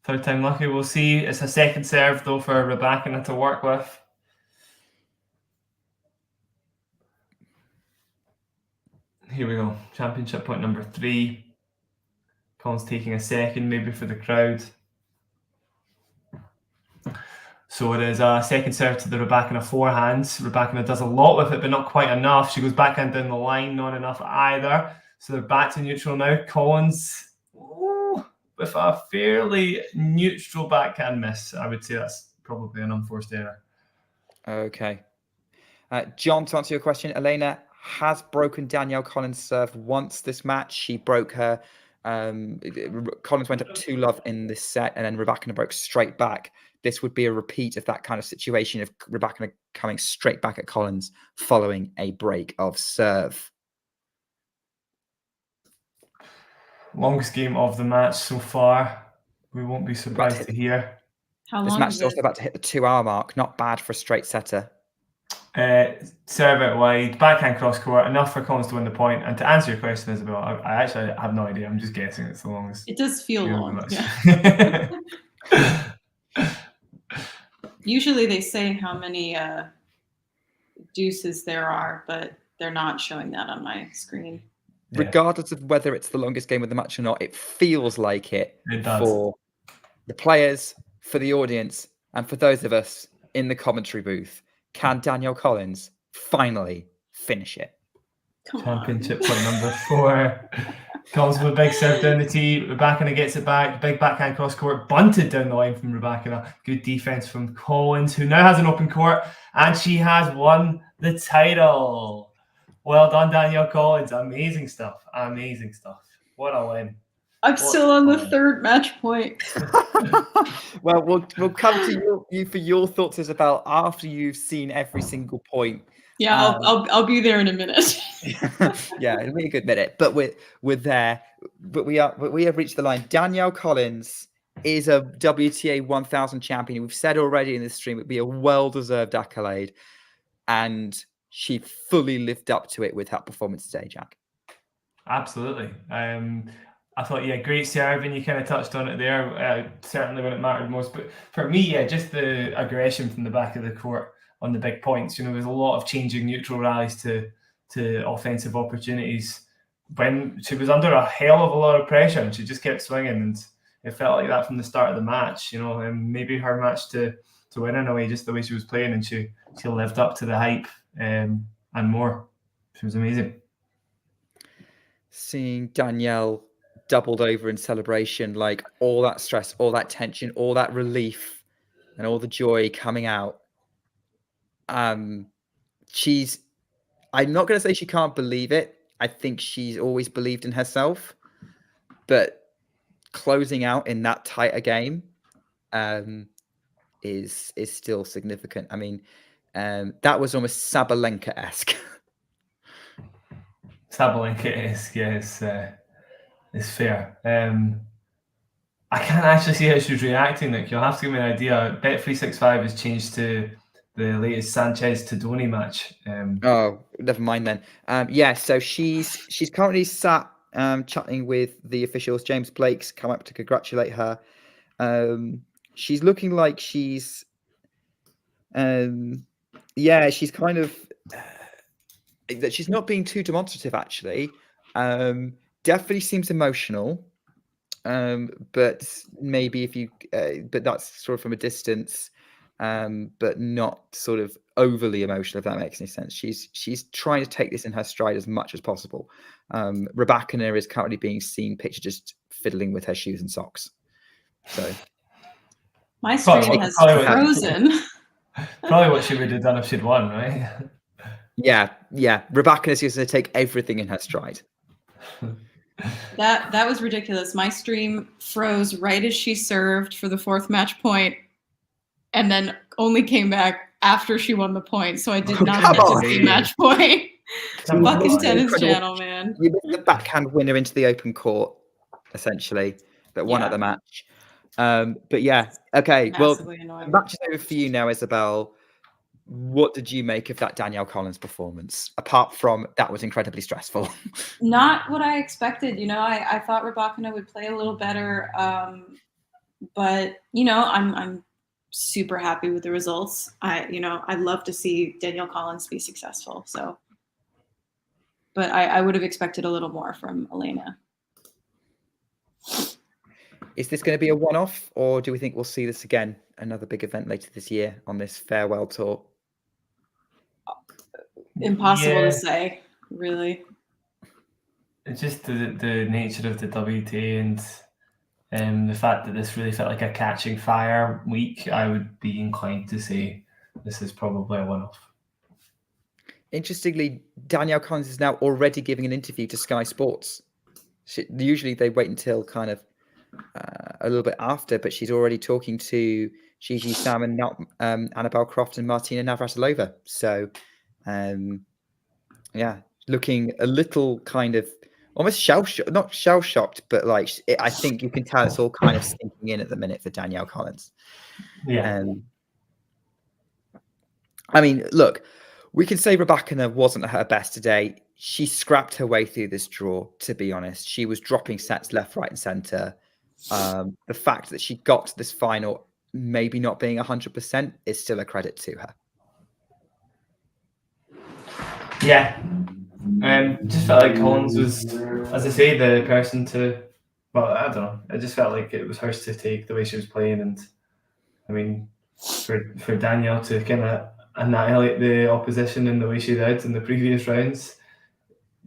Third time lucky. We'll see. It's a second serve, though, for Rybakina to work with. Here we go. Championship point number 3. Collins taking a second, maybe for the crowd. So it is a second serve to the Rybakina forehands. Rybakina does a lot with it, but not quite enough. She goes backhand down the line, not enough either. So they're back to neutral now. Collins with a fairly neutral backhand miss. I would say that's probably an unforced error. Okay. John, to answer your question, Elena has broken Danielle Collins' serve once this match. She broke her Collins went up 2-love in this set, and then Rybakina broke straight back. This would be a repeat of that kind of situation of Rybakina coming straight back at Collins following a break of serve. Longest game of the match so far. We won't be surprised to hear. How This long match is is also it? about to hit the 2-hour mark. Not bad for a straight setter. Serve it wide, backhand cross court, enough for Collins to win the point. And to answer your question, Isabel, I actually have no idea. I'm just guessing it's the longest. It does feel game of long. the match. Yeah. Usually they say how many deuces there are, but they're not showing that on my screen. Yeah. Regardless of whether it's the longest game of the match or not, it feels like it does. for the players, for the audience, and for those of us in the commentary booth. Can Danielle Collins finally finish it? Championship point number 4. Collins with a big serve down the tee. Rybakina gets it back. Big backhand cross court. Bunted down the line from Rybakina. Good defense from Collins, who now has an open court. And she has won the title. Well done, Danielle Collins. Amazing stuff. Amazing stuff. What a win. I'm still on the 3rd match point. Well, we'll come to you for your thoughts, Isabel, after you've seen every single point. Yeah, I'll be there in a minute. Yeah, it'll be a good minute. But we're there. But we have reached the line. Danielle Collins is a WTA 1000 champion. We've said already in this stream it'd be a well-deserved accolade, and she fully lived up to it with her performance today, Jack. Absolutely. I thought, yeah, great serve, and you kind of touched on it there, certainly when it mattered most. But for me, yeah, just the aggression from the back of the court on the big points. There's a lot of changing neutral rallies to offensive opportunities when she was under a hell of a lot of pressure, and she just kept swinging, and it felt like that from the start of the match. And maybe her match to win in a way, just the way she was playing, and she lived up to the hype and more. She was amazing. Seeing Danielle doubled over in celebration, like all that stress, all that tension, all that relief, and all the joy coming out. I'm not going to say she can't believe it. I think she's always believed in herself, but closing out in that tight a game is still significant. I mean, that was almost Sabalenka-esque. Sabalenka-esque, yeah, it's fair. I can't actually see how she's reacting. Like, you'll have to give me an idea. Bet365 has changed to the latest Sanchez Tadoni match. Oh, never mind then. Yeah, so she's currently sat chatting with the officials. James Blake's come up to congratulate her. She's looking like she's she's kind of that she's not being too demonstrative, actually. Definitely seems emotional. But maybe if you but that's sort of from a distance, but not sort of overly emotional, if that makes any sense. She's trying to take this in her stride as much as possible. Rybakina is currently being seen pictured just fiddling with her shoes and socks. So my screen has frozen. Probably what she would have done if she'd won, right? Yeah. Rybakina is going to take everything in her stride. That was ridiculous. My stream froze right as she served for the 4th match point, and then only came back after she won the point. So I did not get to see match point. Fucking tennis channel, man. You missed the backhand winner into the open court, essentially, that won at the match. But yeah, okay. Massively well, annoying. Match is over for you now, Isabel. What did you make of that Danielle Collins performance? Apart from that was incredibly stressful. Not what I expected. I thought Rybakina would play a little better, but I'm super happy with the results. I'd love to see Danielle Collins be successful. So, but I would have expected a little more from Elena. Is this going to be a one-off, or do we think we'll see this again, another big event later this year on this farewell tour? Impossible to say, really. It's just the nature of the WTA and the fact that this really felt like a catching fire week. I would be inclined to say this is probably a one-off. Interestingly, Danielle Collins is now already giving an interview to Sky Sports. Usually they wait until kind of a little bit after, but she's already talking to Gigi Salmon, not Annabelle Croft and Martina Navratilova. So, yeah, looking a little kind of almost not shell shocked, but like I think you can tell it's all kind of sinking in at the minute for Danielle Collins. Yeah. I mean, look, we can say Rybakina wasn't at her best today. She scrapped her way through this draw, to be honest. She was dropping sets left, right, and center. The fact that she got to this final, maybe not being 100%, is still a credit to her. Yeah. Just felt like Collins was, as I say, the person to, well, I don't know. I just felt like it was hers to take the way she was playing. And I mean, for Danielle to kind of annihilate the opposition in the way she did in the previous rounds,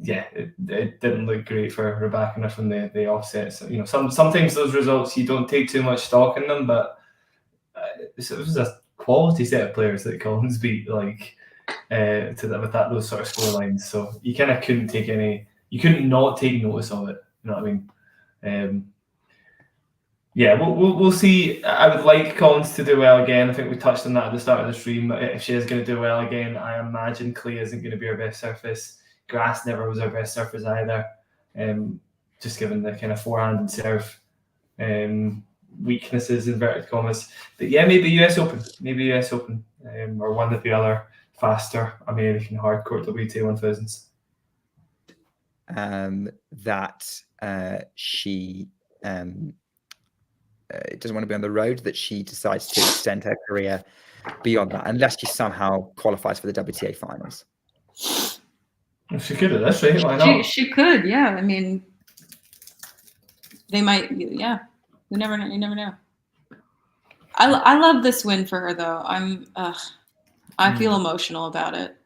yeah, it didn't look great for Rybakina from the offsets. You know, sometimes those results you don't take too much stock in them, but it was a quality set of players that Collins beat, like with those sort of score lines. So you kind of couldn't not take notice of it. You know what I mean? Yeah, we'll see. I would like Collins to do well again. I think we touched on that at the start of the stream. If she is going to do well again, I imagine clay isn't going to be her best surface. Grass never was her best surface either. Just given the kind of forehand and serve weaknesses, inverted commas. But yeah, maybe US Open, or one of the other faster American hardcourt WTA 1000s. That she doesn't want to be on the road, that she decides to extend her career beyond that, unless she somehow qualifies for the WTA finals. She could at this rate, why not? She could, yeah. I mean, they might, yeah. You never know. I love this win for her, though. I feel emotional about it.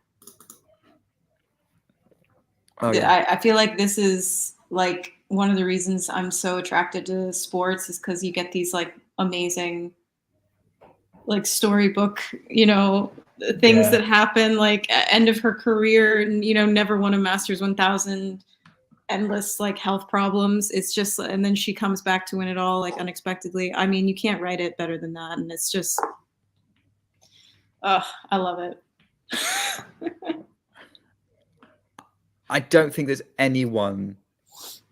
Oh, yeah. I feel like this is like one of the reasons I'm so attracted to sports is because you get these like amazing, like storybook, things that happen, like end of her career and, never won a Masters 1000, endless like health problems. It's just, and then she comes back to win it all like unexpectedly. I mean, you can't write it better than that. And it's just, I love it. I don't think there's anyone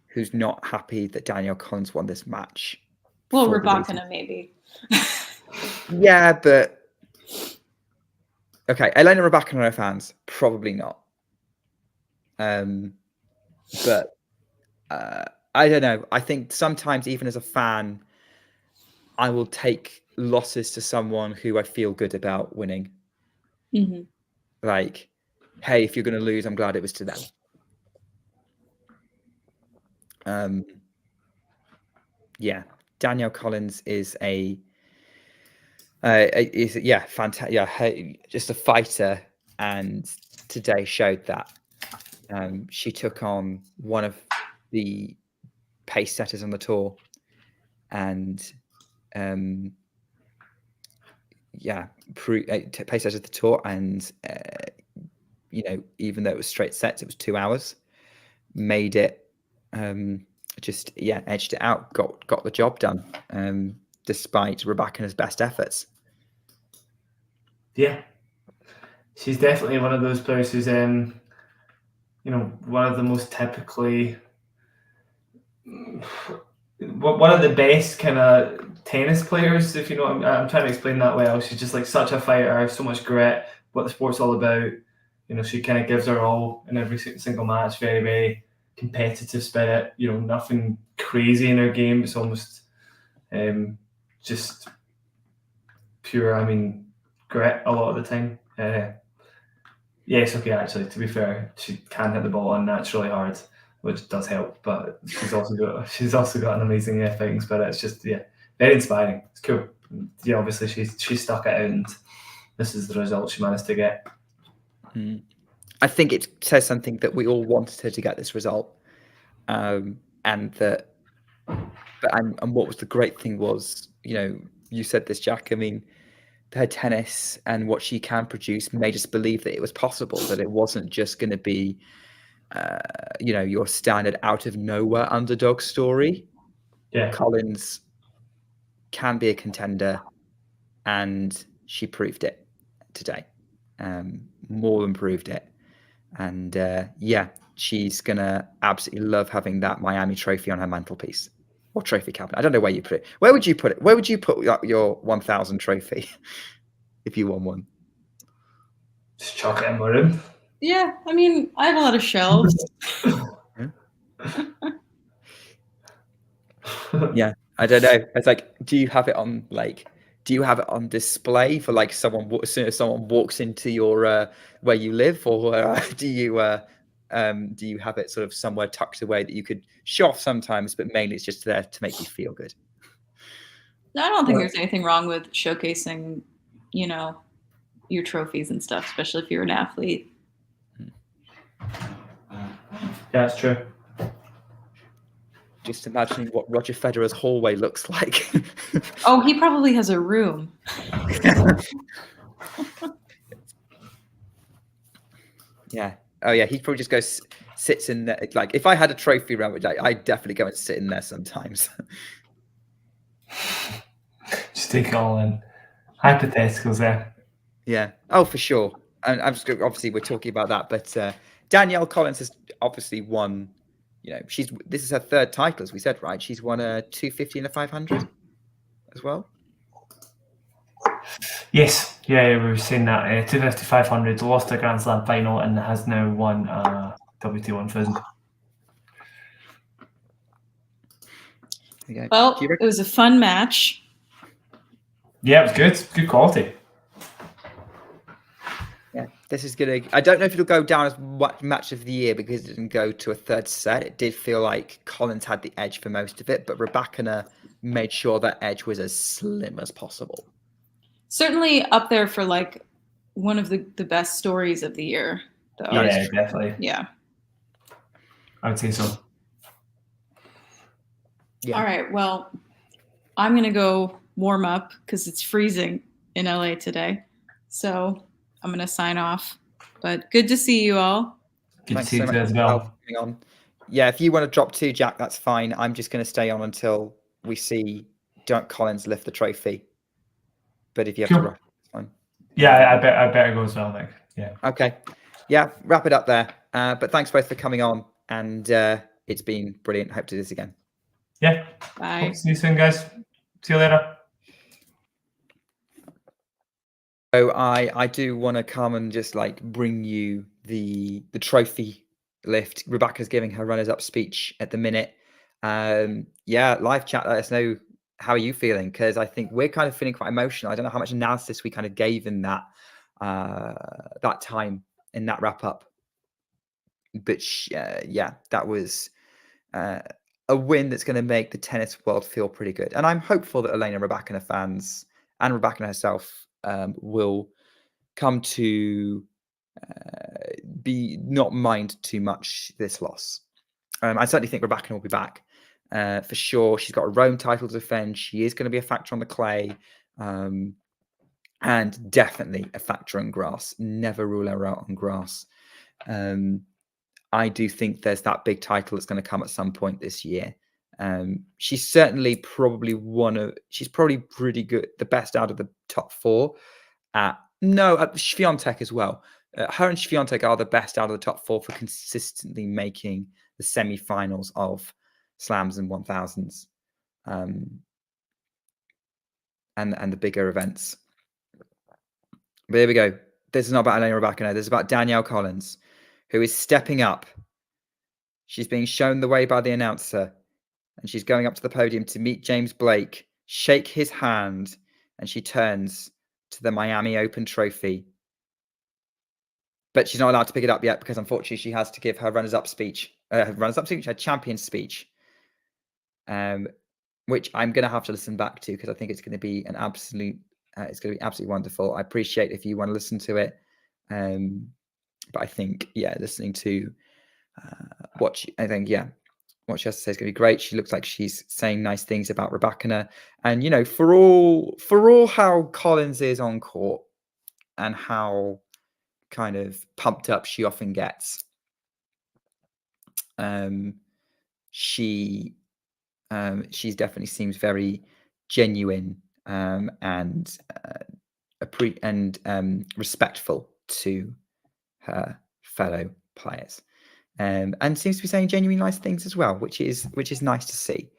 who's not happy that Danielle Collins won this match. Well, Rybakina maybe. Yeah, but okay, Elena Rybakina are fans, probably not. But I don't know. I think sometimes, even as a fan, I will take losses to someone who I feel good about winning. Mm-hmm. Like, hey, if you're going to lose, I'm glad it was to them. Yeah, Danielle Collins is fantastic. Yeah, just a fighter, and today showed that. She took on one of the pace setters on the tour, and pace setters at the tour, and even though it was straight sets, it was 2 hours. Made it. Edged it out, got the job done, despite Rybakina's best efforts. Yeah, she's definitely one of those players who's one of the most typically one of the best kind of tennis players, if you know what I'm trying to explain that well. She's just like such a fighter, so much grit, what the sport's all about. She kind of gives her all in every single match. Very, very competitive spirit, nothing crazy in her game. It's almost just pure, grit a lot of the time. Yes, okay, actually, to be fair, she can hit the ball unnaturally hard, which does help, but she's also got an amazing fighting spirit. It's just, very inspiring. It's cool. Yeah, obviously she stuck it out, and this is the result she managed to get. I think it says something that we all wanted her to get this result, and what was the great thing was, you said this, Jack. I mean, her tennis and what she can produce made us believe that it was possible, that it wasn't just going to be your standard out of nowhere underdog story. Yeah. Collins can be a contender, and she proved it today. More than proved it. And she's gonna absolutely love having that Miami trophy on her mantelpiece or trophy cabinet. I don't know where you put it. Where would you put it? Where would you put your 1000 trophy if you won one? Just chuck it in my room. Yeah, I mean, I have a lot of shelves. Yeah, I don't know. It's like, do you have it on display for like someone as soon as someone walks into your where you live, or do you have it sort of somewhere tucked away that you could show off sometimes, but mainly it's just there to make you feel good? I don't think there's anything wrong with showcasing, your trophies and stuff, especially if you're an athlete. Yeah, that's true. Just imagining what Roger Federer's hallway looks like. Oh, he probably has a room. Yeah. Oh, yeah. He probably just goes, sits in there. Like, if I had a trophy room, I'd definitely go and sit in there sometimes. Just take it all in. Hypotheticals there. Yeah. Oh, for sure. And I'm just obviously we're talking about that, but Danielle Collins has obviously won. This is her third title, as we said, right? She's won a 250 and a 500 as well. Yes, yeah, we were saying that 250, 500, lost a Grand Slam final, and has now won WT 1000. Well, it was a fun match. Yeah, it was good. Good quality. Yeah, this is gonna. I don't know if it'll go down as match of the year because it didn't go to a third set. It did feel like Collins had the edge for most of it, but Rybakina made sure that edge was as slim as possible. Certainly up there for like one of the best stories of the year, though. Yeah, definitely. Yeah. I would say so. Yeah. All right. Well, I'm going to go warm up because it's freezing in LA today. So I'm going to sign off. But good to see you all. Good to see you as well. Yeah, if you want to drop two, Jack, that's fine. I'm just going to stay on until we see Collins lift the trophy. But if you have to rush, it's fine. Yeah, I better go as well, Nick. Yeah. Okay. Yeah, wrap it up there. But thanks both for coming on, and it's been brilliant. Hope to do this again. Yeah. Bye. Hope to see you soon, guys. See you later. So I do want to come and just like bring you the trophy lift. Rebecca's giving her runners up speech at the minute. Live chat, let us know how are you feeling, because I think we're kind of feeling quite emotional. I don't know how much analysis we kind of gave in that that time in that wrap up, but that was a win that's going to make the tennis world feel pretty good. And I'm hopeful that Elena, Rybakina fans and Rybakina herself will come to be not mind too much this loss. I certainly think Rybakina will be back for sure. She's got a Rome title to defend. She is going to be a factor on the clay, and definitely a factor on grass. Never rule her out on grass. I do think there's that big title that's going to come at some point this year. She's certainly probably she's probably pretty good, the best out of the top four. At Swiatek as well. Her and Swiatek are the best out of the top four for consistently making the semi-finals of slams and 1000s, and the bigger events. But there we go. This is not about Elena Rybakina. This is about Danielle Collins, who is stepping up. She's being shown the way by the announcer, and she's going up to the podium to meet James Blake, shake his hand, and she turns to the Miami Open trophy. But she's not allowed to pick it up yet because unfortunately she has to give her runners-up speech, her champion speech, which I'm going to have to listen back to because I think it's going to be absolutely wonderful. I appreciate if you want to listen to it, but I think listening to what she has to say is going to be great. She looks like she's saying nice things about Rybakina, and for all how Collins is on court and how kind of pumped up she often gets, She definitely seems very genuine and respectful to her fellow players, and seems to be saying genuinely nice things as well, which is nice to see.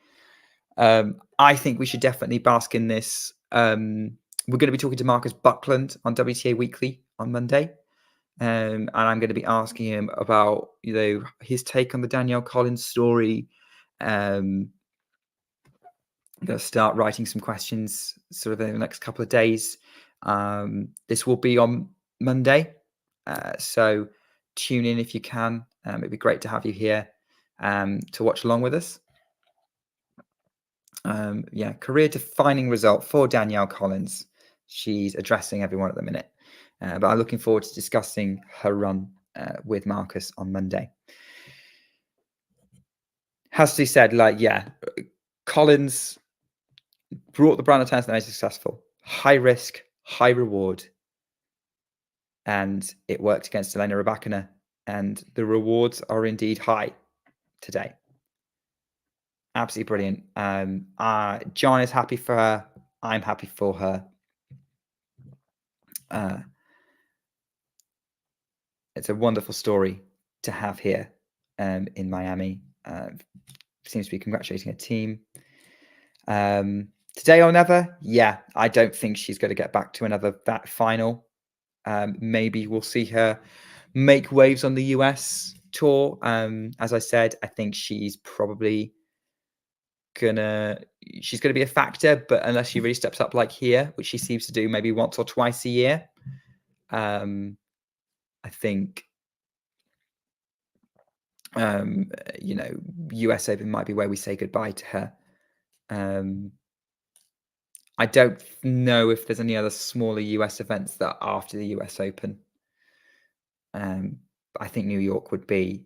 I think we should definitely bask in this. We're going to be talking to Marcus Buckland on WTA Weekly on Monday, and I'm going to be asking him about his take on the Danielle Collins story. I'm going to start writing some questions sort of in the next couple of days. This will be on Monday, so tune in if you can. It'd be great to have you here to watch along with us. Career-defining result for Danielle Collins. She's addressing everyone at the minute, but I'm looking forward to discussing her run with Marcus on Monday. Has to be said, Collins brought the brand of tennis that made successful. High risk, high reward, and it worked against Elena Rybakina, and the rewards are indeed high today. Absolutely brilliant. John is happy for her. I'm happy for her. It's a wonderful story to have here in Miami. Seems to be congratulating her team. Today or never? Yeah, I don't think she's going to get back to another that final. Maybe we'll see her make waves on the US tour. As I said, I think she's probably gonna be a factor, but unless she really steps up like here, which she seems to do maybe once or twice a year, I think US Open might be where we say goodbye to her. I don't know if there's any other smaller US events that are after the US Open. I think New York would be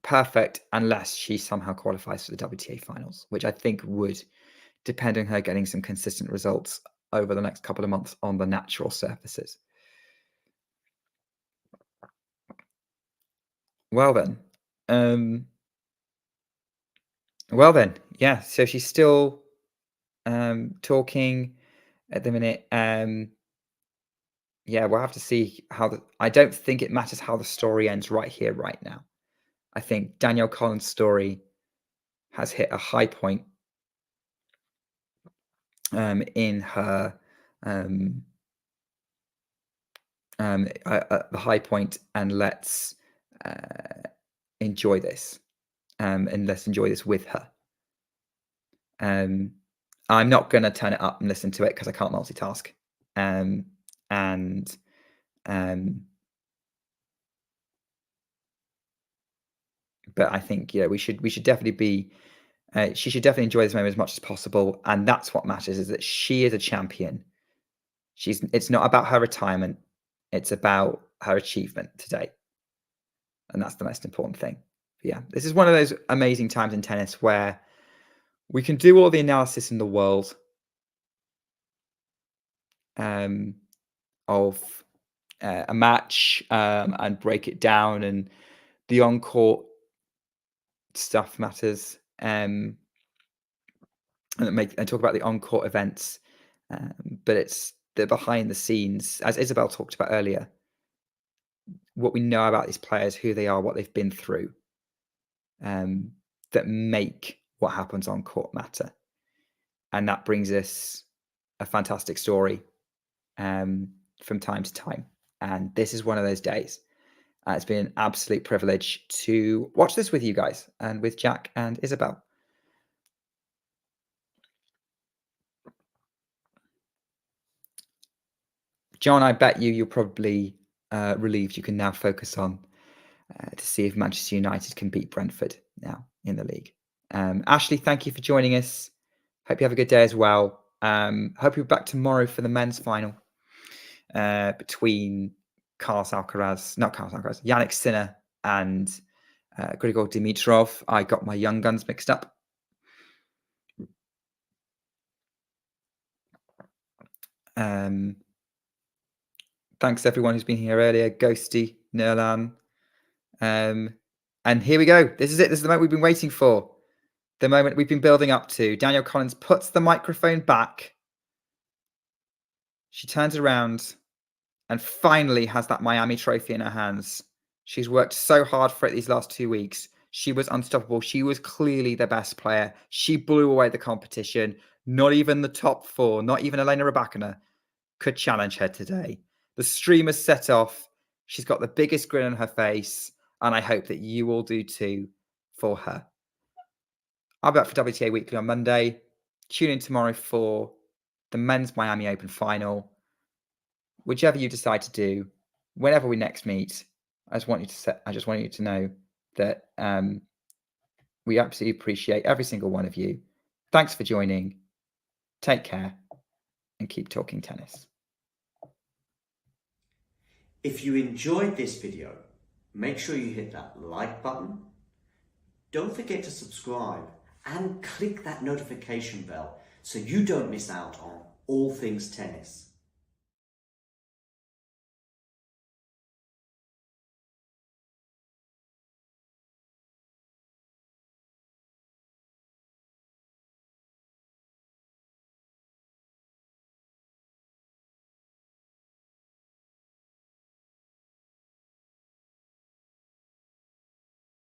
perfect unless she somehow qualifies for the WTA finals, which I think would depend on her getting some consistent results over the next couple of months on the natural surfaces. Well then, yeah. So she's still talking at the minute. Yeah, we'll have to see how I don't think it matters how the story ends right here, right now. I think Danielle Collins' story has hit a high point in her the high point, and let's enjoy this, and let's enjoy this with her. I'm not going to turn it up and listen to it because I can't multitask. But I think we should definitely be. She should definitely enjoy this moment as much as possible, and that's what matters. Is that she is a champion. It's not about her retirement; it's about her achievement today, and that's the most important thing. But yeah, this is one of those amazing times in tennis where we can do all the analysis in the world of a match and break it down, and the on-court stuff matters, and talk about the on-court events, but it's the behind the scenes, as Isabel talked about earlier, what we know about these players, who they are, what they've been through, that make what happens on court matter. And that brings us a fantastic story from time to time. And this is one of those days. It's been an absolute privilege to watch this with you guys and with Jack and Isabel. John, I bet you're probably relieved you can now focus on to see if Manchester United can beat Brentford now in the league. Ashley, thank you for joining us. Hope you have a good day as well. Hope you're back tomorrow for the men's final between Yannick Sinner and Grigor Dimitrov. I got my young guns mixed up. Thanks to everyone who's been here earlier. Ghosty, Nerlan, And here we go. This is it. This is the moment we've been waiting for. The moment we've been building up to. Danielle Collins puts the microphone back. She turns around and finally has that Miami trophy in her hands. She's worked so hard for it these last 2 weeks. She was unstoppable. She was clearly the best player. She blew away the competition. Not even the top 4, not even Elena Rybakina could challenge her today. The stream has set off. She's got the biggest grin on her face, and I hope that you all do too for her. I'll be back for WTA Weekly on Monday. Tune in tomorrow for the Men's Miami Open Final. Whichever you decide to do, whenever we next meet, I just want you to know that we absolutely appreciate every single one of you. Thanks for joining. Take care and keep talking tennis. If you enjoyed this video, make sure you hit that like button. Don't forget to subscribe and click that notification bell so you don't miss out on all things tennis.